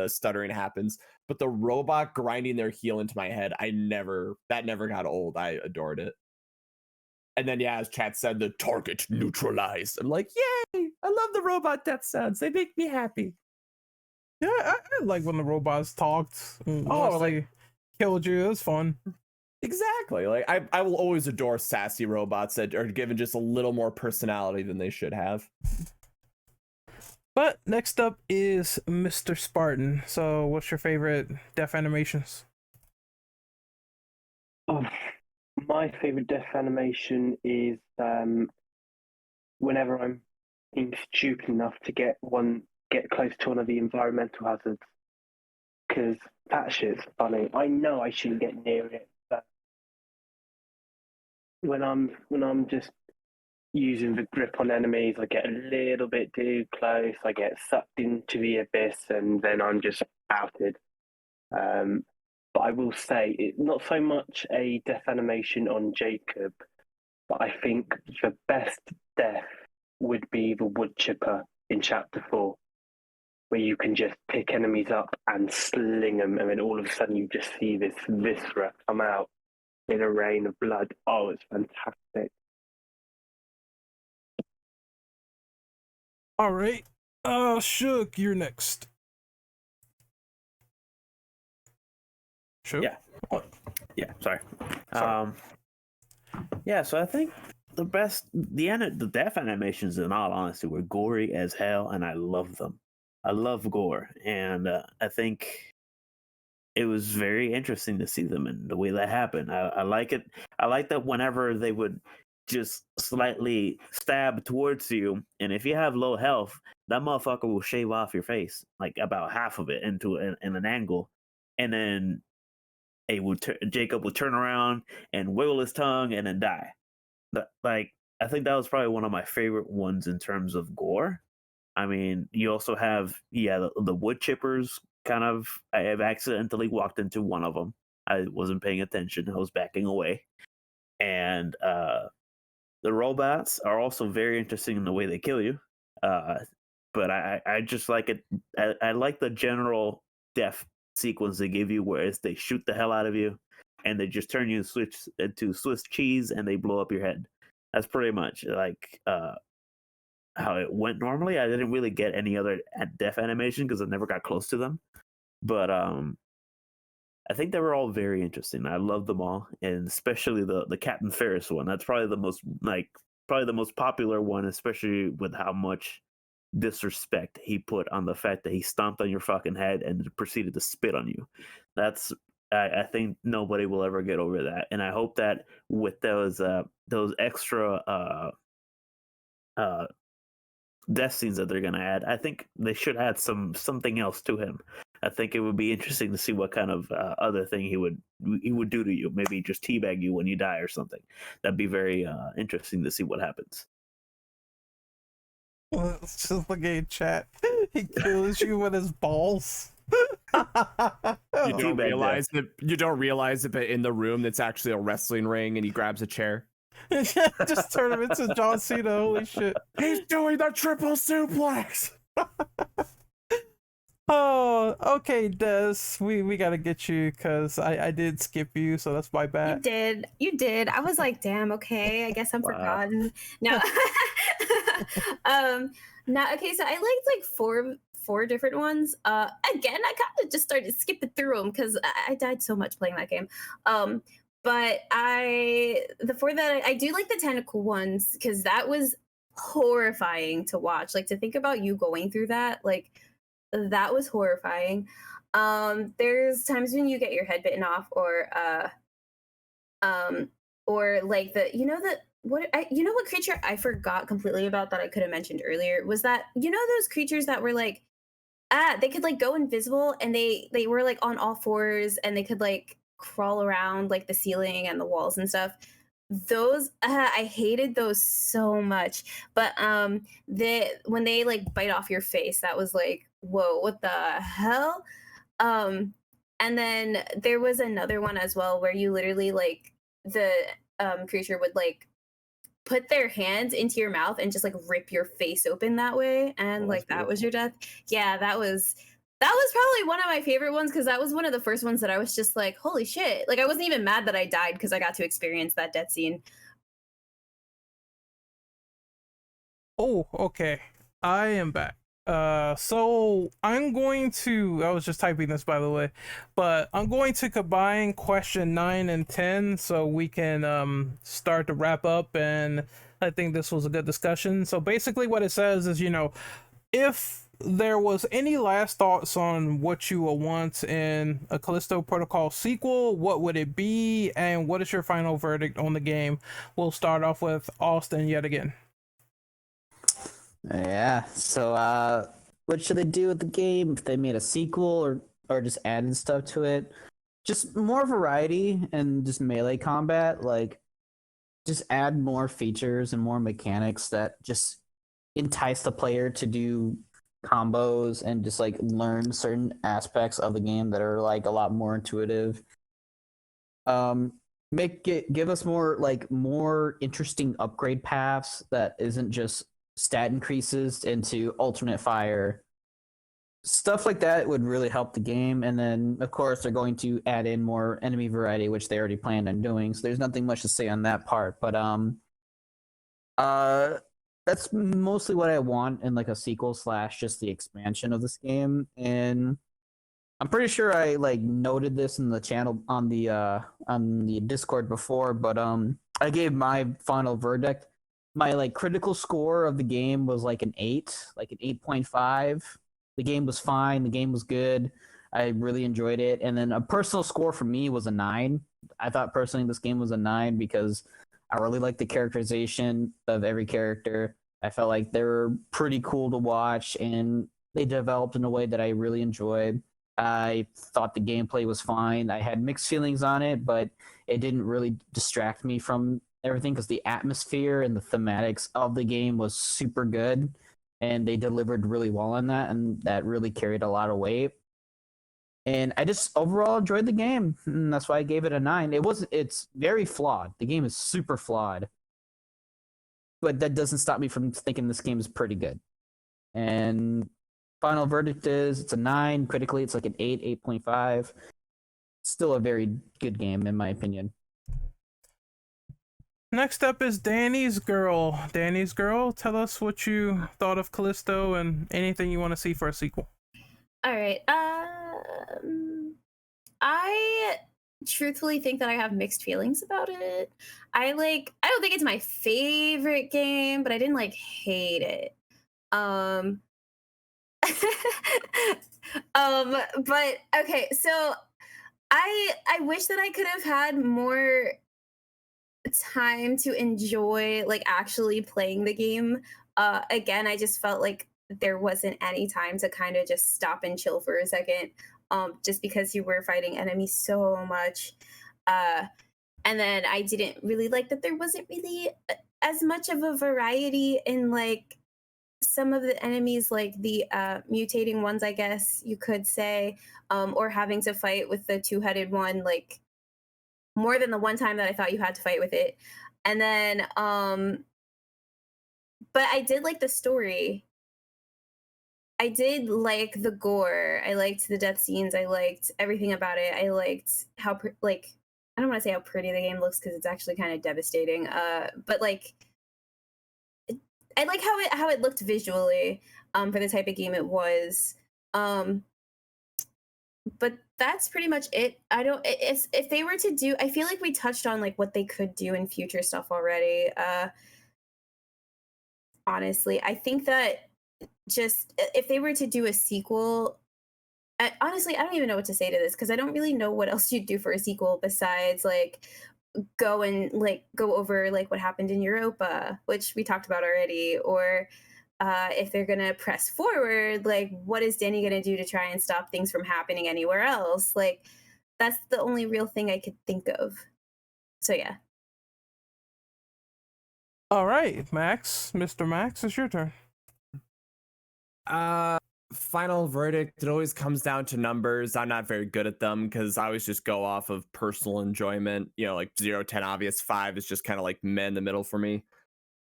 stuttering happens. But the robot grinding their heel into my head, that never got old. I adored it. And then, yeah, as chat said, the target neutralized. I'm like, yay! I love the robot death sounds. They make me happy. Yeah, I like when the robots talked. Oh, like they killed you. It was fun. Exactly. Like I will always adore sassy robots that are given just a little more personality than they should have. But next up is Mr. Spartan. So, what's your favorite death animations? Oh, my favorite death animation is whenever I'm being stupid enough to get close to one of the environmental hazards, because that shit's funny. I know I shouldn't get near it, but when I'm just using the grip on enemies. I get a little bit too close. I get sucked into the abyss, and then I'm just outed. But I will say, not so much a death animation on Jacob, but I think the best death would be the wood chipper in Chapter 4, where you can just pick enemies up and sling them, and then all of a sudden you just see this viscera come out in a rain of blood. Oh, it's fantastic. All right. Shook, you're next. Shook? Yeah. Yeah, sorry. Sorry. Yeah, so I think the death animations, in all honesty, were gory as hell, and I love them. I love gore, and I think it was very interesting to see them and the way that happened. I like it. I like that whenever they would just slightly stab towards you, and if you have low health, that motherfucker will shave off your face, like about half of it, into in an angle, and then Jacob would turn around and wiggle his tongue and then die. Like, I think that was probably one of my favorite ones in terms of gore. I mean, you also have the wood chippers. I have accidentally walked into one of them. I wasn't paying attention. I was backing away, and the robots are also very interesting in the way they kill you. But I just like it. I like the general death sequence they give you, where they shoot the hell out of you, and they just turn you into Swiss cheese, and they blow up your head. That's pretty much like how it went normally. I didn't really get any other death animation because I never got close to them. But I think they were all very interesting. I love them all, and especially the Captain Ferris one. That's probably the most popular one, especially with how much disrespect he put on the fact that he stomped on your fucking head and proceeded to spit on you. I think nobody will ever get over that, and I hope that with those extra death scenes that they're gonna add, I think they should add something else to him. I think it would be interesting to see what kind of other thing he would do to you. Maybe just teabag you when you die or something. That'd be very interesting to see what happens. Let's just look at chat. He kills you with his balls. You don't realize it, but in the room that's actually a wrestling ring, and he grabs a chair. Just turn him into John Cena. Holy shit. He's doing the triple suplex. Oh, okay, Des. We gotta get you because I did skip you, so that's my bad. You did. I was like, damn, okay, I guess I'm forgotten. No. No, okay, so I liked like four different ones. Again, I kind of just started skipping through them because I died so much playing that game. But the four that I do like the tentacle ones, because that was horrifying to watch. Like, to think about you going through that, like, that was horrifying. There's times when you get your head bitten off, or like what creature I forgot completely about that I could have mentioned earlier was that, those creatures that were like, they could like go invisible, and they were like on all fours, and they could like crawl around like the ceiling and the walls and stuff. Those I hated those so much. But when they like bite off your face, that was like, whoa, what the hell? And then there was another one as well where you literally like the creature would like put their hands into your mouth and just like rip your face open that way, and like that was your death. Yeah, that was probably one of my favorite ones, because that was one of the first ones that I was just like, holy shit. Like, I wasn't even mad that I died because I got to experience that death scene. Oh, okay. I am back. So I'm going to, I was just typing this by the way, but I'm going to combine question 9 and 10 so we can start to wrap up, and I think this was a good discussion. So basically what it says is, if there was any last thoughts on what you will want in a Callisto Protocol sequel, what would it be, and what is your final verdict on the game? We'll start off with Austin yet again. Yeah, so what should they do with the game if they made a sequel, or just adding stuff to it? Just more variety and just melee combat. Like, just add more features and more mechanics that just entice the player to do combos and just like learn certain aspects of the game that are like a lot more intuitive. Give us more interesting upgrade paths that isn't just stat increases into alternate fire. Stuff like that would really help the game. And then of course they're going to add in more enemy variety, which they already planned on doing, so there's nothing much to say on that part. But that's mostly what I want in like a sequel slash just the expansion of this game. And I'm pretty sure I like noted this in the channel on the Discord before, but I gave my final verdict. My like critical score of the game was like an 8, like an 8.5. The game was fine, the game was good. I really enjoyed it. And then a personal score for me was a 9. I thought personally this game was a 9 because I really liked the characterization of every character. I felt like they were pretty cool to watch and they developed in a way that I really enjoyed. I thought the gameplay was fine. I had mixed feelings on it, but it didn't really distract me from everything because the atmosphere and the thematics of the game was super good, and they delivered really well on that, and that really carried a lot of weight. And I just overall enjoyed the game, and that's why I gave it a 9. It's very flawed. The game is super flawed, but that doesn't stop me from thinking this game is pretty good. And final verdict is it's a 9. Critically, it's like an 8, 8.5. Still a very good game, in my opinion. Next up is Danny's Girl. Danny's Girl, tell us what you thought of Callisto and anything you want to see for a sequel. All right. I truthfully think that I have mixed feelings about it. I don't think it's my favorite game, but I didn't like hate it. But okay, so I wish that I could have had more time to enjoy like actually playing the game. Again, I just felt like there wasn't any time to kind of just stop and chill for a second. Just because you were fighting enemies so much. And then I didn't really like that there wasn't really as much of a variety in like some of the enemies, like the mutating ones, I guess you could say, or having to fight with the two-headed one, like more than the one time that I thought you had to fight with it. And then, but I did like the story. I did like the gore. I liked the death scenes. I liked everything about it. I liked how like I don't want to say how pretty the game looks because it's actually kind of devastating. But like I like how it looked visually for the type of game it was. But that's pretty much it. I don't if they were to do, I feel like we touched on like what they could do in future stuff already. Honestly, I think that just if they were to do a sequel, honestly, I don't even know what to say to this because I don't really know what else you'd do for a sequel besides like go over like what happened in Europa, which we talked about already, or if they're gonna press forward, like what is Danny gonna do to try and stop things from happening anywhere else? Like that's the only real thing I could think of. So yeah. All right, Max, Mr. Max, it's your turn. Final verdict, it always comes down to numbers. I'm not very good at them because I always just go off of personal enjoyment. You know, like 0, 10 obvious, 5 is just kind of like meh in the middle for me.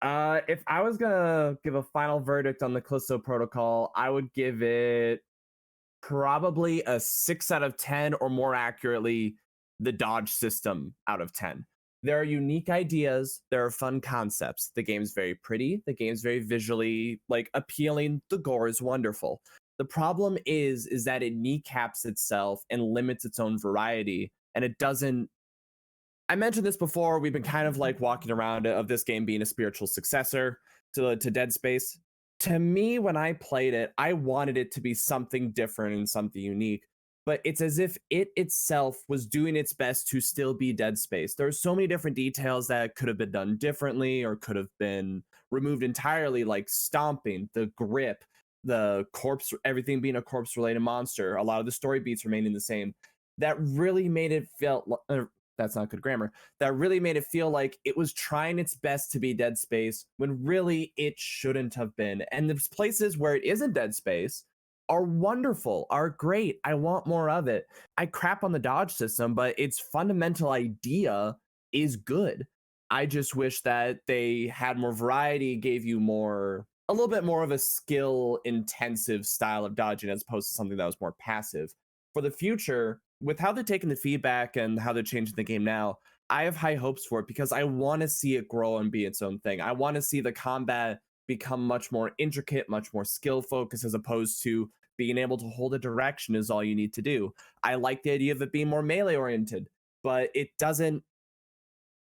If I was gonna give a final verdict on the Callisto Protocol, I would give it probably a 6 out of 10, or more accurately, the dodge system out of 10. There are unique ideas. There are fun concepts. The game's very pretty. The game's very visually like appealing. The gore is wonderful. The problem is that it kneecaps itself and limits its own variety, and it doesn't. I mentioned this before. We've been kind of like walking around of this game being a spiritual successor to Dead Space. To me, when I played it, I wanted it to be something different and something unique. But it's as if it itself was doing its best to still be Dead Space. There's so many different details that could have been done differently or could have been removed entirely, like stomping, the grip, the corpse, everything being a corpse-related monster. A lot of the story beats remaining the same. That really made it that's not good grammar, that really made it feel like it was trying its best to be Dead Space when really it shouldn't have been. And the places where it isn't Dead Space are wonderful, are great. I want more of it. I crap on the dodge system, but its fundamental idea is good. I just wish that they had more variety, gave you a little bit more of a skill intensive style of dodging as opposed to something that was more passive. For the future, with how they're taking the feedback and how they're changing the game now, I have high hopes for it because I want to see it grow and be its own thing. I want to see the combat become much more intricate, much more skill focused, as opposed to being able to hold a direction is all you need to do. I like the idea of it being more melee oriented, but it doesn't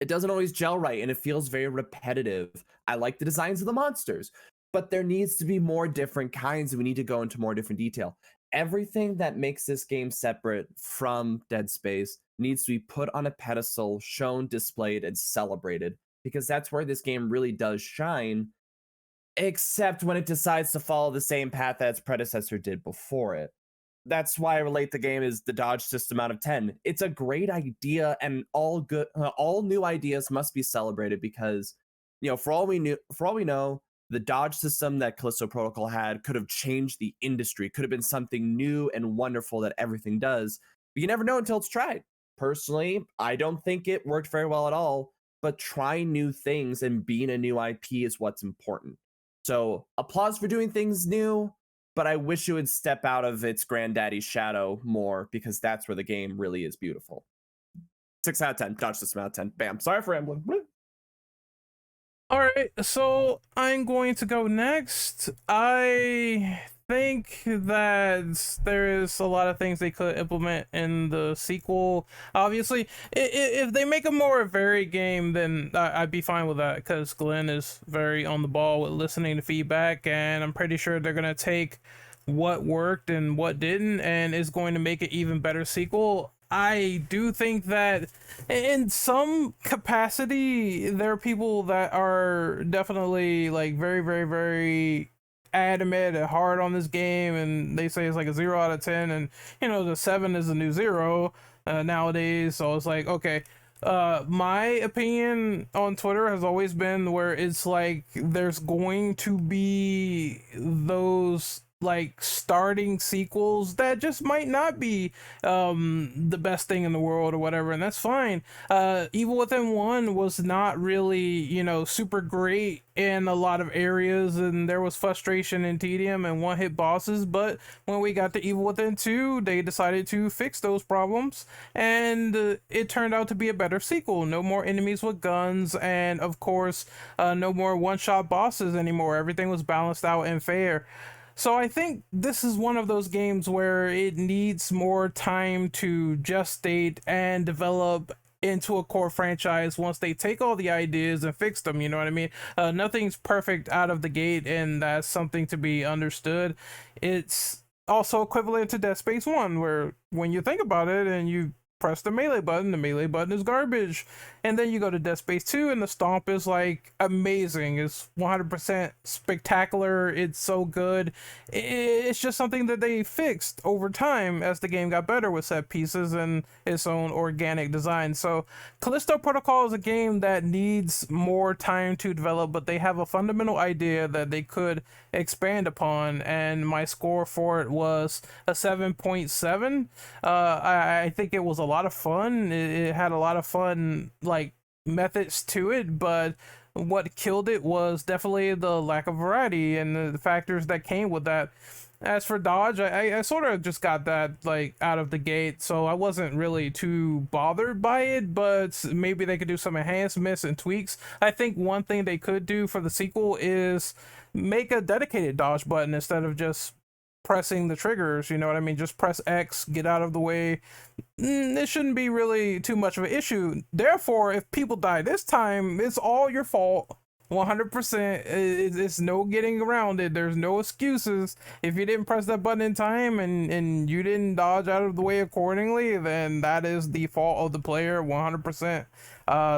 always gel right, and it feels very repetitive. I like the designs of the monsters, but there needs to be more different kinds, and we need to go into more different detail. Everything that makes this game separate from Dead Space needs to be put on a pedestal, shown, displayed, and celebrated, because that's where this game really does shine, except when it decides to follow the same path that its predecessor did before it. That's why I relate the game as the dodge system out of 10. It's a great idea, and all new ideas must be celebrated because, for all we know, the dodge system that Callisto Protocol had could have changed the industry, could have been something new and wonderful that everything does. But you never know until it's tried. Personally, I don't think it worked very well at all, but trying new things and being a new IP is what's important. So applause for doing things new, but I wish it would step out of its granddaddy's shadow more, because that's where the game really is beautiful. 6 out of 10, dodge system out of 10. Bam. Sorry for rambling. All right, so I'm going to go next. I think that there is a lot of things they could implement in the sequel. Obviously, if they make a more varied game, then I'd be fine with that, because Glen is very on the ball with listening to feedback, and I'm pretty sure they're going to take what worked and what didn't and is going to make it even better sequel. I do think that in some capacity there are people that are definitely like very, very, very adamant and hard on this game, and they say it's like a 0 out of 10, and the 7 is the new 0 nowadays. So it's like, okay, my opinion on Twitter has always been where it's like there's going to be those like starting sequels that just might not be the best thing in the world or whatever, and that's fine. Evil Within 1 was not really super great in a lot of areas, and there was frustration and tedium and one-hit bosses, but when we got to Evil Within 2, they decided to fix those problems, and it turned out to be a better sequel. No more enemies with guns, and of course no more one-shot bosses anymore. Everything was balanced out and fair. So I think this is one of those games where it needs more time to gestate and develop into a core franchise once they take all the ideas and fix them, you know what I mean? Nothing's perfect out of the gate, and that's something to be understood. It's also equivalent to Dead Space 1, where when you think about it and you press the melee button is garbage. And then you go to Dead Space 2 and the stomp is like amazing. It's 100% spectacular. It's so good. It's just something that they fixed over time as the game got better with set pieces and its own organic design. So Callisto Protocol is a game that needs more time to develop, but they have a fundamental idea that they could expand upon, and my score for it was a 7.7. I think it was a lot of fun. It had a lot of fun like methods to it, but what killed it was definitely the lack of variety and the factors that came with that. As for dodge, I sort of just got that like out of the gate, so I wasn't really too bothered by it, but maybe they could do some enhancements and tweaks. I think one thing they could do for the sequel is make a dedicated dodge button instead of just pressing the triggers, you know what I mean? Just press X, get out of the way. It shouldn't be really too much of an issue. Therefore, if people die this time, it's all your fault. 100%. It's no getting around it. There's no excuses. If you didn't press that button in time and you didn't dodge out of the way accordingly, then that is the fault of the player 100%.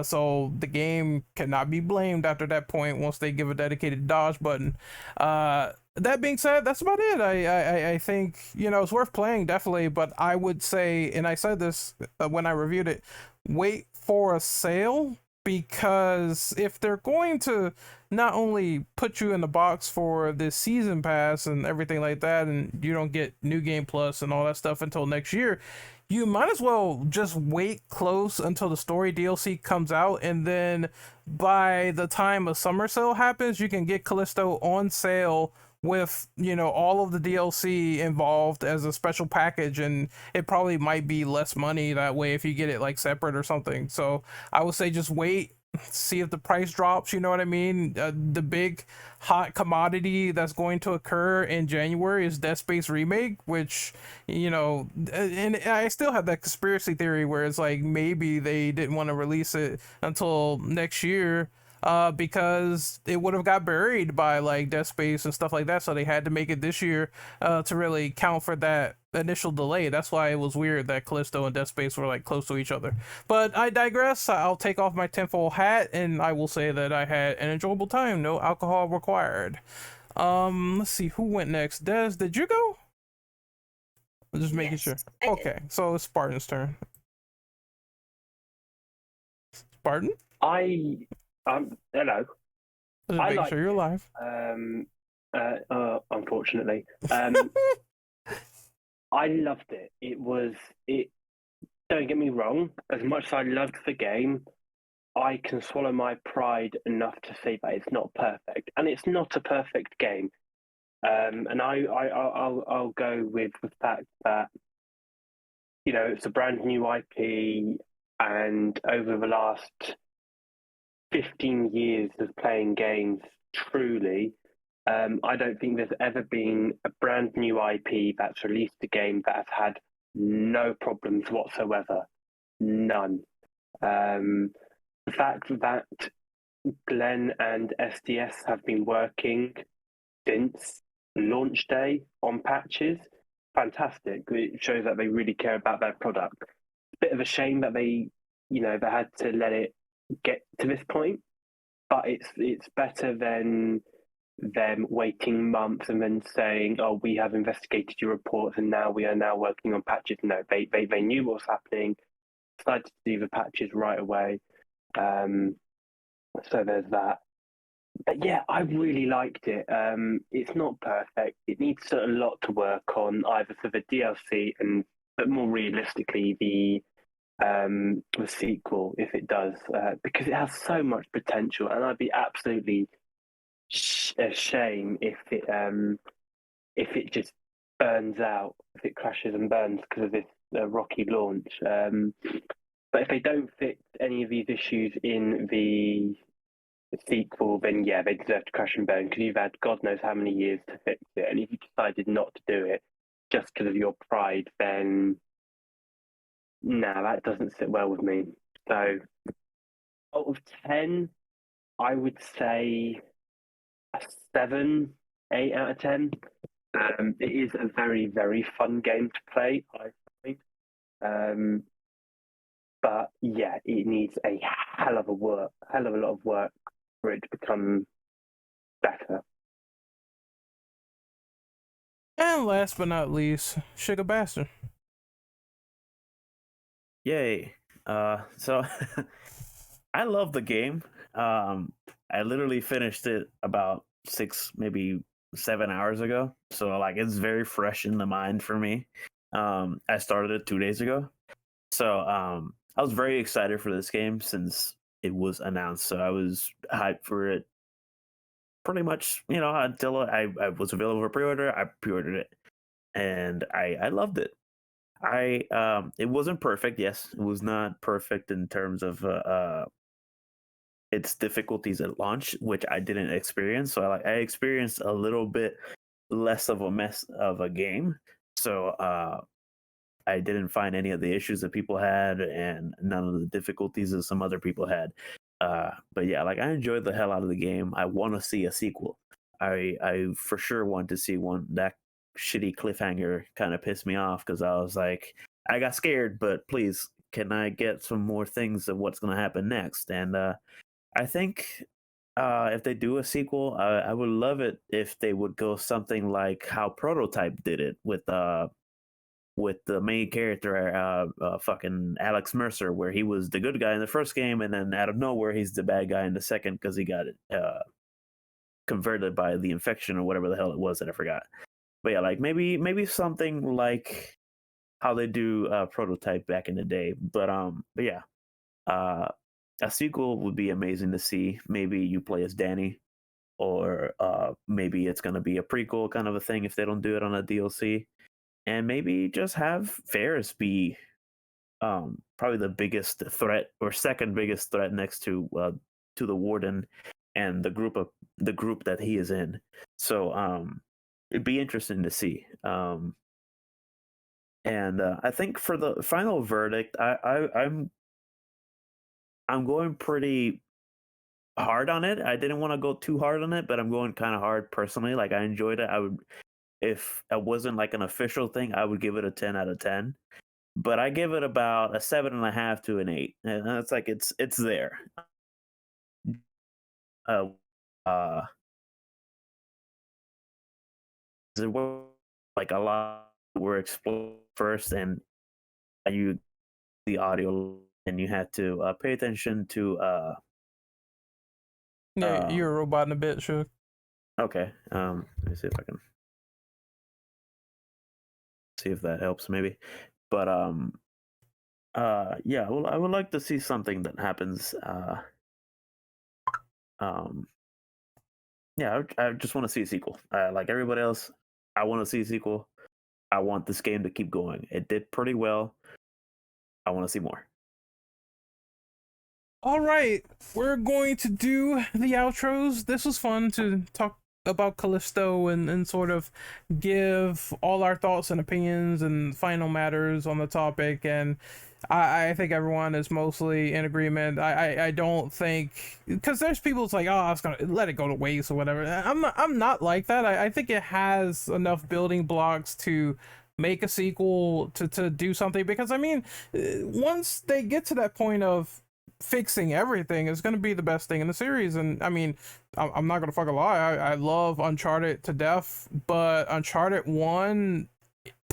So the game cannot be blamed after that point once they give a dedicated dodge button. That being said, that's about it. I think, it's worth playing, definitely, but I would say, and I said this when I reviewed it, wait for a sale, because if they're going to not only put you in the box for this season pass and everything like that, and you don't get New Game Plus and all that stuff until next year, you might as well just wait close until the story DLC comes out, and then by the time a summer sale happens, you can get Callisto on sale with, you know, all of the DLC involved as a special package, and it probably might be less money that way if you get it like separate or something. So I would say just wait, see if the price drops, you know what I mean? The big hot commodity that's going to occur in January is Dead Space Remake, which, you know, and I still have that conspiracy theory where it's like maybe they didn't want to release it until next year, because it would have got buried by like Dead Space and stuff like that, so they had to make it this year to really count for that initial delay. That's why it was weird that Callisto and Dead Space were like close to each other. But I digress. I'll take off my tinfoil hat and I will say that I had an enjoyable time. No alcohol required. Let's see who went next. Des, did you go? I'm just making sure. I did. Okay, so it's Spartan's turn. Spartan? Hello. Just I making like sure you're alive. Unfortunately. I loved it. It. Don't get me wrong. As much as I loved the game, I can swallow my pride enough to say that it's not perfect, and it's not a perfect game. And I'll go with the fact that, you know, it's a brand new IP, and over the last 15 years of playing games, truly, I don't think there's ever been a brand new IP that's released a game that has had no problems whatsoever. None. The fact that Glen and SDS have been working since launch day on patches, fantastic. It shows that they really care about their product. Bit of a shame that they had to let it get to this point, but it's better than them waiting months and then saying, "Oh, we have investigated your reports and now we are now working on patches." No, they knew what was happening, decided to do the patches right away. So there's that. But yeah, I really liked it. It's not perfect. It needs a lot to work on, either for the DLC but more realistically, the sequel, if it does, because it has so much potential, and I'd be absolutely a shame if it just burns out, if it crashes and burns because of this rocky launch. But if they don't fix any of these issues in the sequel, then yeah, they deserve to crash and burn, because you've had God knows how many years to fix it, and if you decided not to do it just because of your pride, then no, that doesn't sit well with me. So out of 10, I would say a 7, 8 out of 10. It is a very, very fun game to play, I think. But yeah, it needs a hell of a lot of work for it to become better. And last but not least, Sugar Bastard. Yay. So I love the game. I literally finished it about 6, maybe 7 hours ago. So like it's very fresh in the mind for me. I started it 2 days ago. So I was very excited for this game since it was announced. So I was hyped for it pretty much, until I was available for pre-order. I pre-ordered it and I loved it. It wasn't perfect. Yes, it was not perfect in terms of its difficulties at launch, which I didn't experience. So I experienced a little bit less of a mess of a game. So I didn't find any of the issues that people had, and none of the difficulties that some other people had. But yeah, like I enjoyed the hell out of the game. I want to see a sequel. I for sure want to see one. That shitty cliffhanger kind of pissed me off, because I was like, I got scared, but please, can I get some more things of what's going to happen next? And I think if they do a sequel, I would love it if they would go something like how Prototype did it with with the main character, fucking Alex Mercer, where he was the good guy in the first game, and then out of nowhere he's the bad guy in the second because he got converted by the infection or whatever the hell it was that I forgot. But yeah, like maybe something like how they do Prototype back in the day. But yeah, a sequel would be amazing to see. Maybe you play as Danny, or maybe it's gonna be a prequel kind of a thing if they don't do it on a DLC, and maybe just have Ferris be probably the biggest threat or second biggest threat next to the Warden and the group that he is in. So it'd be interesting to see. And I think for the final verdict, I'm going pretty hard on it. I didn't want to go too hard on it, but I'm going kind of hard personally. Like, I enjoyed it. I would, if it wasn't like an official thing, I would give it a 10 out of 10. But I give it about a 7.5 to an 8, and it's like it's there. There were like a lot were explored first, and you the audio, and you had to pay attention to Yeah, you're a robot in a bit, sure. Okay. Let me see if I can see if that helps, maybe. But yeah, well, I would like to see something that happens. Yeah, I just want to see a sequel. Like everybody else, I want to see a sequel. I want this game to keep going. It did pretty well. I want to see more. All right, we're going to do the outros. This was fun to talk about Callisto and sort of give all our thoughts and opinions and final matters on the topic. And I think everyone is mostly in agreement. I don't think, because there's people that's like, oh, I was gonna let it go to waste or whatever. I'm not like that. I think it has enough building blocks to make a sequel to do something, because I mean, once they get to that point of fixing everything, is going to be the best thing in the series. And I mean, I'm not gonna fucking lie, I love Uncharted to death, but Uncharted 1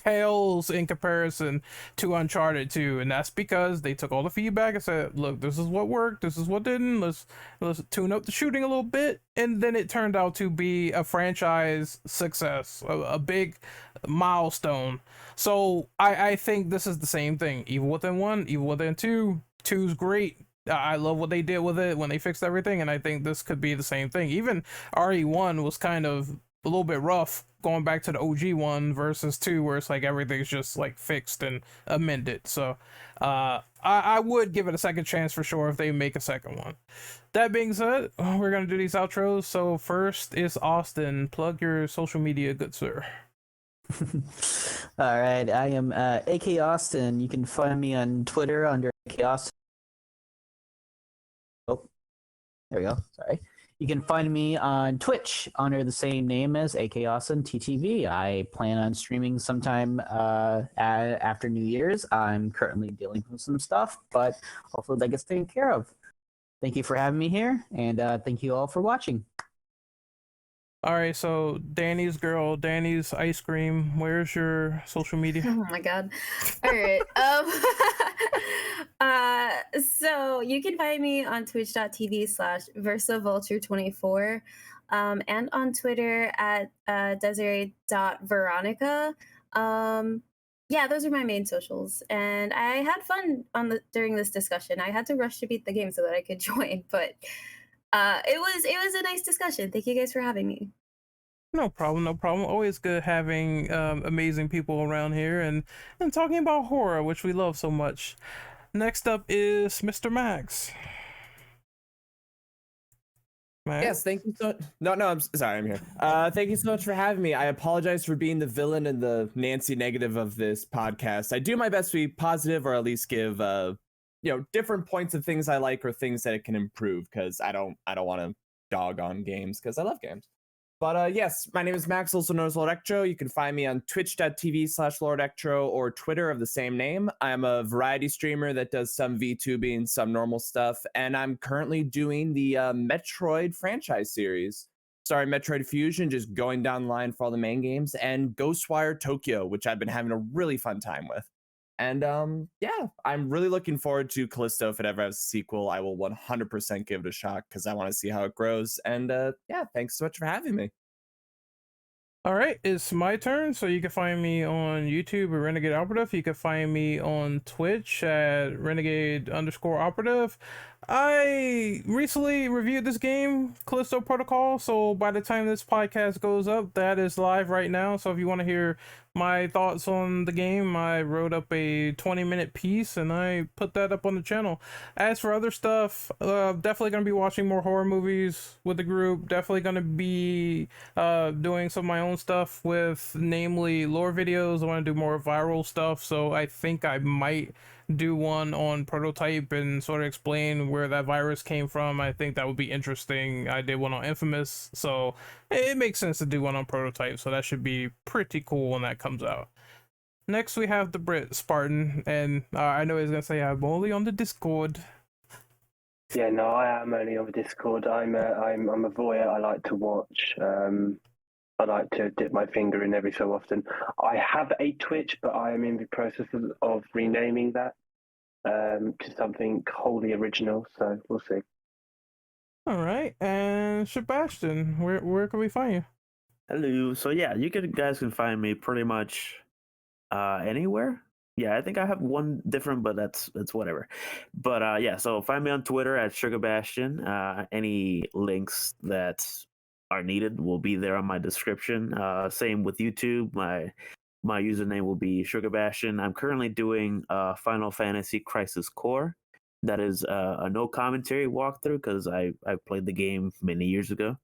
pales in comparison to Uncharted 2, and that's because they took all the feedback and said, look, this is what worked, this is what didn't, let's tune up the shooting a little bit, and then it turned out to be a franchise success, a big milestone. So I think this is the same thing. Evil Within 1, Evil Within 2, 2's great. I love what they did with it when they fixed everything, and I think this could be the same thing. Even RE1 was kind of a little bit rough going back to the OG one versus 2, where it's like everything's just like fixed and amended. So I would give it a second chance for sure if they make a second one. That being said, we're gonna do these outros. So first is Austin. Plug your social media, good sir. All right, I am AK Austin. You can find me on Twitter under AK Austin. Oh, there we go. Sorry. You can find me on Twitch under the same name as AK Austin TTV. I plan on streaming sometime after New Year's. I'm currently dealing with some stuff, but hopefully that gets taken care of. Thank you for having me here, and thank you all for watching. All right, so Danny's girl, Danny's ice cream. Where's your social media? Oh my god. All right. So you can find me on twitch.tv/VersaVulture24, and on Twitter at Desiree.Veronica. Yeah, those are my main socials, and I had fun during this discussion. I had to rush to beat the game so that I could join, but it was a nice discussion. Thank you guys for having me. No problem, no problem. Always good having amazing people around here and talking about horror, which we love so much. Next up is Mr. Max. Max? Yes, thank you so. No, I'm sorry, I'm here. Thank you so much for having me. I apologize for being the villain and the Nancy negative of this podcast. I do my best to be positive, or at least give different points of things I like or things that it can improve, because I don't want to dog on games, because I love games. But yes, my name is Max, also known as Lord Ectro. You can find me on twitch.tv/Lord Ectro or Twitter of the same name. I'm a variety streamer that does some VTubing, some normal stuff, and I'm currently doing the Metroid franchise series. starting Metroid Fusion, just going down the line for all the main games, and Ghostwire Tokyo, which I've been having a really fun time with. And yeah, I'm really looking forward to Callisto. If it ever has a sequel, I will 100% give it a shot because I want to see how it grows. And yeah, thanks so much for having me. All right, it's my turn. So you can find me on YouTube at Renegade Operative. You can find me on Twitch at Renegade_Operative. I recently reviewed this game, Callisto Protocol. So by the time this podcast goes up, that is live right now. So if you want to hear my thoughts on the game, I wrote up a 20-minute piece and I put that up on the channel. As for other stuff, definitely going to be watching more horror movies with the group. Definitely going to be doing some of my own stuff with, namely, lore videos. I want to do more viral stuff, so I think I might do one on Prototype and sort of explain where that virus came from. I think that would be interesting. I did one on Infamous, so it makes sense to do one on Prototype, so that should be pretty cool when that comes out. Next we have the Brit Spartan, and I know he's gonna say I'm only on the Discord. Yeah, no, I am only on the Discord. I'm a voyeur. I like to watch. I like to dip my finger in every so often. I have a Twitch, but I am in the process of renaming that to something wholly original. So we'll see. All right, and Sebastian, where can we find you? Hello. So yeah, guys can find me pretty much anywhere. Yeah, I think I have one different, but that's whatever. But yeah, so find me on Twitter at SugarBastion. Any links that are needed will be there on my description. Same with YouTube. My username will be SugarBastion. I'm currently doing Final Fantasy Crisis Core. That is a no commentary walkthrough because I played the game many years ago.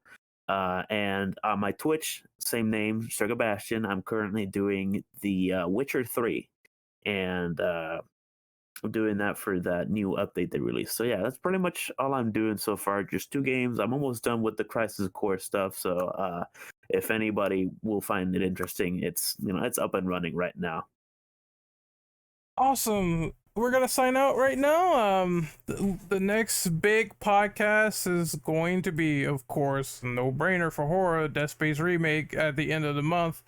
And on my Twitch, same name, SugarBastion. I'm currently doing the Witcher 3. And I'm doing that for that new update they released. So yeah, that's pretty much all I'm doing so far. Just 2 games. I'm almost done with the Crisis Core stuff. So if anybody will find it interesting, it's up and running right now. Awesome. We're gonna sign out right now. The next big podcast is going to be, of course, no brainer for horror, Dead Space remake at the end of the month.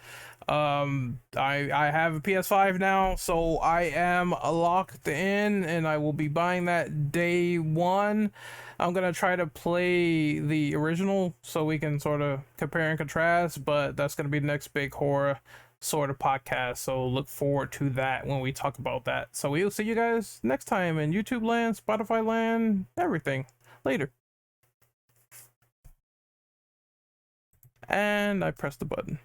I have a PS5 now, so I am locked in, and I will be buying that day one. I'm gonna try to play the original so we can sort of compare and contrast, but that's gonna be the next big horror sort of podcast, so look forward to that when we talk about that. So we'll see you guys next time in YouTube land, Spotify land, everything. Later. And I pressed the button.